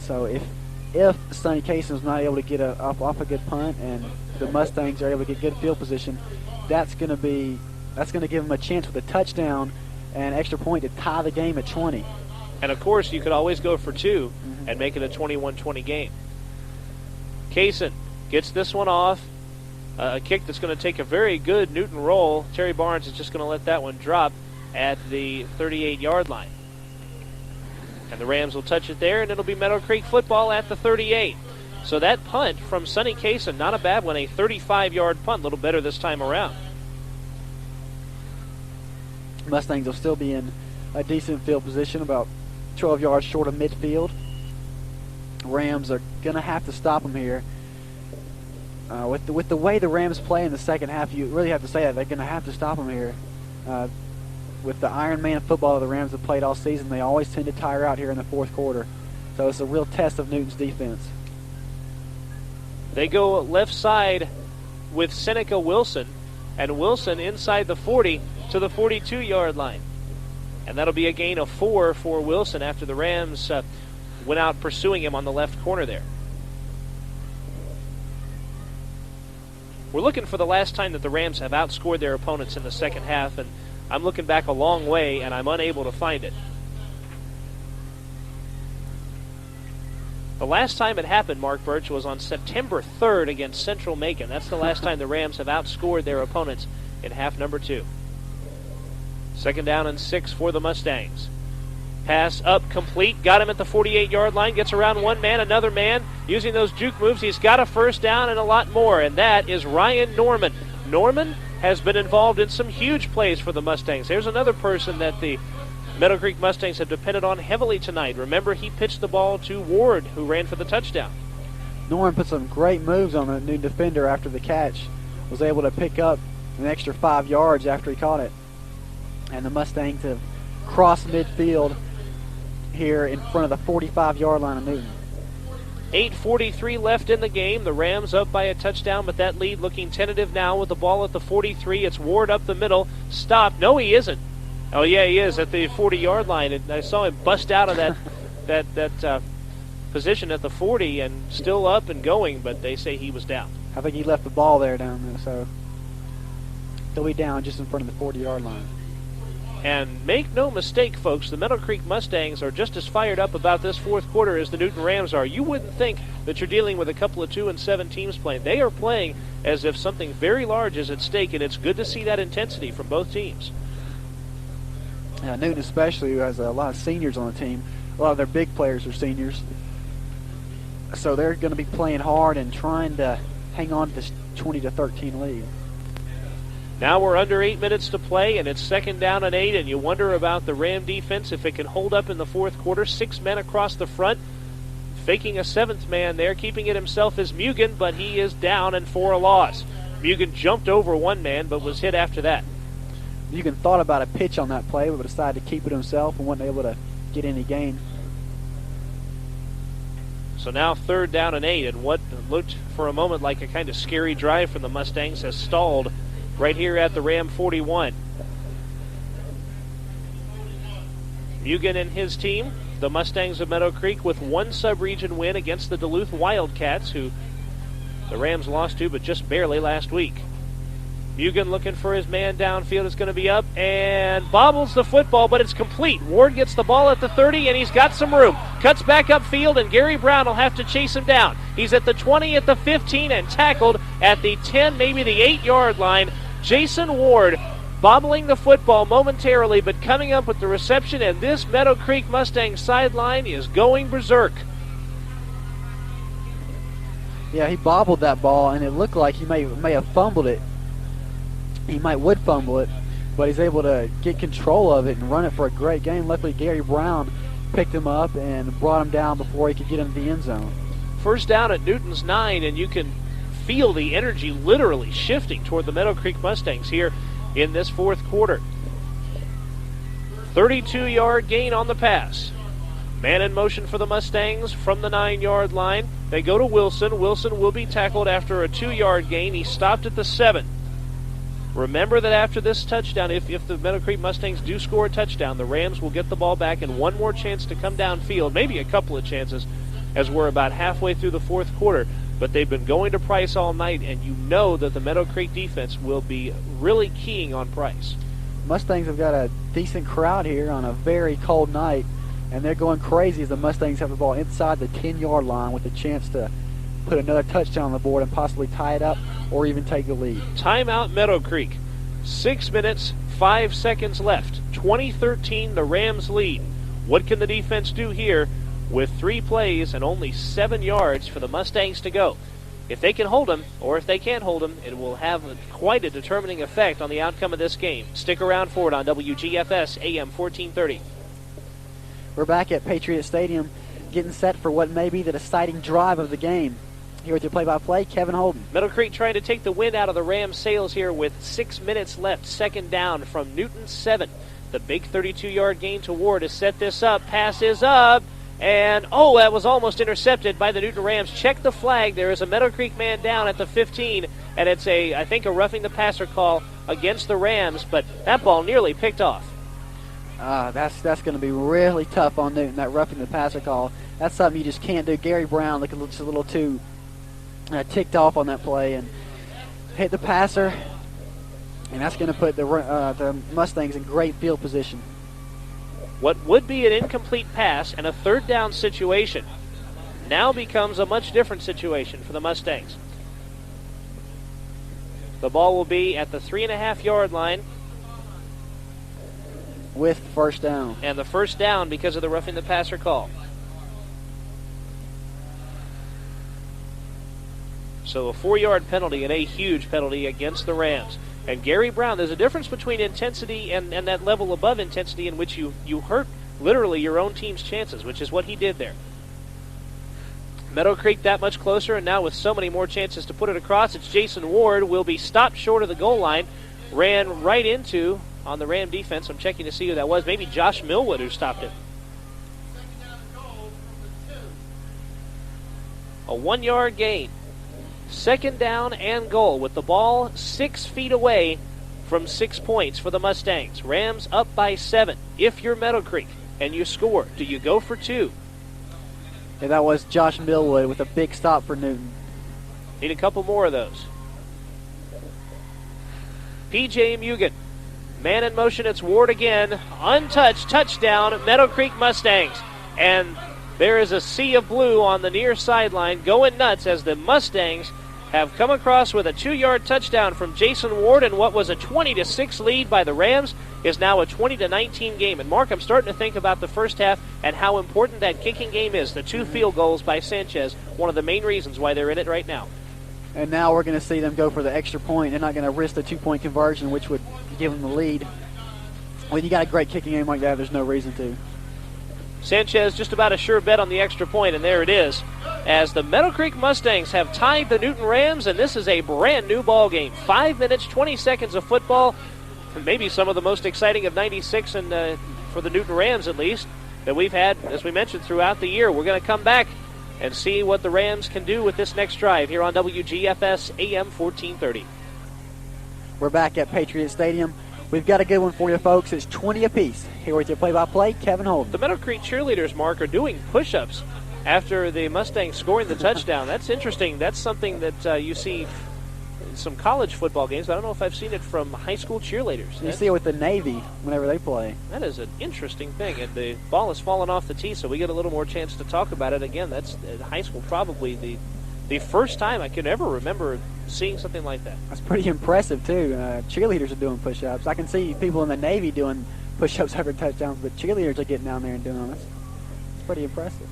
So if Sonny Kaysen is not able to get off a good punt and the Mustangs are able to get good field position, that's going to give them a chance with a touchdown and extra point to tie the game at 20. And of course, you could always go for 2 and make it a 21-20 game. Kaysen gets this one off. A kick that's going to take a very good Newton roll. Terry Barnes is just going to let that one drop at the 38-yard line. And the Rams will touch it there, and it'll be Meadowcreek football at the 38. So that punt from Sonny Kaysen, not a bad one, a 35-yard punt, a little better this time around. Mustangs will still be in a decent field position, about 12 yards short of midfield. Rams are going to have to stop them here. With the way the Rams play in the second half, you really have to say that they're going to have to stop them here. With the Iron Man football the Rams have played all season, they always tend to tire out here in the fourth quarter. So it's a real test of Newton's defense. They go left side with Seneca Wilson, and Wilson inside the 40 to the 42-yard line. And that'll be a gain of 4 for Wilson after the Rams went out pursuing him on the left corner there. We're looking for the last time that the Rams have outscored their opponents in the second half, and I'm looking back a long way, and I'm unable to find it. The last time it happened, Mark Burch, was on September 3rd against Central Macon. That's the last time the Rams have outscored their opponents in half number 2. Second down and 6 for the Mustangs. Pass up, complete, got him at the 48-yard line, gets around one man, another man, using those juke moves. He's got a first down and a lot more, and that is Ryan Norman. Norman has been involved in some huge plays for the Mustangs. There's another person that the Meadowcreek Mustangs have depended on heavily tonight. Remember, he pitched the ball to Ward, who ran for the touchdown. Norman put some great moves on the new defender after the catch. Was able to pick up an extra 5 yards after he caught it. And the Mustangs have crossed midfield here in front of the 45-yard line of Newton. 8:43 left in the game. The Rams up by a touchdown, but that lead looking tentative now with the ball at the 43. It's Ward up the middle. Stopped. No, he isn't. Oh, yeah, he is at the 40-yard line. And I saw him bust out of that position at the 40 and still up and going, but they say he was down. I think he left the ball there down there, so he'll be down just in front of the 40-yard line. And make no mistake, folks, the Meadowcreek Mustangs are just as fired up about this fourth quarter as the Newton Rams are. You wouldn't think that you're dealing with a couple of 2-7 teams playing. They are playing as if something very large is at stake, and it's good to see that intensity from both teams. Newton especially, who has a lot of seniors on the team. A lot of their big players are seniors. So they're going to be playing hard and trying to hang on to this 20-13 lead. Now we're under 8 minutes to play, and it's second down and 8, and you wonder about the Ram defense, if it can hold up in the fourth quarter. 6 men across the front, faking a 7th man there. Keeping it himself is Mugen, but he is down and for a loss. Mugen jumped over one man, but was hit after that. Mugen thought about a pitch on that play, but decided to keep it himself and wasn't able to get any gain. So now 3rd down and 8, and what looked for a moment like a kind of scary drive from the Mustangs has stalled right here at the Ram 41. Mugen and his team, the Mustangs of Meadowcreek, with one sub-region win against the Duluth Wildcats, who the Rams lost to but just barely last week. Mugen looking for his man downfield. It's going to be up and bobbles the football, but it's complete. Ward gets the ball at the 30, and he's got some room. Cuts back upfield, and Gary Brown will have to chase him down. He's at the 20, at the 15, and tackled at the 10, maybe the 8-yard line. Jason Ward bobbling the football momentarily, but coming up with the reception, and this Meadowcreek Mustangs sideline is going berserk. Yeah, he bobbled that ball, and it looked like he may have fumbled it. He would fumble it, but he's able to get control of it and run it for a great game. Luckily, Gary Brown picked him up and brought him down before he could get into the end zone. 1st down at Newton's 9, and you can feel the energy literally shifting toward the Meadowcreek Mustangs here in this 4th quarter. 32-yard gain on the pass. Man in motion for the Mustangs from the 9-yard line. They go to Wilson. Wilson will be tackled after a 2-yard gain. He stopped at the 7. Remember that after this touchdown, if the Meadowcreek Mustangs do score a touchdown, the Rams will get the ball back and one more chance to come downfield, maybe a couple of chances, as we're about halfway through the 4th quarter. But they've been going to Price all night, and you know that the Meadowcreek defense will be really keying on Price. Mustangs have got a decent crowd here on a very cold night, and they're going crazy as the Mustangs have the ball inside the 10-yard line with a chance to put another touchdown on the board and possibly tie it up or even take the lead. Timeout Meadowcreek. 6 minutes, 5 seconds left. 2013, the Rams lead. What can the defense do here with 3 plays and only 7 yards for the Mustangs to go? If they can hold them, or if they can't hold them, it will have quite a determining effect on the outcome of this game. Stick around for it on WGFS AM 1430. We're back at Patriot Stadium getting set for what may be the deciding drive of the game. Here with your play-by-play, Kevin Holden. Meadowcreek trying to take the wind out of the Rams' sails here with 6 minutes left. 2nd down from Newton 7. The big 32-yard gain to Ward has set this up. Pass is up. And, that was almost intercepted by the Newton Rams. Check the flag. There is a Meadowcreek man down at the 15. And it's I think a roughing the passer call against the Rams. But that ball nearly picked off. That's going to be really tough on Newton, that roughing the passer call. That's something you just can't do. Gary Brown looking just a little too ticked off on that play and hit the passer, and that's going to put the Mustangs in great field position. What would be an incomplete pass and a 3rd down situation now becomes a much different situation for the Mustangs. The ball will be at the 3.5-yard line with 1st down. And the 1st down because of the roughing the passer call. So a 4-yard penalty and a huge penalty against the Rams. And Gary Brown, there's a difference between intensity and that level above intensity in which you hurt literally your own team's chances, which is what he did there. Meadowcreek that much closer, and now with so many more chances to put it across, it's Jason Ward will be stopped short of the goal line. Ran right into, on the Ram defense, I'm checking to see who that was, maybe Josh Millwood who stopped it. A 1-yard gain. 2nd down and goal with the ball 6 feet away from 6 points for the Mustangs. Rams up by 7. If you're Meadowcreek and you score, do you go for 2? And that was Josh Millwood with a big stop for Newton. Need a couple more of those. P.J. Mugen. Man in motion, it's Ward again. Untouched, touchdown, Meadowcreek Mustangs. And there is a sea of blue on the near sideline going nuts as the Mustangs have come across with a 2-yard touchdown from Jason Ward, and what was a 20-6 lead by the Rams is now a 20-19 game. And Mark, I'm starting to think about the first half and how important that kicking game is. The 2 field goals by Sanchez, one of the main reasons why they're in it right now. And now we're going to see them go for the extra point. They're not going to risk the 2-point conversion, which would give them the lead. When you got a great kicking game like that, there's no reason to. Sanchez just about a sure bet on the extra point, and there it is. As the Meadowcreek Mustangs have tied the Newton Rams, and this is a brand new ball game. 5 minutes, 20 seconds of football. Maybe some of the most exciting of 96, and for the Newton Rams at least, that we've had, as we mentioned, throughout the year. We're going to come back and see what the Rams can do with this next drive here on WGFS AM 1430. We're back at Patriot Stadium. We've got a good one for you, folks. It's 20 apiece. Here with your play-by-play, Kevin Holden. The Meadowcreek cheerleaders, Mark, are doing push-ups after the Mustangs scoring the touchdown. That's interesting. That's something that you see in some college football games, but I don't know if I've seen it from high school cheerleaders. You see it with the Navy whenever they play. That is an interesting thing, and the ball has fallen off the tee, so we get a little more chance to talk about it. Again, that's high school probably the first time I can ever remember seeing something like that. That's pretty impressive, too. Cheerleaders are doing push-ups. I can see people in the Navy doing push-ups after touchdowns, but cheerleaders are getting down there and doing them. It's pretty impressive.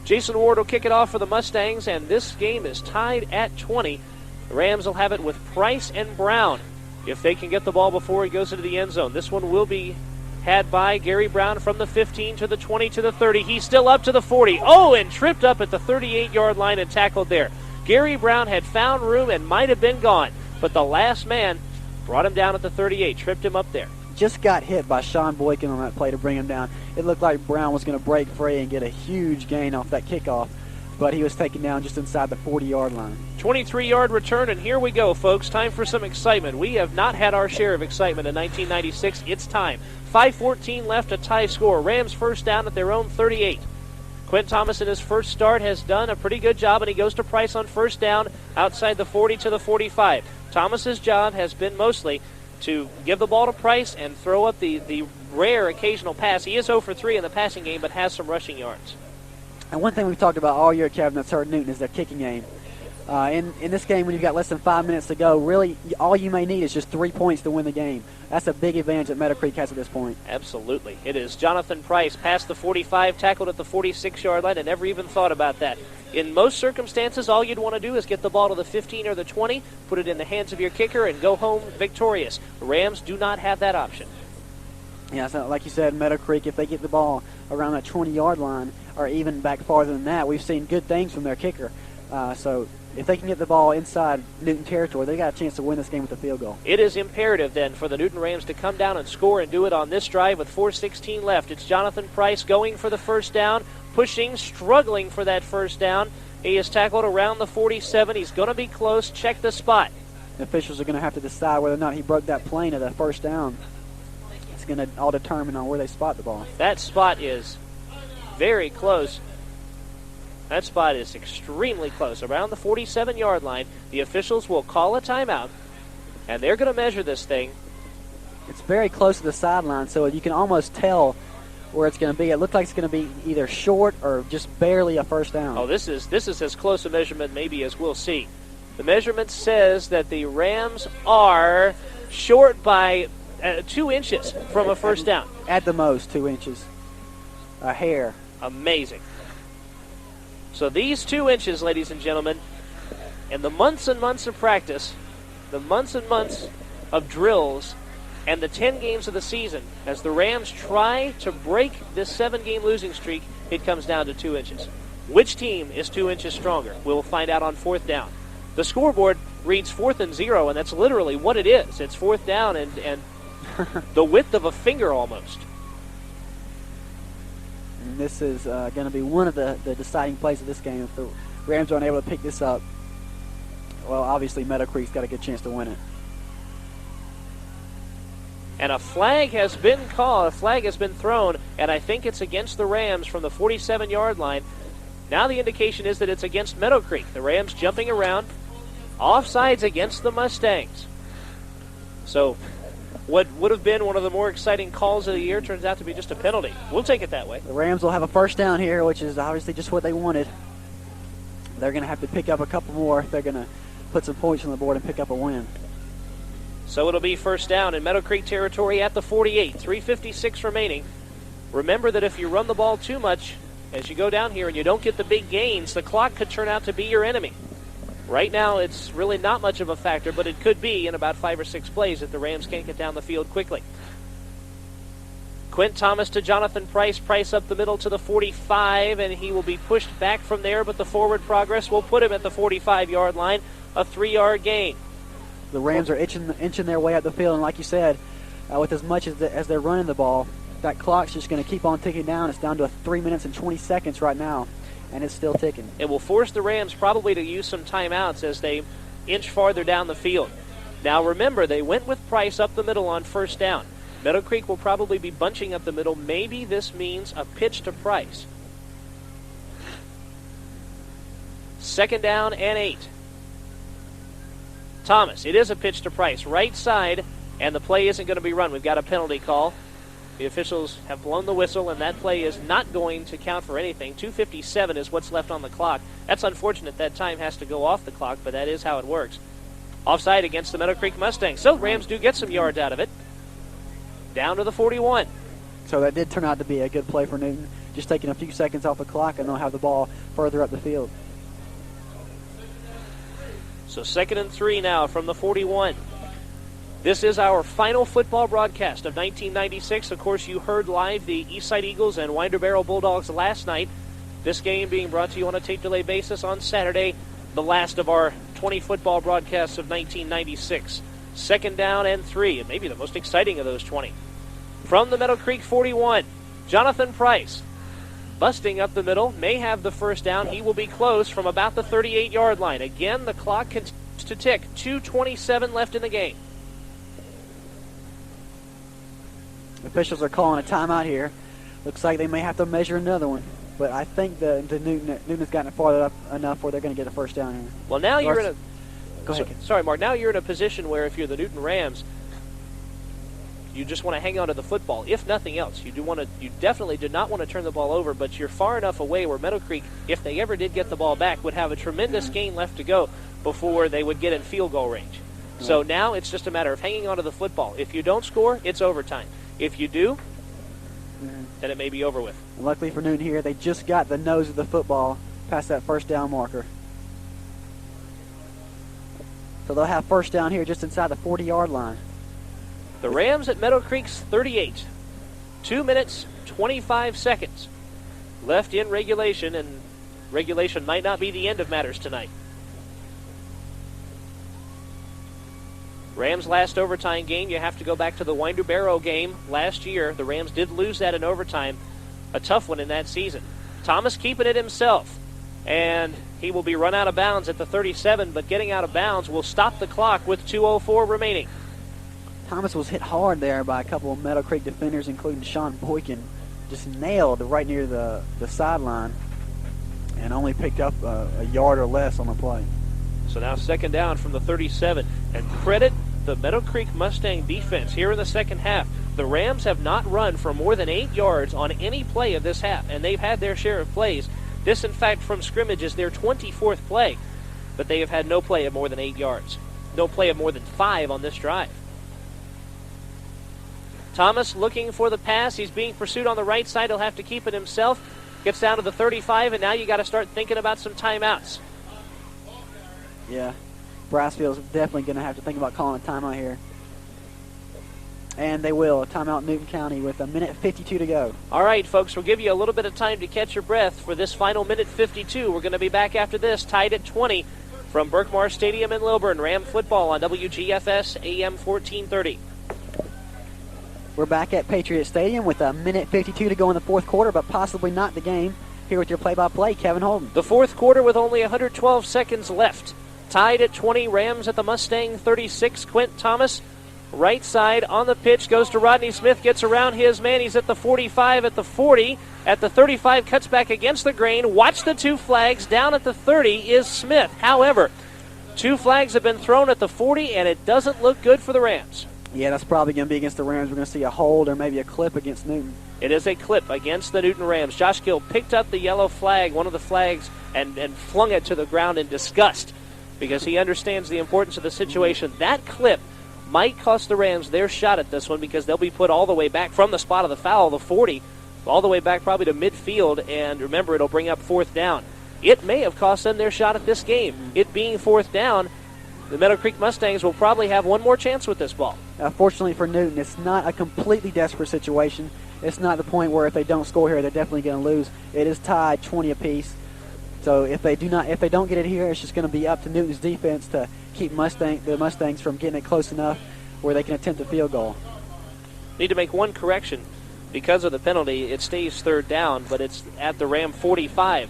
Jason Ward will kick it off for the Mustangs, and this game is tied at 20. The Rams will have it with Price and Brown if they can get the ball before it goes into the end zone. This one will be had by Gary Brown from the 15 to the 20 to the 30. He's still up to the 40. Oh, and tripped up at the 38-yard line and tackled there. Gary Brown had found room and might have been gone, but the last man brought him down at the 38, tripped him up there. Just got hit by Sean Boykin on that play to bring him down. It looked like Brown was going to break free and get a huge gain off that kickoff, but he was taken down just inside the 40-yard line. 23-yard return, and here we go, folks. Time for some excitement. We have not had our share of excitement in 1996. It's time. 5:14 left, a tie score. Rams first down at their own 38. Quinn Thomas in his first start has done a pretty good job, and he goes to Price on first down outside the 40 to the 45. Thomas's job has been mostly to give the ball to Price and throw up the rare occasional pass. He is 0 for 3 in the passing game, but has some rushing yards. And one thing we've talked about all year, Kevin, that's hurt Newton, is their kicking game. In this game, when you've got less than 5 minutes to go, really all you may need is just 3 points to win the game. That's a big advantage that Meadowcreek has at this point. Absolutely. It is Jonathan Price past the 45, tackled at the 46-yard line, and never even thought about that. In most circumstances, all you'd want to do is get the ball to the 15 or the 20, put it in the hands of your kicker, and go home victorious. The Rams do not have that option. Yeah, so like you said, Meadowcreek, if they get the ball around that 20-yard line or even back farther than that, we've seen good things from their kicker. So if they can get the ball inside Newton territory, they got a chance to win this game with a field goal. It is imperative then for the Newton Rams to come down and score and do it on this drive with 4:16 left. It's Jonathan Price going for the first down, pushing, struggling for that first down. He is tackled around the 47. He's going to be close. Check the spot. The officials are going to have to decide whether or not he broke that plane of the first down. It's going to all determine on where they spot the ball. That spot is very close. That spot is extremely close. Around the 47-yard line, the officials will call a timeout, and they're going to measure this thing. It's very close to the sideline, so you can almost tell where it's going to be. It looks like it's going to be either short or just barely a first down. Oh, this is as close a measurement maybe as we'll see. The measurement says that the Rams are short by 2 inches from a first down. At the most, 2 inches. A hair. Amazing. So these 2 inches, ladies and gentlemen, and the months and months of practice, the months and months of drills, and the 10 games of the season, as the Rams try to break this 7-game losing streak, it comes down to 2 inches. Which team is 2 inches stronger? We'll find out on fourth down. The scoreboard reads 4th and 0, and that's literally what it is. It's fourth down and the width of a finger almost. And this is going to be one of the deciding plays of this game. If the Rams aren't able to pick this up, well, obviously Meadowcreek's got a good chance to win it. And a flag has been called, a flag has been thrown, and I think it's against the Rams from the 47-yard line. Now the indication is that it's against Meadowcreek. The Rams jumping around, offsides against the Mustangs. So what would have been one of the more exciting calls of the year turns out to be just a penalty. We'll take it that way. The Rams will have a first down here, which is obviously just what they wanted. They're going to have to pick up a couple more if they're going to put some points on the board and pick up a win. So it'll be first down in Meadowcreek territory at the 48. 3:56 remaining. Remember that if you run the ball too much as you go down here and you don't get the big gains, the clock could turn out to be your enemy. Right now, it's really not much of a factor, but it could be in about 5 or 6 plays if the Rams can't get down the field quickly. Quint Thomas to Jonathan Price. Price up the middle to the 45, and he will be pushed back from there, but the forward progress will put him at the 45-yard line, a 3-yard gain. The Rams are inching their way up the field, and like you said, with as much as they're running the ball, that clock's just going to keep on ticking down. It's down to 3 minutes and 20 seconds right now. and it's still ticking. It will force the Rams probably to use some timeouts as they inch farther down the field. Now remember, they went with Price up the middle on first down. Meadowcreek will probably be bunching up the middle. Maybe this means a pitch to Price. 2nd down and 8. Thomas, it is a pitch to Price. Right side, and the play isn't going to be run. We've got a penalty call. The officials have blown the whistle, and that play is not going to count for anything. 2:57 is what's left on the clock. That's unfortunate. That time has to go off the clock, but that is how it works. Offside against the Meadowcreek Mustangs. So Rams do get some yards out of it. Down to the 41. So that did turn out to be a good play for Newton. Just taking a few seconds off the clock, and they'll have the ball further up the field. So 2nd and 3 now from the 41. This is our final football broadcast of 1996. Of course, you heard live the Eastside Eagles and Winder Barrow Bulldogs last night. This game being brought to you on a tape delay basis on Saturday, the last of our 20 football broadcasts of 1996. 2nd down and 3, and maybe the most exciting of those 20. From the Meadowcreek 41, Jonathan Price, busting up the middle, may have the first down. He will be close from about the 38-yard line. Again, the clock continues to tick. 2:27 left in the game. Officials are calling a timeout here. Looks like they may have to measure another one. But I think the Newton has gotten it far up enough where they're going to get a first down here. Well, now you're in a... Go ahead. Sorry, Mark. Now you're in a position where if you're the Newton Rams, you just want to hang on to the football. If nothing else, you definitely did not want to turn the ball over, but you're far enough away where Meadowcreek, if they ever did get the ball back, would have a tremendous gain left to go before they would get in field goal range. Right. So now it's just a matter of hanging on to the football. If you don't score, it's overtime. If you do, then it may be over with. Luckily for Newton here, they just got the nose of the football past that first down marker. So they'll have first down here just inside the 40-yard line. The Rams at Meadowcreek's 38. 2 minutes, 25 seconds left in regulation, and regulation might not be the end of matters tonight. Rams' last overtime game, you have to go back to the Winder Barrow game last year. The Rams did lose that in overtime, a tough one in that season. Thomas keeping it himself, and he will be run out of bounds at the 37, but getting out of bounds will stop the clock with 2:04 remaining. Thomas was hit hard there by a couple of Meadowcreek defenders, including Sean Boykin. Just nailed right near the sideline and only picked up a yard or less on the play. So now 2nd down from the 37. And credit the Meadowcreek Mustang defense here in the second half. The Rams have not run for more than 8 yards on any play of this half, and they've had their share of plays. This, in fact, from scrimmage is their 24th play, but they have had no play of more than 8 yards. No play of more than 5 on this drive. Thomas looking for the pass. He's being pursued on the right side. He'll have to keep it himself. Gets down to the 35, and now you got to start thinking about some timeouts. Yeah, Brassfield's definitely going to have to think about calling a timeout here. And they will. A timeout Newton County with 1:52 to go. All right, folks, we'll give you a little bit of time to catch your breath for this final 1:52. We're going to be back after this, tied at 20 from Berkmar Stadium in Lilburn. Ram football on WGFS AM 1430. We're back at Patriot Stadium with 1:52 to go in the fourth quarter, but possibly not the game. Here with your play-by-play, Kevin Holden. The fourth quarter with only 112 seconds left. Tied at 20, Rams at the Mustang 36. Quint Thomas, right side on the pitch, goes to Rodney Smith, gets around his man. He's at the 45, at the 40, at the 35, cuts back against the grain. Watch the 2 flags. Down at the 30 is Smith. However, 2 flags have been thrown at the 40, and it doesn't look good for the Rams. Yeah, that's probably going to be against the Rams. We're going to see a hold or maybe a clip against Newton. It is a clip against the Newton Rams. Josh Gill picked up the yellow flag, one of the flags, and flung it to the ground in disgust because he understands the importance of the situation. That clip might cost the Rams their shot at this one because they'll be put all the way back from the spot of the foul, the 40, all the way back probably to midfield, and remember, it'll bring up 4th down. It may have cost them their shot at this game. It being 4th down, the Meadowcreek Mustangs will probably have one more chance with this ball. Fortunately for Newton, it's not a completely desperate situation. It's not the point where if they don't score here, they're definitely going to lose. It is tied 20 apiece. So if they don't get it here, it's just going to be up to Newton's defense to keep the Mustangs from getting it close enough where they can attempt a field goal. Need to make one correction. Because of the penalty, it stays 3rd down, but it's at the Ram 45.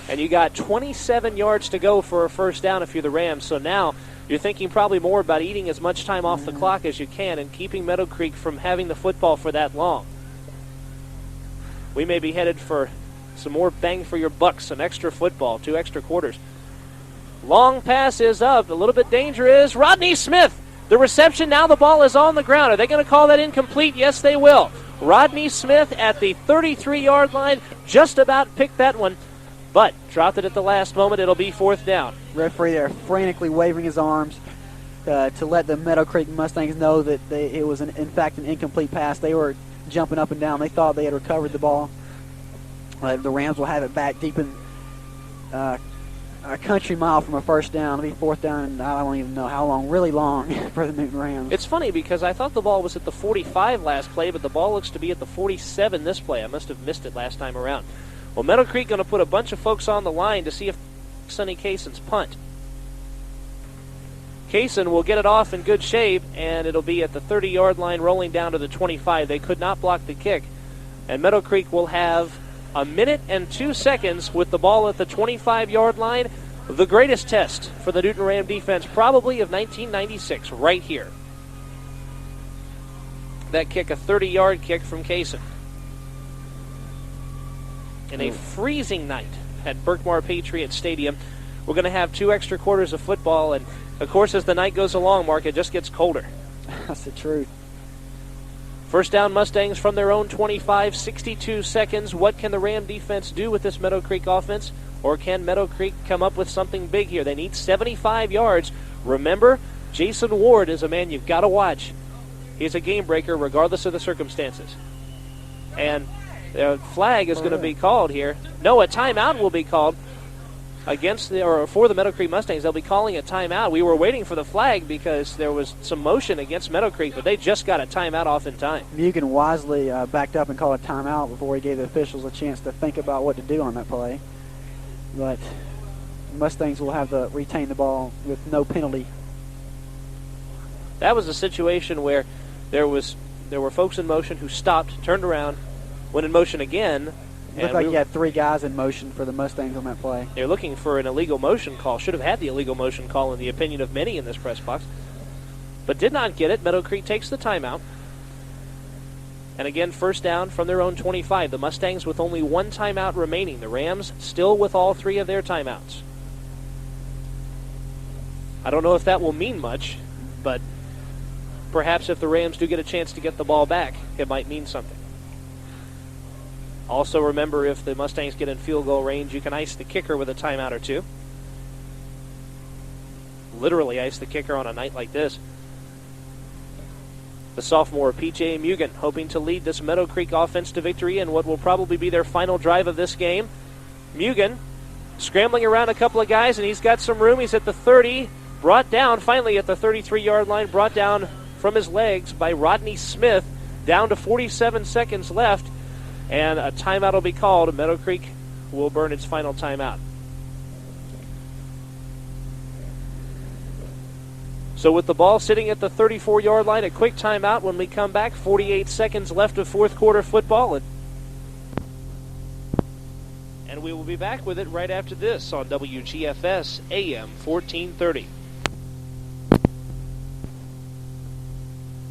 and you got 27 yards to go for a first down if you're the Rams. So now you're thinking probably more about eating as much time off the clock as you can and keeping Meadowcreek from having the football for that long. We may be headed for some more bang for your buck, some extra football, 2 extra quarters. Long pass is up, a little bit dangerous. Rodney Smith, the reception, now the ball is on the ground. Are they going to call that incomplete? Yes, they will. Rodney Smith at the 33-yard line just about picked that one, but dropped it at the last moment. It'll be 4th down. Referee there frantically waving his arms to let the Meadowcreek Mustangs know that it was, in fact, an incomplete pass. They were jumping up and down. They thought they had recovered the ball. The Rams will have it back deep in a country mile from a first down. It'll be 4th down, and I don't even know how long, really long for the Newton Rams. It's funny because I thought the ball was at the 45 last play, but the ball looks to be at the 47 this play. I must have missed it last time around. Well, Meadowcreek going to put a bunch of folks on the line to see if Sonny Kaysen's punt. Kaysen will get it off in good shape, and it'll be at the 30-yard line rolling down to the 25. They could not block the kick, and Meadowcreek will have a minute and 2 seconds with the ball at the 25-yard line. The greatest test for the Newton Ram defense probably of 1996 right here. That kick, a 30-yard kick from Kaysen. In a freezing night at Berkmar Patriot Stadium, we're going to have 2 extra quarters of football, and of course as the night goes along, Mark, it just gets colder. That's the truth. First down Mustangs from their own 25, 62 seconds. What can the Ram defense do with this Meadowcreek offense? Or can Meadowcreek come up with something big here? They need 75 yards. Remember, Jason Ward is a man you've got to watch. He's a game breaker regardless of the circumstances. And a flag is going to be called here. No, a timeout will be called for the Meadowcreek Mustangs. They'll be calling a timeout. We were waiting for the flag because there was some motion against Meadowcreek, but they just got a timeout off in time. Mugen wisely backed up and called a timeout before he gave the officials a chance to think about what to do on that play. But Mustangs will have to retain the ball with no penalty. That was a situation where there were folks in motion who stopped, turned around, went in motion again. It looked like you had 3 guys in motion for the Mustangs on that play. They're looking for an illegal motion call. Should have had the illegal motion call in the opinion of many in this press box. But did not get it. Meadowcreek takes the timeout. And again, first down from their own 25. The Mustangs with only 1 timeout remaining. The Rams still with all 3 of their timeouts. I don't know if that will mean much, but perhaps if the Rams do get a chance to get the ball back, it might mean something. Also remember, if the Mustangs get in field goal range, you can ice the kicker with a timeout or 2. Literally ice the kicker on a night like this. The sophomore, P.J. Mugen, hoping to lead this Meadowcreek offense to victory in what will probably be their final drive of this game. Mugen scrambling around a couple of guys, and he's got some room. He's at the 30, brought down finally at the 33-yard line, brought down from his legs by Rodney Smith, down to 47 seconds left, and a timeout will be called. Meadowcreek will burn its final timeout. So with the ball sitting at the 34-yard line, a quick timeout when we come back. 48 seconds left of fourth quarter football. And we will be back with it right after this on WGFS AM 1430.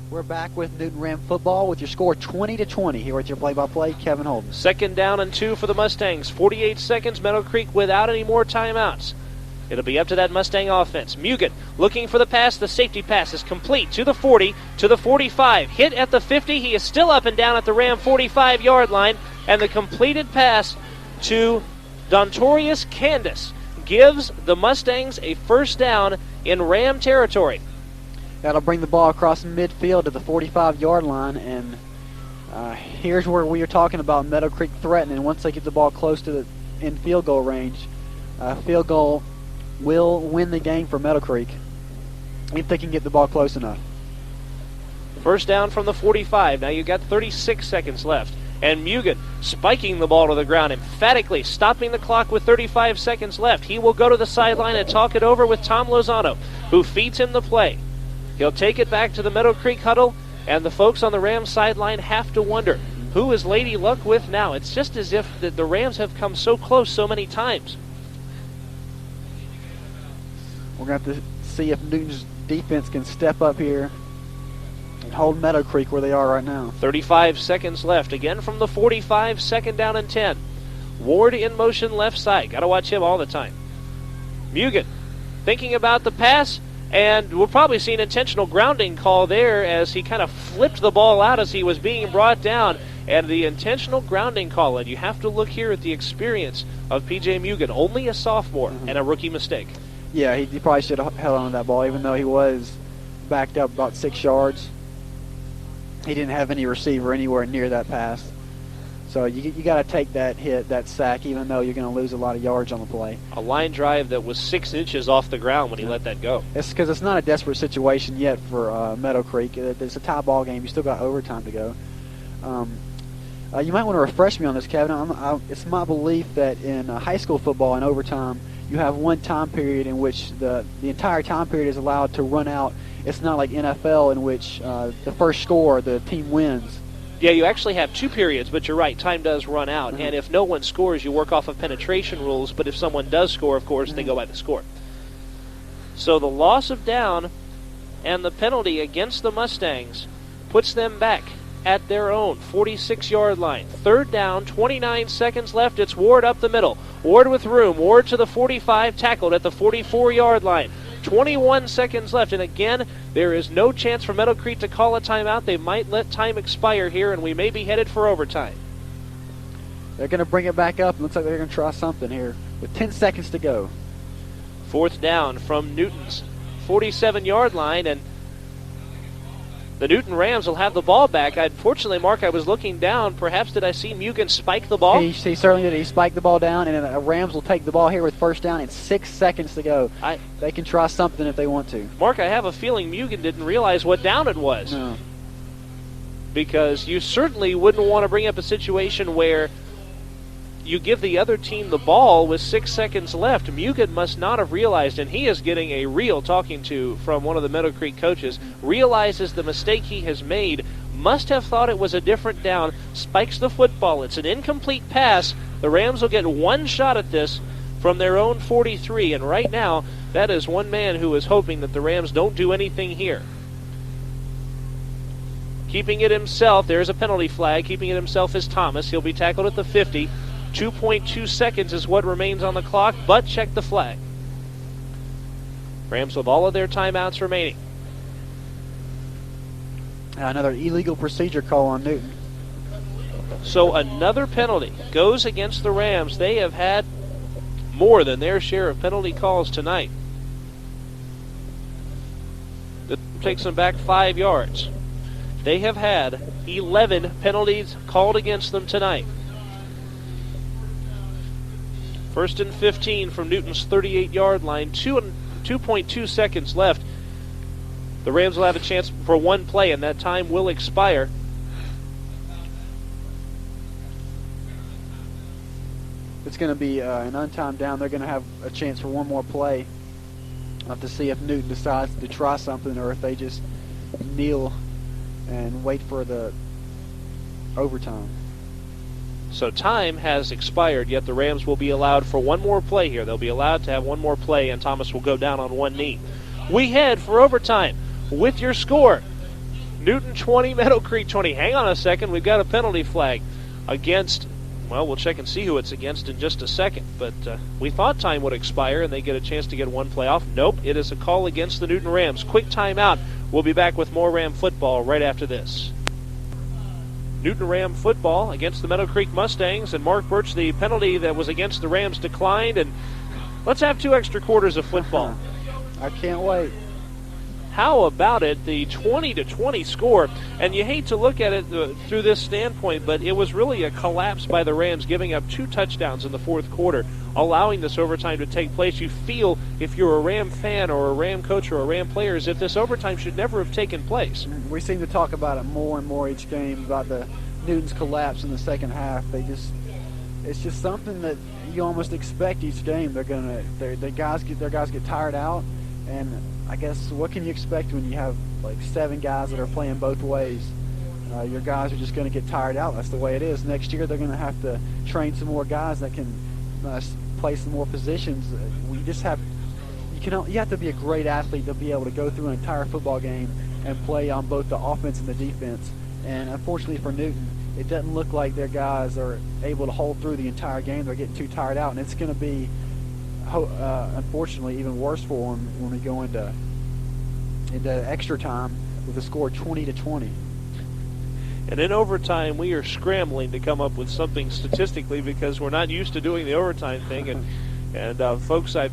We're back with Newton Ram football with your score 20-20. Here with your play-by-play, Kevin Holden. Second down and 2 for the Mustangs. 48 seconds, Meadowcreek without any more timeouts. It'll be up to that Mustang offense. Mugen looking for the pass. The safety pass is complete to the 40, to the 45. Hit at the 50. He is still up and down at the Ram 45-yard line. And the completed pass to Dontorius Candace gives the Mustangs a first down in Ram territory. That'll bring the ball across midfield to the 45-yard line. And here's where we are talking about Meadowcreek threatening. Once they get the ball close to the in field goal range, field goal will win the game for Meadowcreek if they can get the ball close enough. First down from the 45. Now you've got 36 seconds left. And Mugen spiking the ball to the ground, emphatically stopping the clock with 35 seconds left. He will go to the sideline and talk it over with Tom Lozano, who feeds him the play. He'll take it back to the Meadowcreek huddle, and the folks on the Rams sideline have to wonder, who is Lady Luck with now? It's just as if the Rams have come so close so many times. We're going to have to see if Newton's defense can step up here and hold Meadowcreek where they are right now. 35 seconds left. Again from the 45, second down and 10. Ward in motion left side. Got to watch him all the time. Mugen thinking about the pass, and we'll probably see an intentional grounding call there as he kind of flipped the ball out as he was being brought down. And the intentional grounding call, and you have to look here at the experience of P.J. Mugen, only a sophomore and a rookie mistake. Yeah, he probably should have held on to that ball, even though he was backed up about 6 yards. He didn't have any receiver anywhere near that pass. So you got to take that hit, that sack, even though you're going to lose a lot of yards on the play. A line drive that was 6 inches off the ground when he let that go. It's because it's not a desperate situation yet for Meadowcreek. It's a tie ball game. You still got overtime to go. You might want to refresh me on this, Kevin. It's my belief that in high school football in overtime, you have one time period in which the entire time period is allowed to run out. It's not like NFL in which the first score, the team wins. Yeah, you actually have 2 periods, but you're right, time does run out. And if no one scores, you work off of penetration rules, but if someone does score, of course, they go by the score. So the loss of down and the penalty against the Mustangs puts them back at their own 46-yard line. Third down, 29 seconds left. It's Ward up the middle. Ward with room. Ward to the 45, tackled at the 44-yard line. 21 seconds left, and again, there is no chance for Meadowcreek to call a timeout. They might let time expire here, and we may be headed for overtime. They're going to bring it back up. It looks like they're going to try something here with 10 seconds to go. Fourth down from Newton's 47-yard line, and the Newton Rams will have the ball back. Unfortunately, Mark, I was looking down. Perhaps did I see Mugen spike the ball? He certainly did. He spiked the ball down, and the Rams will take the ball here with first down and 6 seconds to go. They can try something if they want to. Mark, I have a feeling Mugen didn't realize what down it was. No. Because you certainly wouldn't want to bring up a situation where you give the other team the ball with 6 seconds left. Mugen must not have realized, and he is getting a real talking to from one of the Meadowcreek coaches, realizes the mistake he has made, must have thought it was a different down, spikes the football. It's an incomplete pass. The Rams will get one shot at this from their own 43, and right now, that is one man who is hoping that the Rams don't do anything here. Keeping it himself, there's a penalty flag. Keeping it himself is Thomas. He'll be tackled at the 50. 2.2 seconds is what remains on the clock, but check the flag. Rams with all of their timeouts remaining. Another illegal procedure call on Newton. So another penalty goes against the Rams. They have had more than their share of penalty calls tonight. That takes them back 5 yards. They have had 11 penalties called against them tonight. First and 15 from Newton's 38-yard line. 2.2 seconds left. The Rams will have a chance for one play, and that time will expire. It's going to be an untimed down. They're going to have a chance for one more play. We'll have to see if Newton decides to try something or if they just kneel and wait for the overtime. So time has expired, yet the Rams will be allowed for one more play here. They'll be allowed to have one more play, and Thomas will go down on one knee. We head for overtime with your score. Newton 20, Meadowcreek 20. Hang on a second. We've got a penalty flag against, well, we'll check and see who it's against in just a second. But we thought time would expire and they get a chance to get one play off. Nope, it is a call against the Newton Rams. Quick timeout. We'll be back with more Ram football right after this. Newton Ram football against the Meadowcreek Mustangs, and Mark Burch, the penalty that was against the Rams declined, and let's have 2 extra quarters of football. I can't wait. How about it, the 20-20 score? And you hate to look at it through this standpoint, but it was really a collapse by the Rams, giving up 2 touchdowns in the fourth quarter, allowing this overtime to take place. You feel, if you're a Ram fan or a Ram coach or a Ram player, as if this overtime should never have taken place. We seem to talk about it more and more each game, about the Newton's collapse in the second half. It's just something that you almost expect each game. Their guys get tired out, and I guess what can you expect when you have like 7 guys that are playing both ways? Your guys are just going to get tired out. That's the way it is. Next year they're going to have to train some more guys that can play some more positions. You you have to be a great athlete to be able to go through an entire football game and play on both the offense and the defense. And unfortunately for Newton, it doesn't look like their guys are able to hold through the entire game. They're getting too tired out, and it's going to be, unfortunately, even worse for them when we go into extra time with a score 20-20. And in overtime, we are scrambling to come up with something statistically because we're not used to doing the overtime thing. And folks, I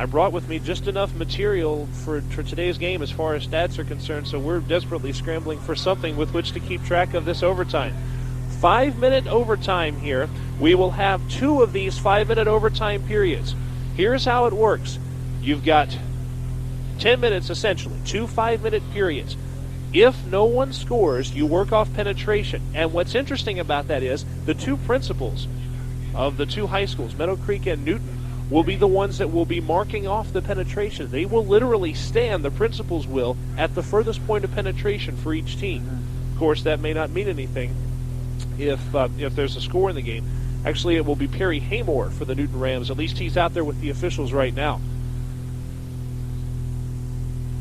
brought with me just enough material for today's game as far as stats are concerned, so we're desperately scrambling for something with which to keep track of this overtime. 5-minute overtime here. We will have 2 of these 5-minute overtime periods. Here's how it works. You've got 10 minutes essentially, 2 5-minute periods. If no one scores, you work off penetration. And what's interesting about that is the 2 principals of the 2 high schools, Meadowcreek and Newton, will be the ones that will be marking off the penetration. They will literally stand, the principals will, at the furthest point of penetration for each team. Of course, that may not mean anything if there's a score in the game. Actually, it will be Perry Haymore for the Newton Rams. At least he's out there with the officials right now.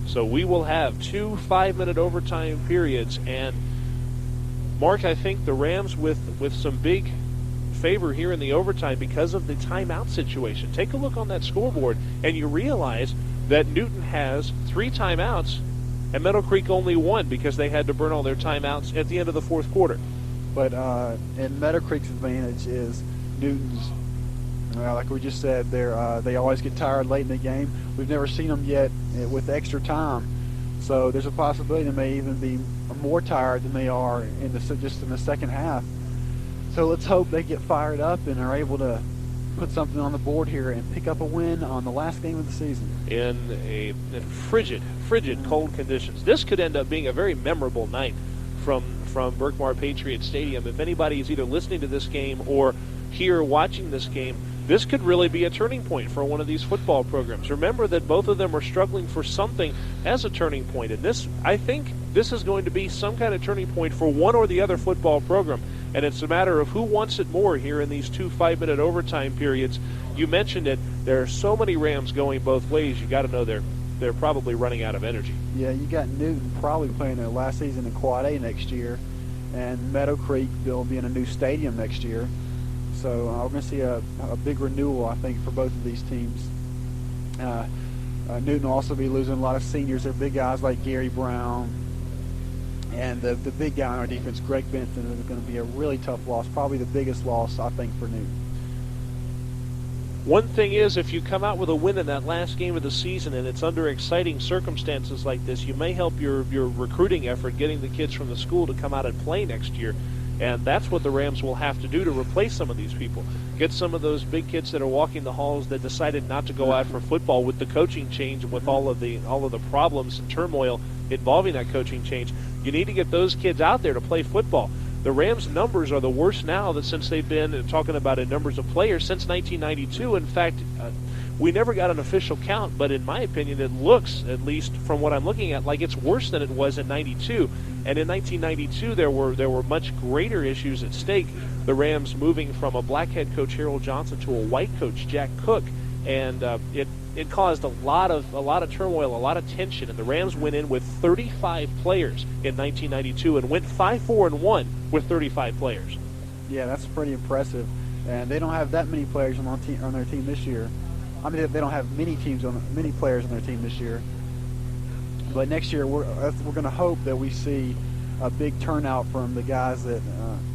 So we will have 2 5-minute overtime periods. And, Mark, I think the Rams with some big favor here in the overtime because of the timeout situation. Take a look on that scoreboard, and you realize that Newton has 3 timeouts and Meadowcreek only 1 because they had to burn all their timeouts at the end of the 4th quarter. But in Meadowcreek's advantage is Newton's. Like we just said, they always get tired late in the game. We've never seen them yet with extra time, so there's a possibility they may even be more tired than they are just in the second half. So let's hope they get fired up and are able to put something on the board here and pick up a win on the last game of the season. In frigid, cold conditions. This could end up being a very memorable night from Berkmar Patriot Stadium. If anybody is either listening to this game or here watching this game, this could really be a turning point for one of these football programs. Remember that both of them are struggling for something as a turning point. And I think this is going to be some kind of turning point for one or the other football program. And it's a matter of who wants it more here in these 2 5-minute overtime periods. You mentioned it. There are so many Rams going both ways. You got to know they're probably running out of energy. Yeah, you got Newton probably playing their last season in Quad A next year, and Meadowcreek will be in a new stadium next year. So we're going to see a big renewal, I think, for both of these teams. Newton will also be losing a lot of seniors. They're big guys like Gary Brown. And the big guy on our defense, Greg Benson, is going to be a really tough loss, probably the biggest loss, I think, for Newton. One thing is, if you come out with a win in that last game of the season and it's under exciting circumstances like this, you may help your recruiting effort getting the kids from the school to come out and play next year. And that's what the Rams will have to do to replace some of these people. Get some of those big kids that are walking the halls that decided not to go out for football with the coaching change and with all of the problems and turmoil involving that coaching change. You need to get those kids out there to play football. The Rams' numbers are the worst now that since they've been talking about in numbers of players since 1992. In fact, we never got an official count, but in my opinion, it looks, at least from what I'm looking at, like it's worse than it was in 92. And in 1992, there were much greater issues at stake. The Rams moving from a black head coach Harold Johnson to a white coach Jack Cook, and it caused a lot of turmoil, a lot of tension. And the Rams went in with 35 players in 1992 and went 5-4-1 with 35 players. Yeah, that's pretty impressive. And they don't have that many players on their team this year. I mean, they don't have many players on their team this year. But next year, we're going to hope that we see a big turnout from the guys that,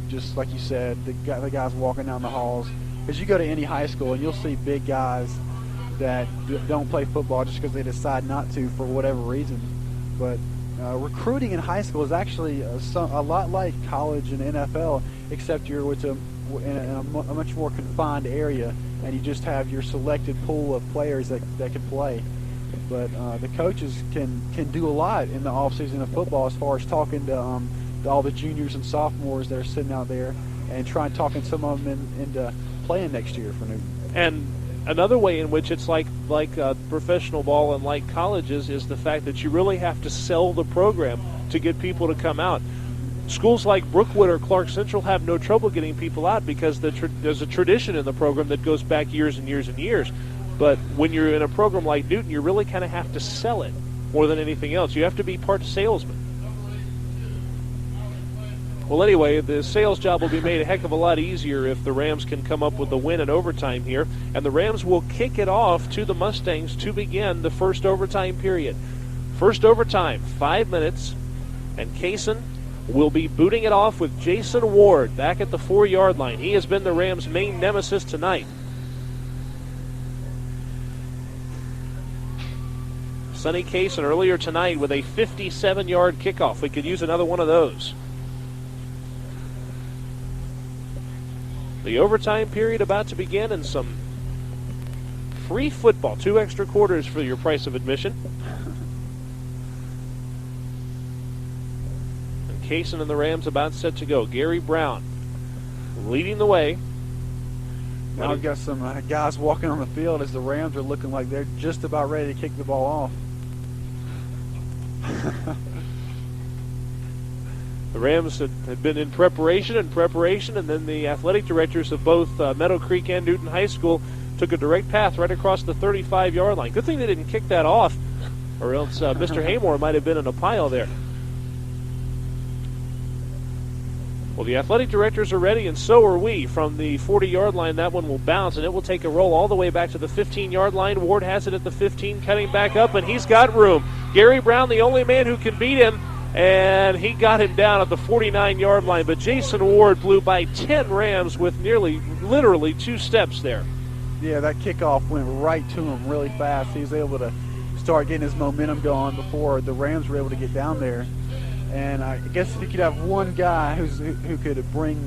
just like you said, the guys walking down the halls. Because you go to any high school and you'll see big guys that don't play football just because they decide not to for whatever reason. But recruiting in high school is actually a lot like college and NFL, except you're in a much more confined area, and you just have your selected pool of players that can play. But the coaches can do a lot in the off-season of football as far as talking to all the juniors and sophomores that are sitting out there and trying talking some of them into playing next year for Newton. And another way in which it's like professional ball and like colleges is the fact that you really have to sell the program to get people to come out. Schools like Brookwood or Clark Central have no trouble getting people out because there's a tradition in the program that goes back years and years and years. But when you're in a program like Newton, you really kind of have to sell it more than anything else. You have to be part salesman. Well, anyway, the sales job will be made a heck of a lot easier if the Rams can come up with a win in overtime here. And the Rams will kick it off to the Mustangs to begin the first overtime period. First overtime, 5 minutes, and Kaysen will be booting it off with Jason Ward back at the 4-yard line. He has been the Rams' main nemesis tonight. Sonny Kaysen earlier tonight with a 57-yard kickoff. We could use another one of those. The overtime period about to begin, and some free football. 2 extra quarters for your price of admission. And Kaysen and the Rams about set to go. Gary Brown leading the way. Now we've got some guys walking on the field as the Rams are looking like they're just about ready to kick the ball off. The Rams had been in preparation, and then the athletic directors of both Meadowcreek and Newton High School took a direct path right across the 35-yard line. Good thing they didn't kick that off, or else Mr. Haymore might have been in a pile there. Well, the athletic directors are ready, and so are we. From the 40-yard line, that one will bounce, and it will take a roll all the way back to the 15-yard line. Ward has it at the 15, cutting back up, and he's got room. Gary Brown, the only man who can beat him, and he got him down at the 49-yard line. But Jason Ward blew by 10 Rams with literally 2 steps there. Yeah, that kickoff went right to him really fast. He was able to start getting his momentum going before the Rams were able to get down there. And I guess if you could have one guy who could bring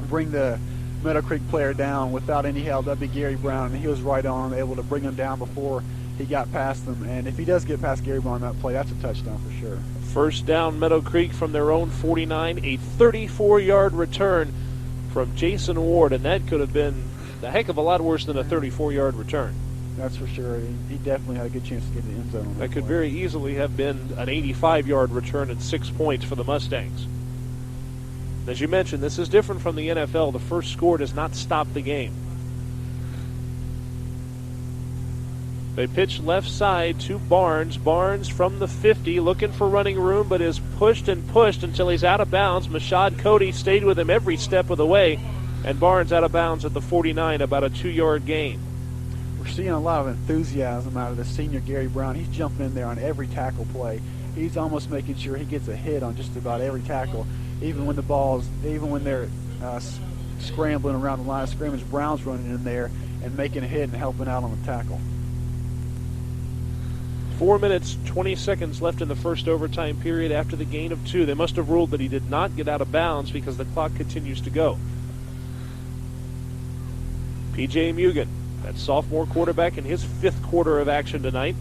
the Meadowcreek player down without any help, that'd be Gary Brown. And he was right on, able to bring him down before he got past them. And if he does get past Gary Brown on that play, that's a touchdown for sure. First down, Meadowcreek from their own 49, a 34-yard return from Jason Ward, and that could have been a heck of a lot worse than a 34-yard return. That's for sure. He definitely had a good chance to get in the end zone on that could play. very easily have been an 85-yard return at 6 points for the Mustangs. As you mentioned, this is different from the NFL. The first score does not stop the game. They pitch left side to Barnes. Barnes from the 50 looking for running room, but is pushed and pushed until he's out of bounds. Mashad Cody stayed with him every step of the way, and Barnes out of bounds at the 49, about a 2-yard gain. We're seeing a lot of enthusiasm out of the senior Gary Brown. He's jumping in there on every tackle play. He's almost making sure he gets a hit on just about every tackle, even when they're scrambling around the line of scrimmage. Brown's running in there and making a hit and helping out on the tackle. 4 minutes, 20 seconds left in the first overtime period after the gain of 2. They must have ruled that he did not get out of bounds because the clock continues to go. P.J. Mugen, that sophomore quarterback, in his 5th quarter of action tonight.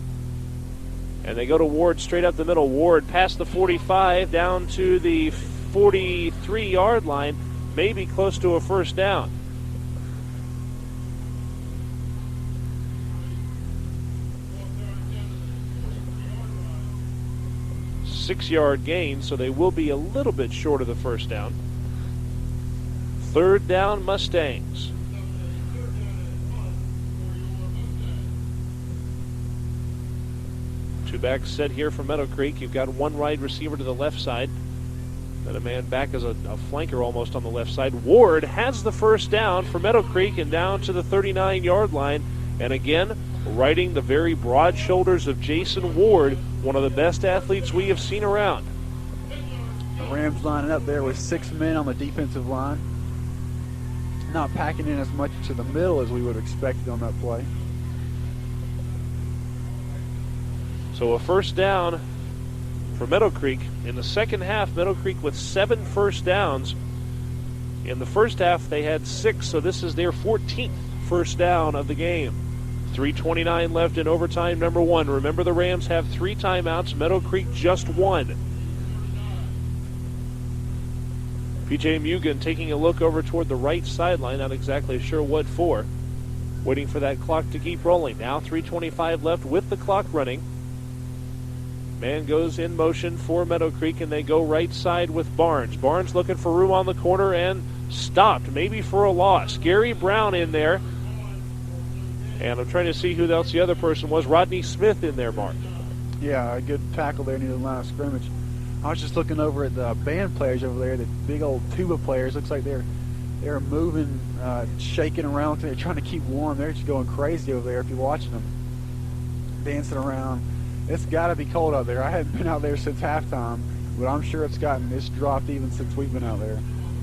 And they go to Ward straight up the middle. Ward past the 45 down to the 43-yard line, maybe close to a first down. Six-yard gain, so they will be a little bit short of the first down. 3rd down, Mustangs. Two backs set here for Meadowcreek. You've got one wide receiver to the left side, then a man back as a flanker almost on the left side. Ward has the first down for Meadowcreek and down to the 39-yard line. And again, riding the very broad shoulders of Jason Ward, one of the best athletes we have seen around. The Rams lining up there with 6 men on the defensive line. Not packing in as much to the middle as we would have expected on that play. So a first down for Meadowcreek. In the second half, Meadowcreek with 7 first downs. In the first half, they had 6, so this is their 14th first down of the game. 3:29 left in overtime number 1. Remember, the Rams have 3 timeouts. Meadowcreek just 1. P.J. Mugen taking a look over toward the right sideline, not exactly sure what for. Waiting for that clock to keep rolling. Now 3:25 left with the clock running. Man goes in motion for Meadowcreek, and they go right side with Barnes. Barnes looking for room on the corner and stopped, maybe for a loss. Gary Brown in there. And I'm trying to see who else the other person was. Rodney Smith in there, Mark. Yeah, a good tackle there near the line of scrimmage. I was just looking over at the band players over there, the big old tuba players. Looks like they're moving, shaking around. They're trying to keep warm. They're just going crazy over there if you're watching them. Dancing around. It's got to be cold out there. I haven't been out there since halftime, but I'm sure it's dropped even since we've been out there.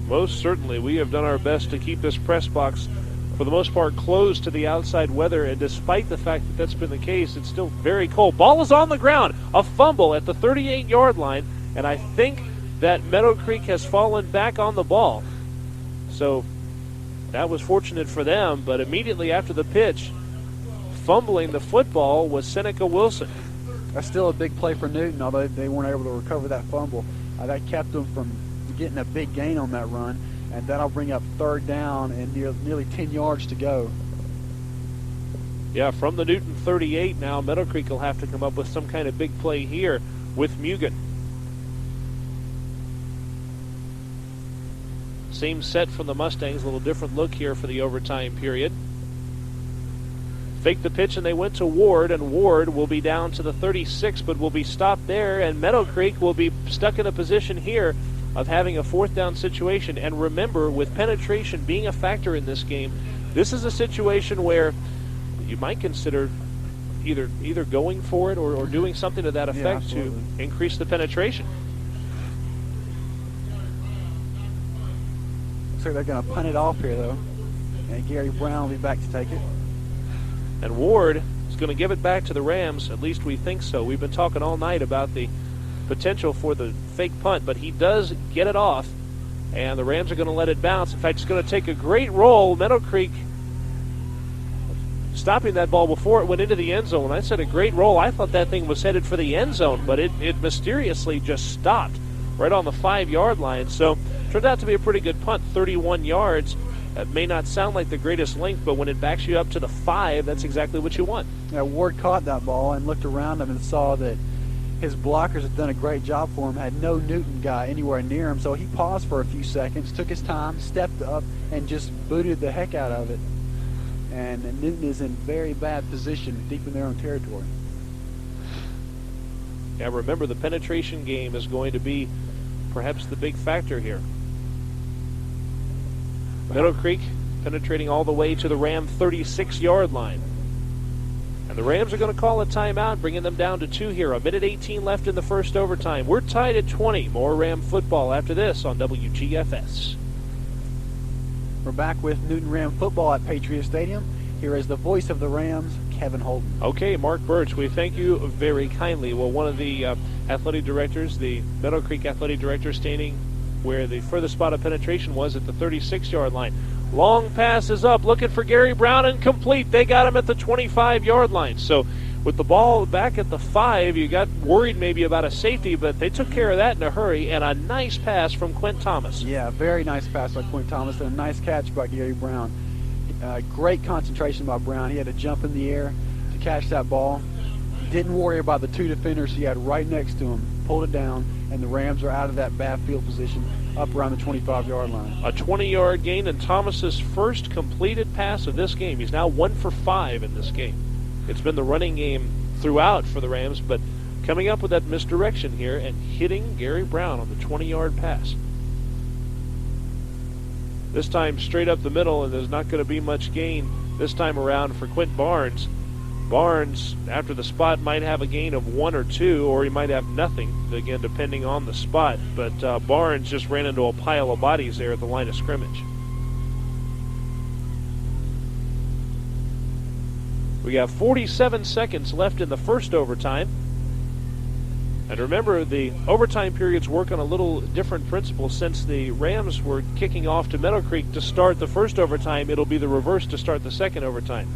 Most certainly. We have done our best to keep this press box, for the most part, closed to the outside weather, and despite the fact that that's been the case, it's still very cold. Ball is on the ground. A fumble at the 38-yard line, and I think that Meadowcreek has fallen back on the ball. So that was fortunate for them, but immediately after the pitch, fumbling the football was Seneca Wilson. That's still a big play for Newton, although they weren't able to recover that fumble. That kept them from getting a big gain on that run, and that'll bring up third down and nearly 10 yards to go. Yeah, from the Newton 38 now, Meadowcreek will have to come up with some kind of big play here with Mugen. Same set from the Mustangs, a little different look here for the overtime period. Faked the pitch, and they went to Ward, and Ward will be down to the 36, but will be stopped there, and Meadowcreek will be stuck in a position here of having a fourth down situation. And remember, with penetration being a factor in this game, this is a situation where you might consider either going for it or doing something to that effect to increase the penetration. Looks like they're going to punt it off here, though, and Gary Brown will be back to take it. And Ward is going to give it back to the Rams. At least we think so. We've been talking all night about the potential for the fake punt, but he does get it off, and the Rams are going to let it bounce. In fact, it's going to take a great roll. Meadowcreek stopping that ball before it went into the end zone. When I said a great roll, I thought that thing was headed for the end zone, but it mysteriously just stopped right on the 5-yard line. So turned out to be a pretty good punt, 31 yards. That may not sound like the greatest length, but when it backs you up to the 5, that's exactly what you want. Yeah, Ward caught that ball and looked around him and saw that his blockers had done a great job for him, had no Newton guy anywhere near him, so he paused for a few seconds, took his time, stepped up, and just booted the heck out of it. And Newton is in very bad position, deep in their own territory. Yeah, remember, the penetration game is going to be perhaps the big factor here. Meadowcreek penetrating all the way to the Ram 36-yard line. And the Rams are going to call a timeout, bringing them down to 2 here. 1:18 left in the first overtime. We're tied at 20. More Ram football after this on WGFS. We're back with Newton Ram football at Patriot Stadium. Here is the voice of the Rams, Kevin Holden. Okay, Mark Burch, we thank you very kindly. Well, one of the athletic directors, the Meadowcreek athletic director, standing where the furthest spot of penetration was at the 36-yard line. Long pass is up, looking for Gary Brown, and complete. They got him at the 25-yard line. So with the ball back at the 5, you got worried maybe about a safety, but they took care of that in a hurry, and a nice pass from Quint Thomas. Yeah, very nice pass by Quint Thomas, and a nice catch by Gary Brown. Great concentration by Brown. He had to jump in the air to catch that ball. Didn't worry about the 2 defenders he had right next to him. Pulled it down, and the Rams are out of that bad field position up around the 25-yard line. A 20-yard gain, and Thomas's first completed pass of this game. He's now 1 for 5 in this game. It's been the running game throughout for the Rams, but coming up with that misdirection here and hitting Gary Brown on the 20-yard pass. This time straight up the middle, and there's not going to be much gain this time around for Quint Barnes. Barnes, after the spot, might have a gain of 1 or 2, or he might have nothing, again, depending on the spot. But Barnes just ran into a pile of bodies there at the line of scrimmage. We got 47 seconds left in the first overtime. And remember, the overtime periods work on a little different principle. Since the Rams were kicking off to Meadowcreek to start the first overtime, it'll be the reverse to start the second overtime.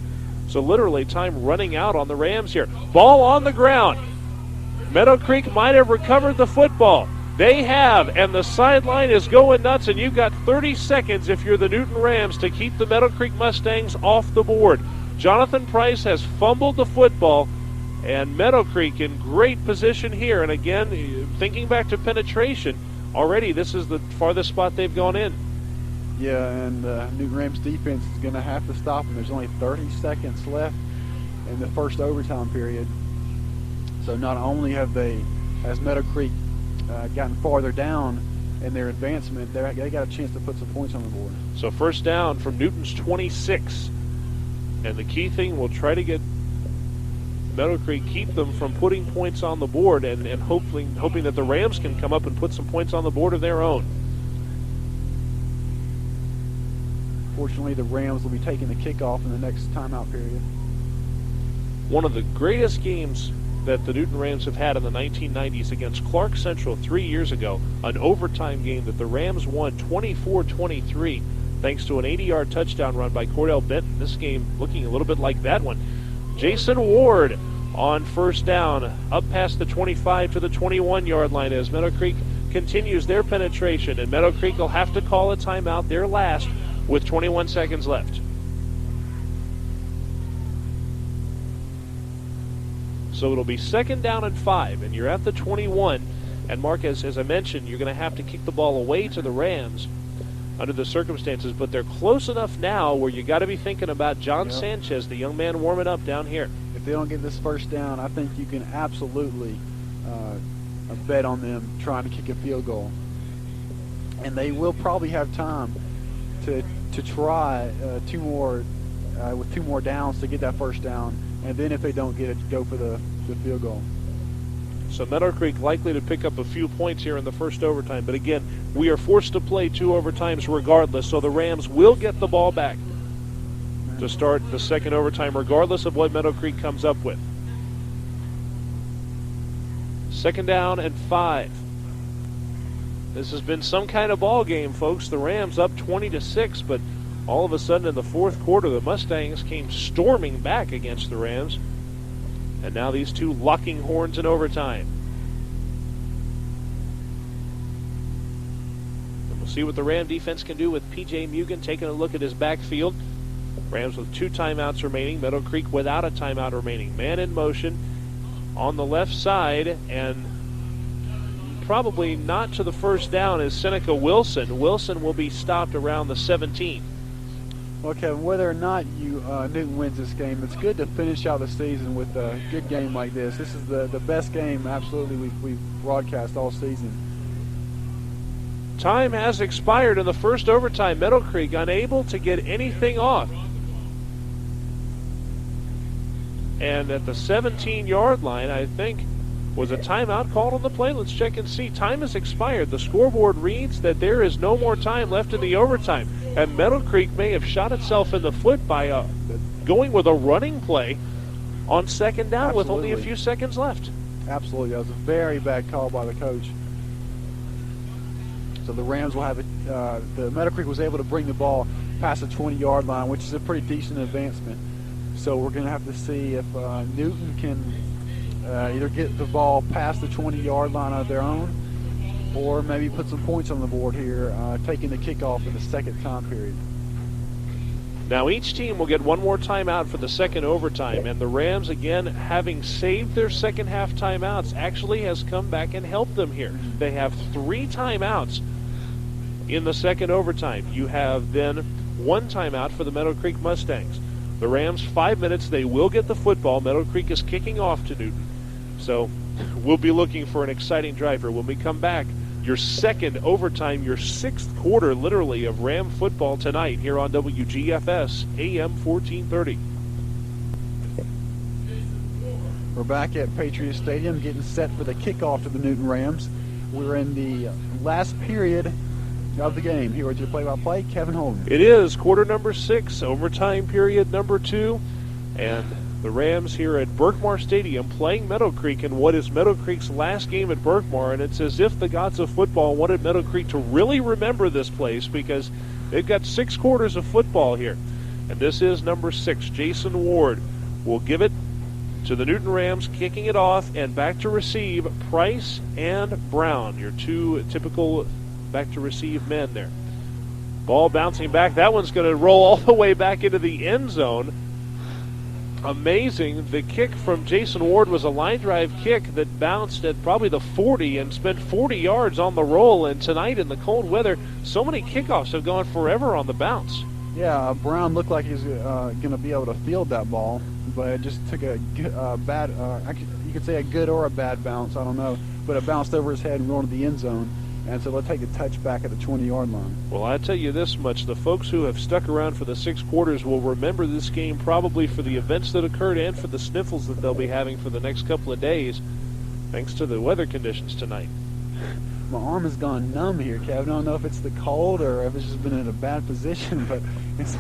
So literally time running out on the Rams here. Ball on the ground. Meadowcreek might have recovered the football. They have, and the sideline is going nuts, and you've got 30 seconds if you're the Newton Rams to keep the Meadowcreek Mustangs off the board. Jonathan Price has fumbled the football, and Meadowcreek in great position here. And again, thinking back to penetration, already this is the farthest spot they've gone in. Yeah, and Newton Rams defense is going to have to stop them. There's only 30 seconds left in the first overtime period. So not only has Meadowcreek gotten farther down in their advancement, they got a chance to put some points on the board. So first down from Newton's 26. And the key thing, we'll try to get Meadowcreek, keep them from putting points on the board, and hoping that the Rams can come up and put some points on the board of their own. Fortunately, the Rams will be taking the kickoff in the next timeout period. One of the greatest games that the Newton Rams have had in the 1990s against Clark Central 3 years ago, an overtime game that the Rams won 24-23 thanks to an 80-yard touchdown run by Cordell Benton. This game looking a little bit like that one. Jason Ward on first down, up past the 25 to the 21-yard line as Meadowcreek continues their penetration, and Meadowcreek will have to call a timeout, their last, with 21 seconds left. So it'll be second down and 5, and you're at the 21. And Mark, as I mentioned, you're going to have to kick the ball away to the Rams under the circumstances, but they're close enough now where you got to be thinking about John Sanchez, the young man warming up down here. If they don't get this first down, I think you can absolutely bet on them trying to kick a field goal. And they will probably have time to try with two more downs to get that first down, and then if they don't get it, go for the field goal. So Meadowcreek likely to pick up a few points here in the first overtime. But again, we are forced to play 2 overtimes regardless, so the Rams will get the ball back to start the second overtime regardless of what Meadowcreek comes up with. Second down and 5. This has been some kind of ball game, folks. The Rams up 20-6, but all of a sudden in the fourth quarter, the Mustangs came storming back against the Rams. And now these two locking horns in overtime. And we'll see what the Ram defense can do with P.J. Mugen taking a look at his backfield. Rams with 2 timeouts remaining. Meadowcreek without a timeout remaining. Man in motion on the left side, and probably not to the first down is Seneca Wilson. Wilson will be stopped around the 17. Well, Kevin, whether or not Newton wins this game, it's good to finish out the season with a good game like this. This is the best game, absolutely, we've broadcast all season. Time has expired in the first overtime. Meadowcreek unable to get anything off. And at the 17-yard line, I think, was a timeout called on the play. Let's check and see. Time has expired. The scoreboard reads that there is no more time left in the overtime. And Meadowcreek may have shot itself in the foot by going with a running play on second down with only a few seconds left. Absolutely. That was a very bad call by the coach. So the Rams will have it. The Meadowcreek was able to bring the ball past the 20-yard line, which is a pretty decent advancement. So we're going to have to see if Newton can either get the ball past the 20-yard line of their own, or maybe put some points on the board here, taking the kickoff in the second time period. Now each team will get one more timeout for the second overtime, and the Rams, again, having saved their second half timeouts, actually has come back and helped them here. They have 3 timeouts in the second overtime. You have then 1 timeout for the Meadowcreek Mustangs. The Rams, 5 minutes, they will get the football. Meadowcreek is kicking off to Newton. So we'll be looking for an exciting drive here. When we come back, your second overtime, your 6th quarter, literally, of Ram football tonight here on WGFS AM 1430. We're back at Patriot Stadium getting set for the kickoff of the Newton Rams. We're in the last period of the game. Here with your play-by-play, Kevin Holden. It is quarter number 6, overtime period number 2, and the Rams here at Berkmar Stadium playing Meadowcreek in what is Meadowcreek's last game at Berkmar, and it's as if the gods of football wanted Meadowcreek to really remember this place because they've got 6 quarters of football here. And this is number 6. Jason Ward will give it to the Newton Rams, kicking it off, and back to receive Price and Brown, your 2 typical back to receive men there. Ball bouncing back. That one's going to roll all the way back into the end zone. amazing. The kick from Jason Ward was a line drive kick that bounced at probably the 40 and spent 40 yards on the roll. And tonight in the cold weather, so many kickoffs have gone forever on the bounce. Yeah, Brown looked like he was going to be able to field that ball, but it just took a bad, you could say a good or a bad bounce, I don't know. But it bounced over his head and rolled into the end zone. And so they'll take the touch back at the 20-yard line. Well, I tell you this much. The folks who have stuck around for the 6 quarters will remember this game probably for the events that occurred and for the sniffles that they'll be having for the next couple of days, thanks to the weather conditions tonight. My arm has gone numb here, Kevin. I don't know if it's the cold or if it's just been in a bad position, but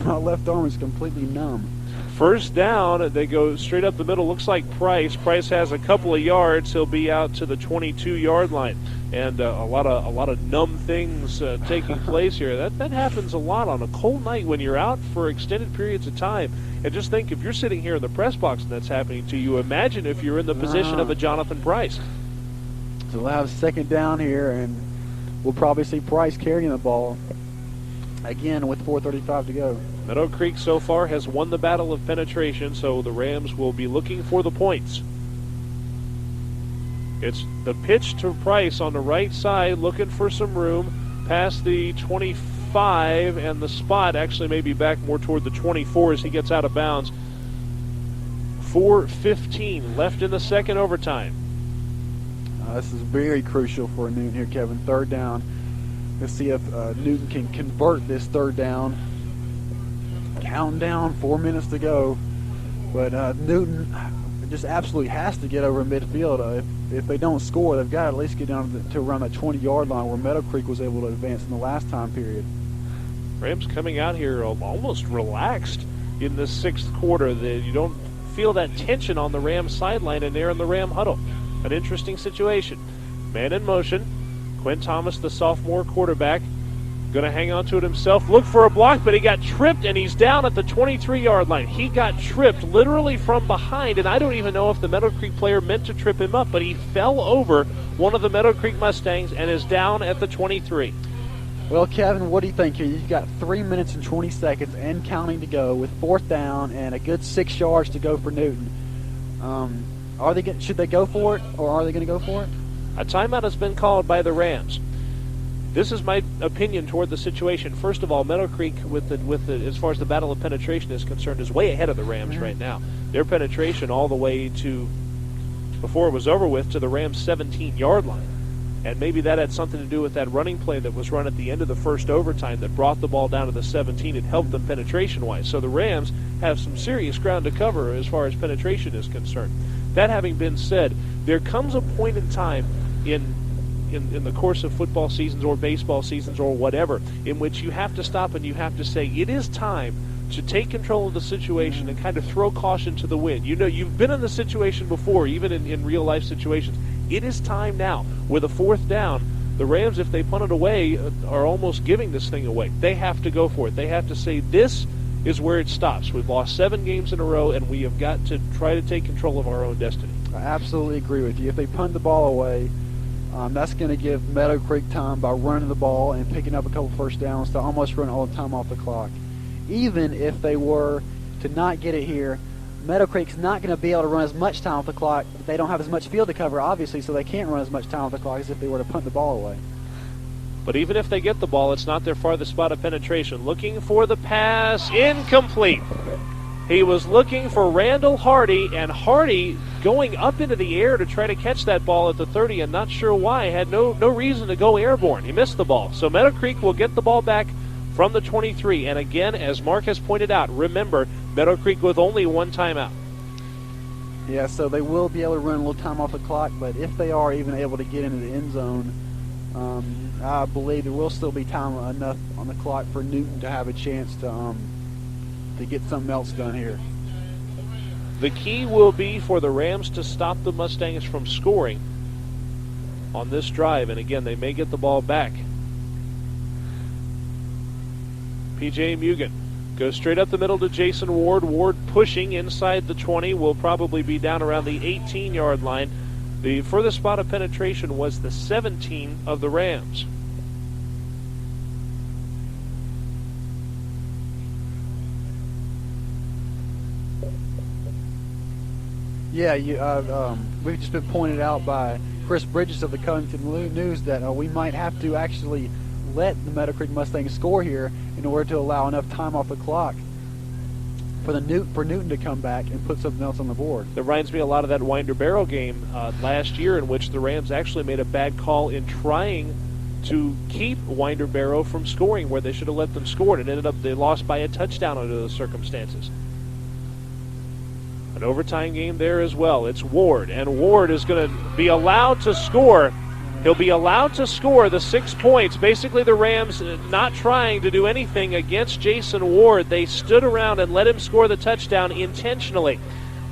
my left arm is completely numb. First down, they go straight up the middle. Looks like Price. Price has a couple of yards. He'll be out to the 22-yard line. And a lot of numb things taking place here. That happens a lot on a cold night when you're out for extended periods of time. And just think, if you're sitting here in the press box and that's happening to you, imagine if you're in the position of a Jonathan Price. So we'll have second down here, and we'll probably see Price carrying the ball again with 4:35 to go. Meadowcreek so far has won the battle of penetration, so the Rams will be looking for the points. It's the pitch to Price on the right side, looking for some room past the 25, and the spot actually may be back more toward the 24 as he gets out of bounds. 4:15 left in the second overtime. This is very crucial for Newton here, Kevin. Third down. Let's see if Newton can convert this third down. Counting down, 4 minutes to go. But Newton just absolutely has to get over midfield. If they don't score, they've got to at least get down to around the 20-yard line where Meadowcreek was able to advance in the last time period. Rams coming out here almost relaxed in the 6th quarter. You don't feel that tension on the Rams sideline and there in the Ram huddle. An interesting situation. Man in motion. Quinn Thomas, the sophomore quarterback, going to hang on to it himself. Look for a block, but he got tripped, and he's down at the 23-yard line. He got tripped literally from behind, and I don't even know if the Meadowcreek player meant to trip him up, but he fell over one of the Meadowcreek Mustangs and is down at the 23. Well, Kevin, what do you think here? You've got 3 minutes and 20 seconds and counting to go with 4th down and a good 6 yards to go for Newton. Should they go for it, or are they going to go for it? A timeout has been called by the Rams. This is my opinion toward the situation. First of all, Meadowcreek, with the as far as the battle of penetration is concerned, is way ahead of the Rams right now. Their penetration all the way to, before it was over with, to the Rams' 17-yard line. And maybe that had something to do with that running play that was run at the end of the first overtime that brought the ball down to the 17. It helped them penetration-wise. So the Rams have some serious ground to cover as far as penetration is concerned. That having been said, there comes a point in time in the course of football seasons or baseball seasons or whatever in which you have to stop and you have to say, it is time to take control of the situation and kind of throw caution to the wind. You know, you've been in the situation before, even in real-life situations. It is time now. With a 4th down, the Rams, if they punt it away, are almost giving this thing away. They have to go for it. They have to say, this is where it stops. We've lost 7 games in a row, and we have got to try to take control of our own destiny. I absolutely agree with you. If they punt the ball away, that's going to give Meadowcreek time by running the ball and picking up a couple first downs to almost run all the time off the clock. Even if they were to not get it here, Meadowcreek's not going to be able to run as much time off the clock. They don't have as much field to cover, obviously, so they can't run as much time off the clock as if they were to punt the ball away. But even if they get the ball, it's not their farthest spot of penetration. Looking for the pass, incomplete. He was looking for Randall Hardy, and Hardy going up into the air to try to catch that ball at the 30, and not sure why. Had no reason to go airborne. He missed the ball. So Meadowcreek will get the ball back from the 23. And again, as Mark has pointed out, remember, Meadowcreek with only 1 timeout. Yeah, so they will be able to run a little time off the clock, but if they are even able to get into the end zone, I believe there will still be time enough on the clock for Newton to have a chance to get something else done here. The key will be for the Rams to stop the Mustangs from scoring on this drive, and again, they may get the ball back. P.J. Mugen goes straight up the middle to Jason Ward. Ward pushing inside the 20, will probably be down around the 18-yard line. The furthest spot of penetration was the 17 of the Rams. Yeah, we've just been pointed out by Chris Bridges of the Covington News that we might have to actually let the Meadowcreek Mustangs score here in order to allow enough time off the clock for Newton to come back and put something else on the board. That reminds me a lot of that Winder Barrow game last year, in which the Rams actually made a bad call in trying to keep Winder Barrow from scoring where they should have let them score, and it ended up they lost by a touchdown under those circumstances. An overtime game there as well. It's Ward, and Ward is going to be allowed to score. He'll be allowed to score the 6 points. Basically, the Rams not trying to do anything against Jason Ward. They stood around and let him score the touchdown intentionally.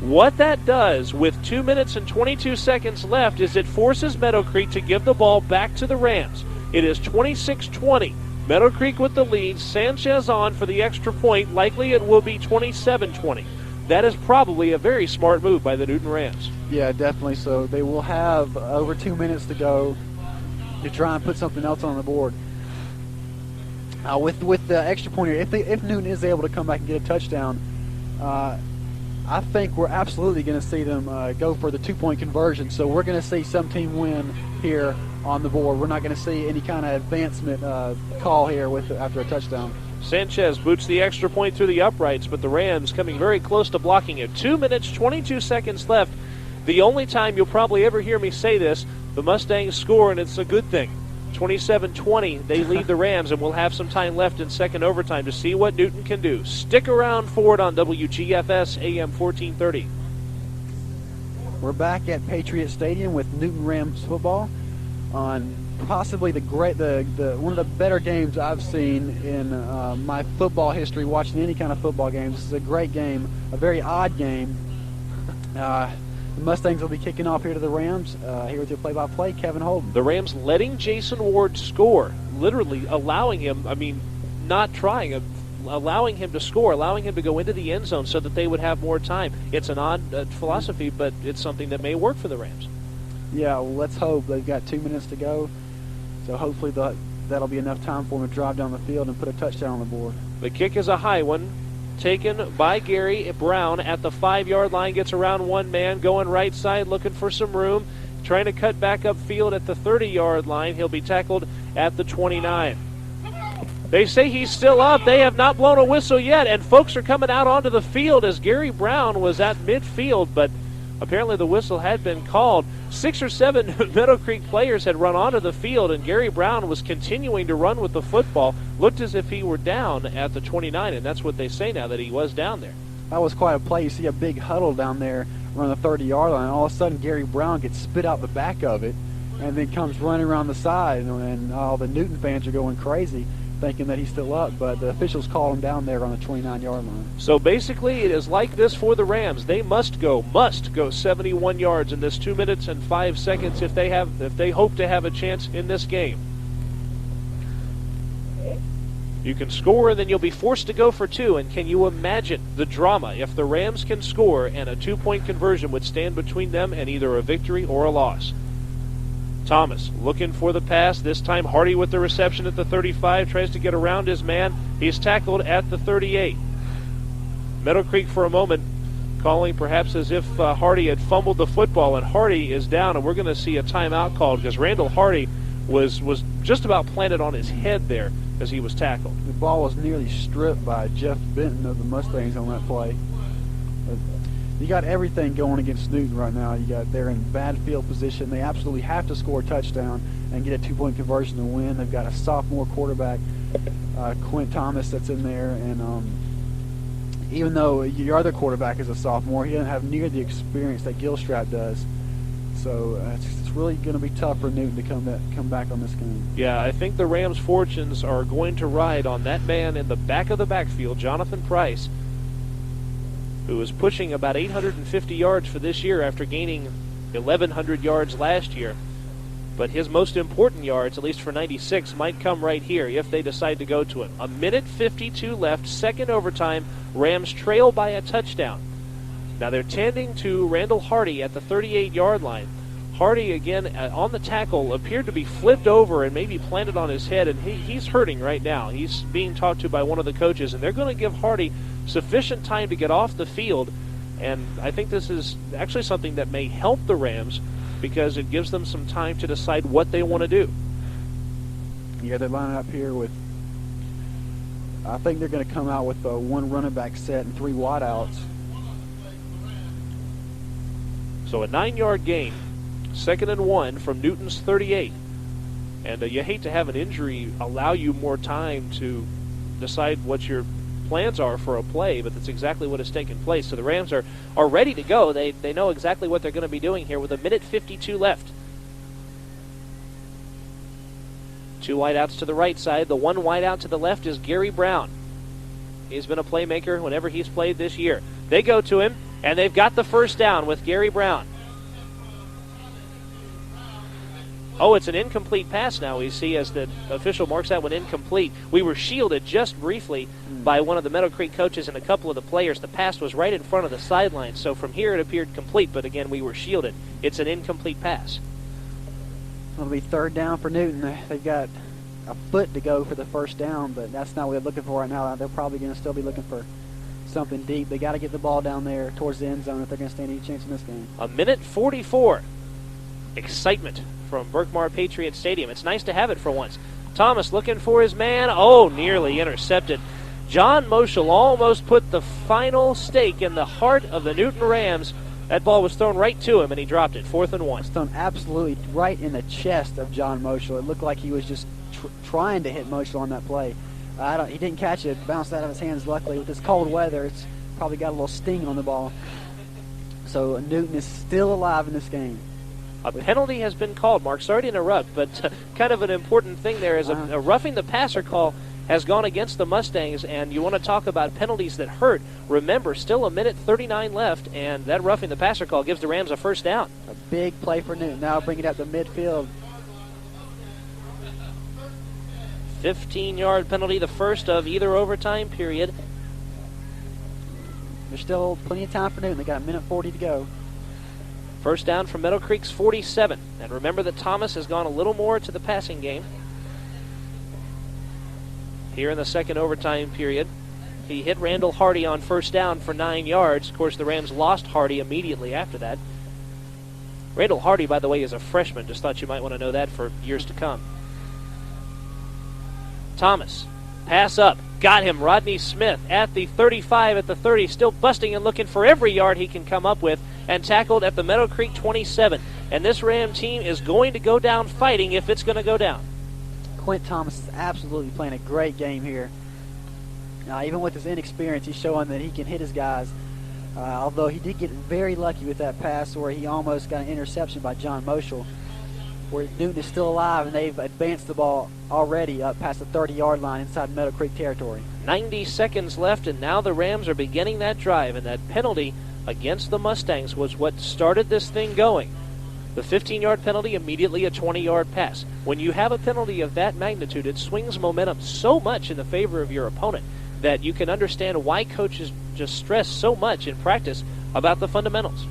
What that does with 2 minutes and 22 seconds left is it forces Meadowcreek to give the ball back to the Rams. It is 26-20. Meadowcreek with the lead. Sanchez on for the extra point. Likely it will be 27-20. That is probably a very smart move by the Newton Rams. Yeah, definitely so. They will have over 2 minutes to go to try and put something else on the board. With the extra point here, if Newton is able to come back and get a touchdown, I think we're absolutely going to see them go for the 2-point conversion. So we're going to see some team win here on the board. We're not going to see any kind of advancement call here after a touchdown. Sanchez boots the extra point through the uprights, but the Rams coming very close to blocking it. 2 minutes, 22 seconds left. The only time you'll probably ever hear me say this, the Mustangs score, and it's a good thing. 27-20, they lead the Rams, and we'll have some time left in second overtime to see what Newton can do. Stick around for it on WGFS AM 1430. We're back at Patriot Stadium with Newton Rams football on possibly the one of the better games I've seen in my football history, watching any kind of football game. This is a great game, a very odd game. The Mustangs will be kicking off here to the Rams. Here with your play-by-play, Kevin Holden. The Rams letting Jason Ward score, literally allowing him, not trying, allowing him to score, allowing him to go into the end zone so that they would have more time. It's an odd philosophy, but it's something that may work for the Rams. Yeah, well, let's hope. They've got 2 minutes to go. So hopefully that'll be enough time for him to drive down the field and put a touchdown on the board. The kick is a high one, taken by Gary Brown at the 5-yard line, gets around one man, going right side, looking for some room, trying to cut back upfield at the 30-yard line. He'll be tackled at the 29. They say he's still up. They have not blown a whistle yet, and folks are coming out onto the field as Gary Brown was at midfield, but apparently the whistle had been called. 6 or 7 Meadowcreek players had run onto the field, and Gary Brown was continuing to run with the football. Looked as if he were down at the 29, and that's what they say now, that he was down there. That was quite a play. You see a big huddle down there around the 30-yard line. All of a sudden, Gary Brown gets spit out the back of it and then comes running around the side, and all the Newton fans are going crazy, thinking that he's still up, but the officials called him down there on the 29-yard line. So basically it is like this for the Rams. They must go 71 yards in this 2 minutes and 5 seconds if they hope to have a chance in this game. You can score, and then you'll be forced to go for 2, and can you imagine the drama if the Rams can score and a 2-point conversion would stand between them and either a victory or a loss? Thomas looking for the pass. This time Hardy with the reception at the 35. Tries to get around his man. He's tackled at the 38. Meadowcreek for a moment calling perhaps as if Hardy had fumbled the football, and Hardy is down, and we're going to see a timeout called because Randall Hardy was just about planted on his head there as he was tackled. The ball was nearly stripped by Jeff Benton of the Mustangs on that play. You got everything going against Newton right now. They're in bad field position. They absolutely have to score a touchdown and get a 2-point conversion to win. They've got a sophomore quarterback, Quint Thomas, that's in there, and even though your other quarterback is a sophomore, he doesn't have near the experience that Gilstrap does. So it's really going to be tough for Newton to come back on this game. Yeah, I think the Rams' fortunes are going to ride on that man in the back of the backfield, Jonathan Price, who is pushing about 850 yards for this year after gaining 1,100 yards last year. But his most important yards, at least for 96, might come right here if they decide to go to it. 1:52 left, second overtime. Rams trail by a touchdown. Now they're tending to Randall Hardy at the 38-yard line. Hardy, again, on the tackle, appeared to be flipped over and maybe planted on his head, and he's hurting right now. He's being talked to by one of the coaches, and they're going to give Hardy sufficient time to get off the field And I think this is actually something that may help the Rams because it gives them some time to decide what they want to do. Yeah, they're lining up here with, I think they're going to come out with a 1 running back set and 3 wideouts. So a 9-yard gain, 2nd and 1 from Newton's 38. And you hate to have an injury allow you more time to decide what your plans are for a play, but that's exactly what has taken place. So the Rams are ready to go. They know exactly what they're going to be doing here with 1:52 left. 2 wideouts to the right side. The 1 wideout to the left is Gary Brown. He's been a playmaker whenever he's played this year. They go to him, and they've got the first down with Gary Brown. Oh, it's an incomplete pass now, we see, as the official marks that one incomplete. We were shielded just briefly by one of the Meadowcreek coaches and a couple of the players. The pass was right in front of the sideline, so from here it appeared complete, but again, we were shielded. It's an incomplete pass. It'll be 3rd down for Newton. They've got a foot to go for the first down, but that's not what they're looking for right now. They're probably going to still be looking for something deep. They got to get the ball down there towards the end zone if they're going to stand any chance in this game. 1:44. Excitement from Berkmar Patriot Stadium. It's nice to have it for once. Thomas looking for his man. Oh, nearly intercepted. John Moschel almost put the final stake in the heart of the Newton Rams. That ball was thrown right to him, and he dropped it. 4th and 1. It was thrown absolutely right in the chest of John Moschel. It looked like he was just trying to hit Moschel on that play. He didn't catch it. Bounced out of his hands, luckily. With this cold weather, it's probably got a little sting on the ball. So Newton is still alive in this game. A penalty has been called, Mark. Sorry to interrupt, but kind of an important thing there is a roughing the passer call has gone against the Mustangs, and you want to talk about penalties that hurt. Remember, still 1:39 left, and that roughing the passer call gives the Rams a first down. A big play for Newton. Now bring it up to midfield. 15-yard penalty, the first of either overtime period. There's still plenty of time for Newton. They got 1:40 to go. First down from Meadowcreek's 47. And remember that Thomas has gone a little more to the passing game here in the 2nd overtime period. He hit Randall Hardy on first down for 9 yards. Of course, the Rams lost Hardy immediately after that. Randall Hardy, by the way, is a freshman. Just thought you might want to know that for years to come. Thomas, pass up. Got him. Rodney Smith at the 35, at the 30, still busting and looking for every yard he can come up with, and tackled at the Meadowcreek 27. And this Ram team is going to go down fighting if it's going to go down. Quint Thomas is absolutely playing a great game here. Even with his inexperience, he's showing that he can hit his guys. Although he did get very lucky with that pass where he almost got an interception by John Moschel, where Newton is still alive, and they've advanced the ball already up past the 30-yard line inside Meadowcreek territory. 90 seconds left, and now the Rams are beginning that drive, and that penalty against the Mustangs was what started this thing going. The 15-yard penalty, immediately a 20-yard pass. When you have a penalty of that magnitude, it swings momentum so much in the favor of your opponent that you can understand why coaches just stress so much in practice about the fundamentals.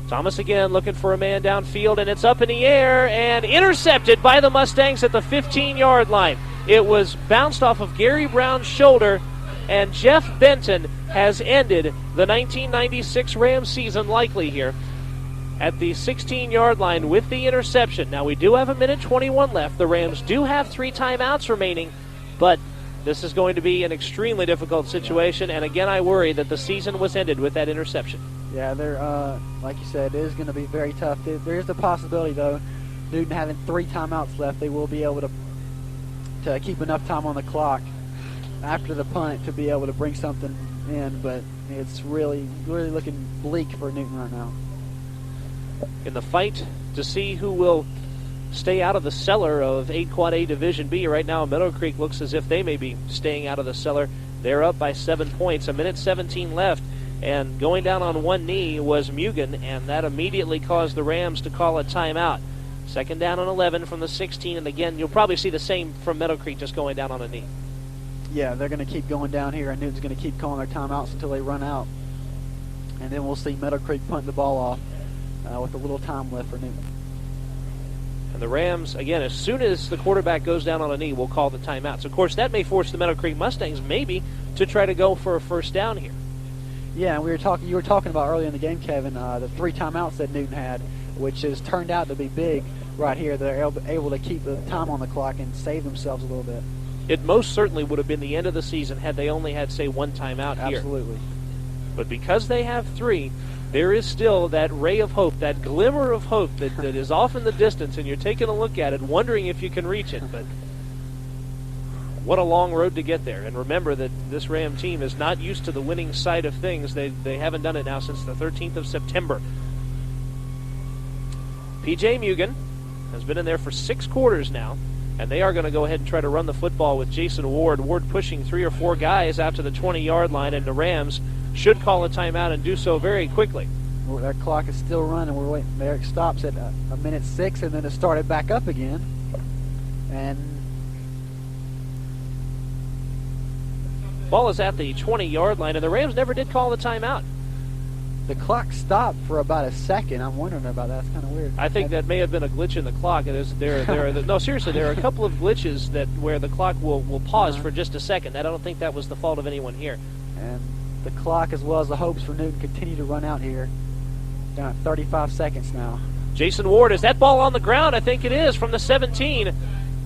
Thomas again looking for a man downfield, and it's up in the air and intercepted by the Mustangs at the 15-yard line. It was bounced off of Gary Brown's shoulder, and Jeff Benton has ended the 1996 Rams season likely here at the 16-yard line with the interception. Now, we do have 1:21 left. The Rams do have 3 timeouts remaining, but this is going to be an extremely difficult situation, and again, I worry that the season was ended with that interception. Yeah, they're like you said, it is going to be very tough. There is the possibility, though, Newton having 3 timeouts left, they will be able to keep enough time on the clock after the punt to be able to bring something in, but it's really looking bleak for Newton right now. In the fight to see who will stay out of the cellar of 8 Quad A Division B, right now Meadowcreek looks as if they may be staying out of the cellar. They're up by 7 points, 1:17 left, and going down on one knee was Mugen, and that immediately caused the Rams to call a timeout. 2nd down and 11 from the 16, and again, you'll probably see the same from Meadowcreek, just going down on a knee. Yeah, they're going to keep going down here, and Newton's going to keep calling their timeouts until they run out. And then we'll see Meadowcreek punt the ball off with a little time left for Newton. And the Rams, again, as soon as the quarterback goes down on a knee, will call the timeouts. Of course, that may force the Meadowcreek Mustangs maybe to try to go for a first down here. Yeah, and you were talking about earlier in the game, Kevin, the 3 timeouts that Newton had, which has turned out to be big right here. They're able to keep the time on the clock and save themselves a little bit. It most certainly would have been the end of the season had they only had, say, 1 timeout here. Absolutely. But because they have 3, there is still that ray of hope, that glimmer of hope that is off in the distance, and you're taking a look at it, wondering if you can reach it. But what a long road to get there. And remember that this Ram team is not used to the winning side of things. They haven't done it now since the 13th of September. P.J. Mugen has been in there for 6 quarters now, and they are going to go ahead and try to run the football with Jason Ward. Ward pushing 3 or 4 guys out to the 20-yard line, and the Rams should call a timeout and do so very quickly. Well, that clock is still running. We're waiting. There it stops at a minute 6, and then it started back up again. And ball is at the 20-yard line, and the Rams never did call the timeout. the clock stopped for about a second. I'm wondering about that. It's kind of weird. I think that may have been a glitch in the clock. No, seriously, there are a couple of glitches where the clock will pause for just a second. I don't think that was the fault of anyone here. And the clock, as well as the hopes for Newton, continue to run out here. Down at 35 seconds now. Jason Ward, is that ball on the ground? I think it is, from the 17.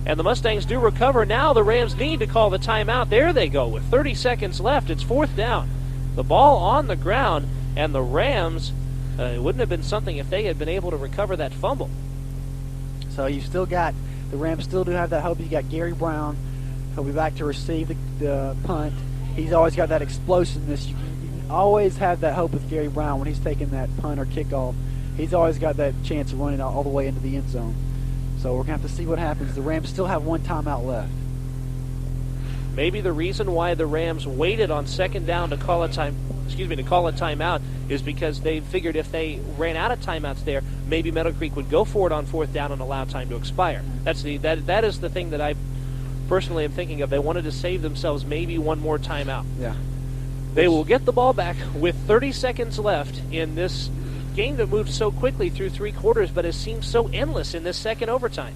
And the Mustangs do recover. Now the Rams need to call the timeout. There they go with 30 seconds left. It's 4th down. The ball on the ground, and the Rams, it wouldn't have been something if they had been able to recover that fumble. So you've still got, the Rams still do have that hope. You got Gary Brown. He'll be back to receive the punt. He's always got that explosiveness. You can always have that hope with Gary Brown when he's taking that punt or kickoff. He's always got that chance of running all the way into the end zone. So we're going to have to see what happens. The Rams still have one timeout left. Maybe the reason why the Rams waited on 2nd down to call a timeout is because they figured if they ran out of timeouts there, maybe Meadowcreek would go for it on 4th down and allow time to expire. That is the thing that I personally am thinking of. They wanted to save themselves maybe one more timeout. Yeah. They will get the ball back with 30 seconds left in this game that moved so quickly through 3 quarters, but has seemed so endless in this second overtime.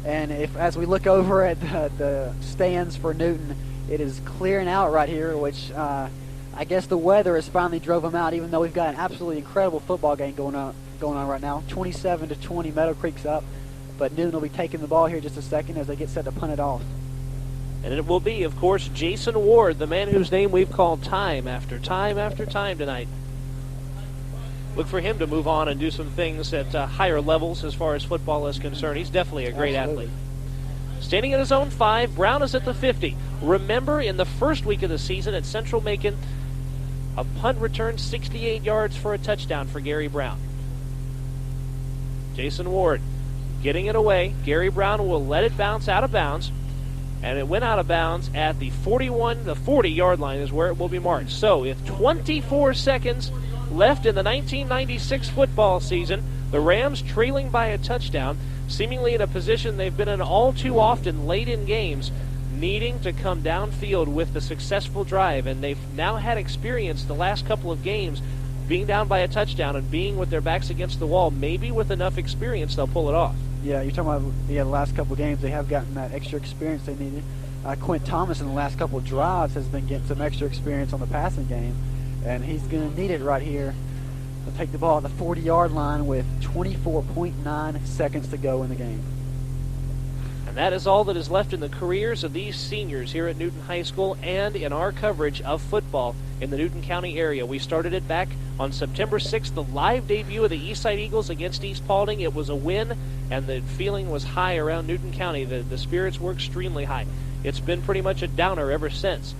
And as we look over at the stands for Newton, it is clearing out right here, which I guess the weather has finally drove them out, even though we've got an absolutely incredible football game going on right now. 27-20, Meadowcreek's up, but Newton will be taking the ball here just a second as they get set to punt it off. And it will be, of course, Jason Ward, the man whose name we've called time after time after time tonight. Look for him to move on and do some things at higher levels as far as football is concerned. He's definitely a great athlete. Standing at his own 5, Brown is at the 50. Remember, in the first week of the season at Central Macon, a punt returned 68 yards for a touchdown for Gary Brown. Jason Ward getting it away. Gary Brown will let it bounce out of bounds. And it went out of bounds at the 40-yard line is where it will be marked. So with 24 seconds left in the 1996 football season, the Rams trailing by a touchdown, seemingly in a position they've been in all too often late in games, needing to come downfield with the successful drive. And they've now had experience the last couple of games being down by a touchdown and being with their backs against the wall. Maybe with enough experience they'll pull it off. Yeah, you're talking about the last couple of games. They have gotten that extra experience they needed. Quint Thomas in the last couple of drives has been getting some extra experience on the passing game, and he's going to need it right here. They'll take the ball at the 40-yard line with 24.9 seconds to go in the game. And that is all that is left in the careers of these seniors here at Newton High School and in our coverage of football in the Newton County area. We started it back on September 6th, the live debut of the Eastside Eagles against East Paulding. It was a win, and the feeling was high around Newton County. The spirits were extremely high. It's been pretty much a downer ever since.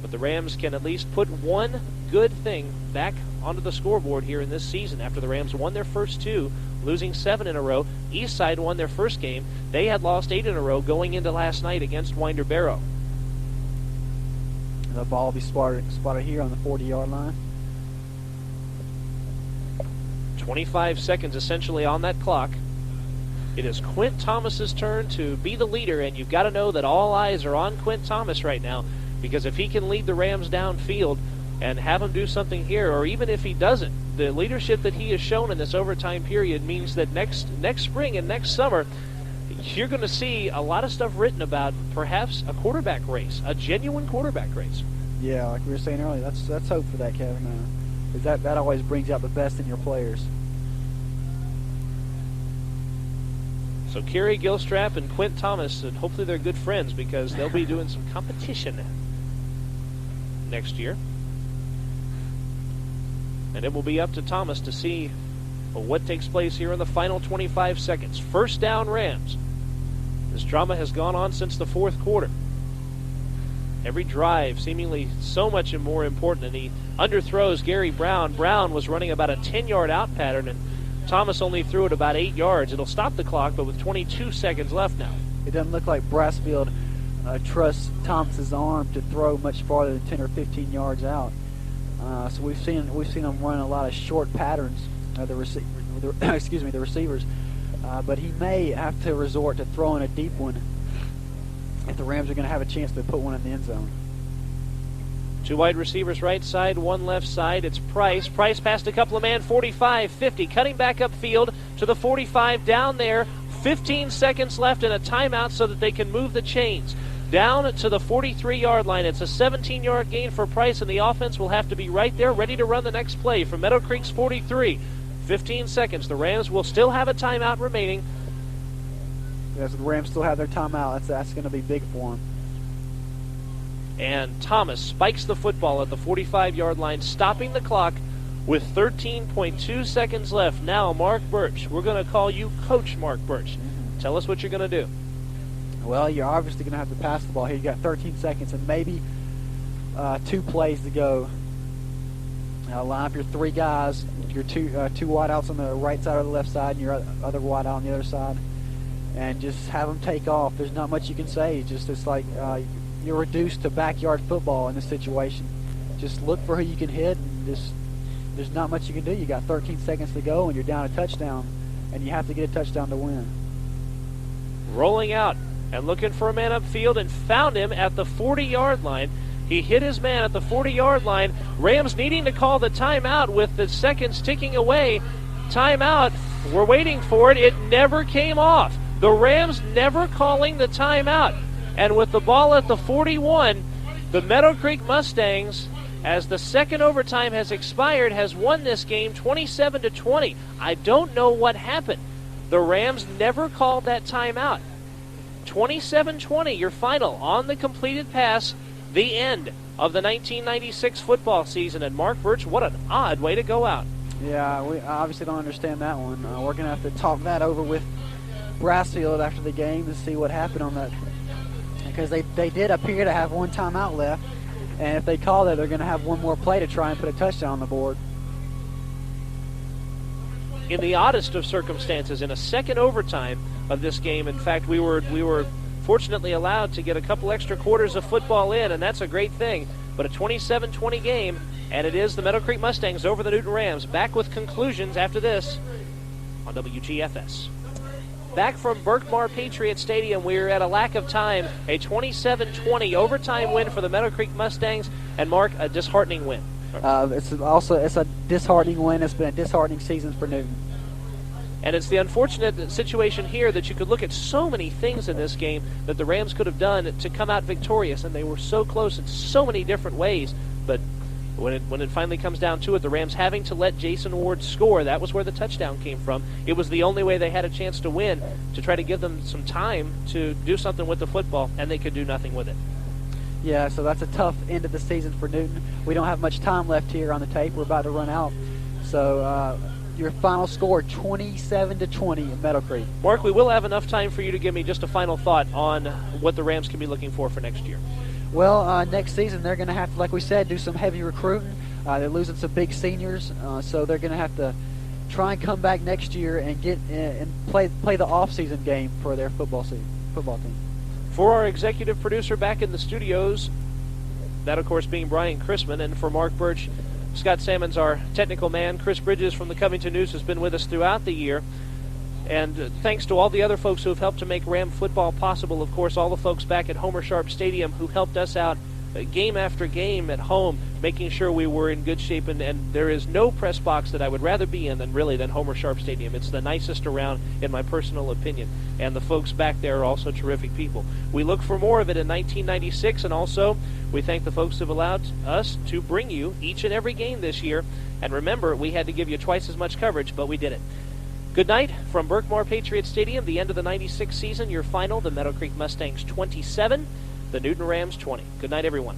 But the Rams can at least put one good thing back onto the scoreboard here in this season after the Rams won their first 2, losing 7 in a row. Eastside won their first game. They had lost 8 in a row going into last night against Winder Barrow. The ball will be spotted here on the 40-yard line. 25 seconds essentially on that clock. It is Quint Thomas's turn to be the leader, and you've got to know that all eyes are on Quint Thomas right now, because if he can lead the Rams downfield and have them do something here, or even if he doesn't, the leadership that he has shown in this overtime period means that next spring and next summer, you're going to see a lot of stuff written about perhaps a quarterback race, a genuine quarterback race. Yeah, like we were saying earlier, let's hope for that, Kevin. Because that always brings out the best in your players. So Kerry Gilstrap and Quint Thomas, and hopefully they're good friends because they'll be doing some competition next year. And it will be up to Thomas to see what takes place here in the final 25 seconds. First down, Rams. This drama has gone on since the fourth quarter. Every drive seemingly so much more important, and he underthrows Gary Brown. Brown was running about a 10-yard out pattern, and Thomas only threw it about 8 yards. It'll stop the clock, but with 22 seconds left now. It doesn't look like Brassfield trusts Thomas's arm to throw much farther than 10 or 15 yards out. So we've seen him run a lot of short patterns. The receivers, but he may have to resort to throwing a deep one if the Rams are going to have a chance to put one in the end zone. Two wide receivers right side, one left side. It's Price. Price passed a couple of man, 45, 50, cutting back upfield to the 45 down there. 15 seconds left and a timeout so that they can move the chains. Down to the 43-yard line. It's a 17-yard gain for Price, and the offense will have to be right there ready to run the next play from Meadowcreek's 43. 15 seconds. The Rams will still have a timeout remaining. Yes, the Rams still have their timeout. That's going to be big for them. And Thomas spikes the football at the 45-yard line, stopping the clock with 13.2 seconds left. Now, Mark Burch. We're going to call you Coach Mark Burch. Mm-hmm. Tell us what you're going to do. Well, you're obviously going to have to pass the ball here. You got 13 seconds and maybe 2 plays to go. Line up your 3 guys, your two wideouts on the right side or the left side, and your other wideout on the other side, and just have them take off. There's not much you can say. It's like you're reduced to backyard football in this situation. Just look for who you can hit, and there's not much you can do. You got 13 seconds to go, and you're down a touchdown, and you have to get a touchdown to win. Rolling out and looking for a man upfield, and found him at the 40-yard line. He hit his man at the 40-yard line. Rams needing to call the timeout with the seconds ticking away. Timeout. We're waiting for it. It never came off. The Rams never calling the timeout. And with the ball at the 41, the Meadowcreek Mustangs, as the second overtime has expired, has won this game 27-20. I don't know what happened. The Rams never called that timeout. 27-20, your final on the completed pass. The end of the 1996 football season. And Mark Burch, what an odd way to go out. Yeah, we obviously don't understand that one. We're going to have to talk that over with Brassfield after the game to see what happened on that. Because they did appear to have one timeout left. And if they call that, they're going to have one more play to try and put a touchdown on the board. In the oddest of circumstances, in a second overtime of this game, in fact, we were fortunately allowed to get a couple extra quarters of football in, and that's a great thing. But a 27-20 game, and it is the Meadowcreek Mustangs over the Newton Rams. Back with conclusions after this on WGFS. Back from Berkmar Patriot Stadium, we're at a lack of time. A 27-20 overtime win for the Meadowcreek Mustangs, and Mark, a disheartening win. It's a disheartening win. It's been a disheartening season for Newton. And it's the unfortunate situation here that you could look at so many things in this game that the Rams could have done to come out victorious, and they were so close in so many different ways. But when it finally comes down to it, the Rams having to let Jason Ward score, that was where the touchdown came from. It was the only way they had a chance to win, to try to give them some time to do something with the football, and they could do nothing with it. Yeah, so that's a tough end of the season for Newton. We don't have much time left here on the tape. We're about to run out. So your final score, 27-20 in Meadowcreek. Mark, we will have enough time for you to give me just a final thought on what the Rams can be looking for next year. Well, next season they're going to have to, like we said, do some heavy recruiting. They're losing some big seniors, so they're going to have to try and come back next year and get and play the off-season game for their football team. For our executive producer back in the studios, that of course being Brian Chrisman, and for Mark Burch, Scott Salmon's our technical man. Chris Bridges from the Covington News has been with us throughout the year. And thanks to all the other folks who have helped to make Ram football possible. Of course, all the folks back at Homer Sharp Stadium who helped us out game after game at home, making sure we were in good shape, and there is no press box that I would rather be in than Homer Sharp Stadium. It's the nicest around, in my personal opinion, and the folks back there are also terrific people. We look for more of it in 1996, and also we thank the folks who have allowed us to bring you each and every game this year. And remember, we had to give you twice as much coverage, but we did it. Good night from Berkmar Patriot Stadium, the end of the 96 season. Your final, the Meadowcreek Mustangs 27, the Newton Rams 20. Good night, everyone.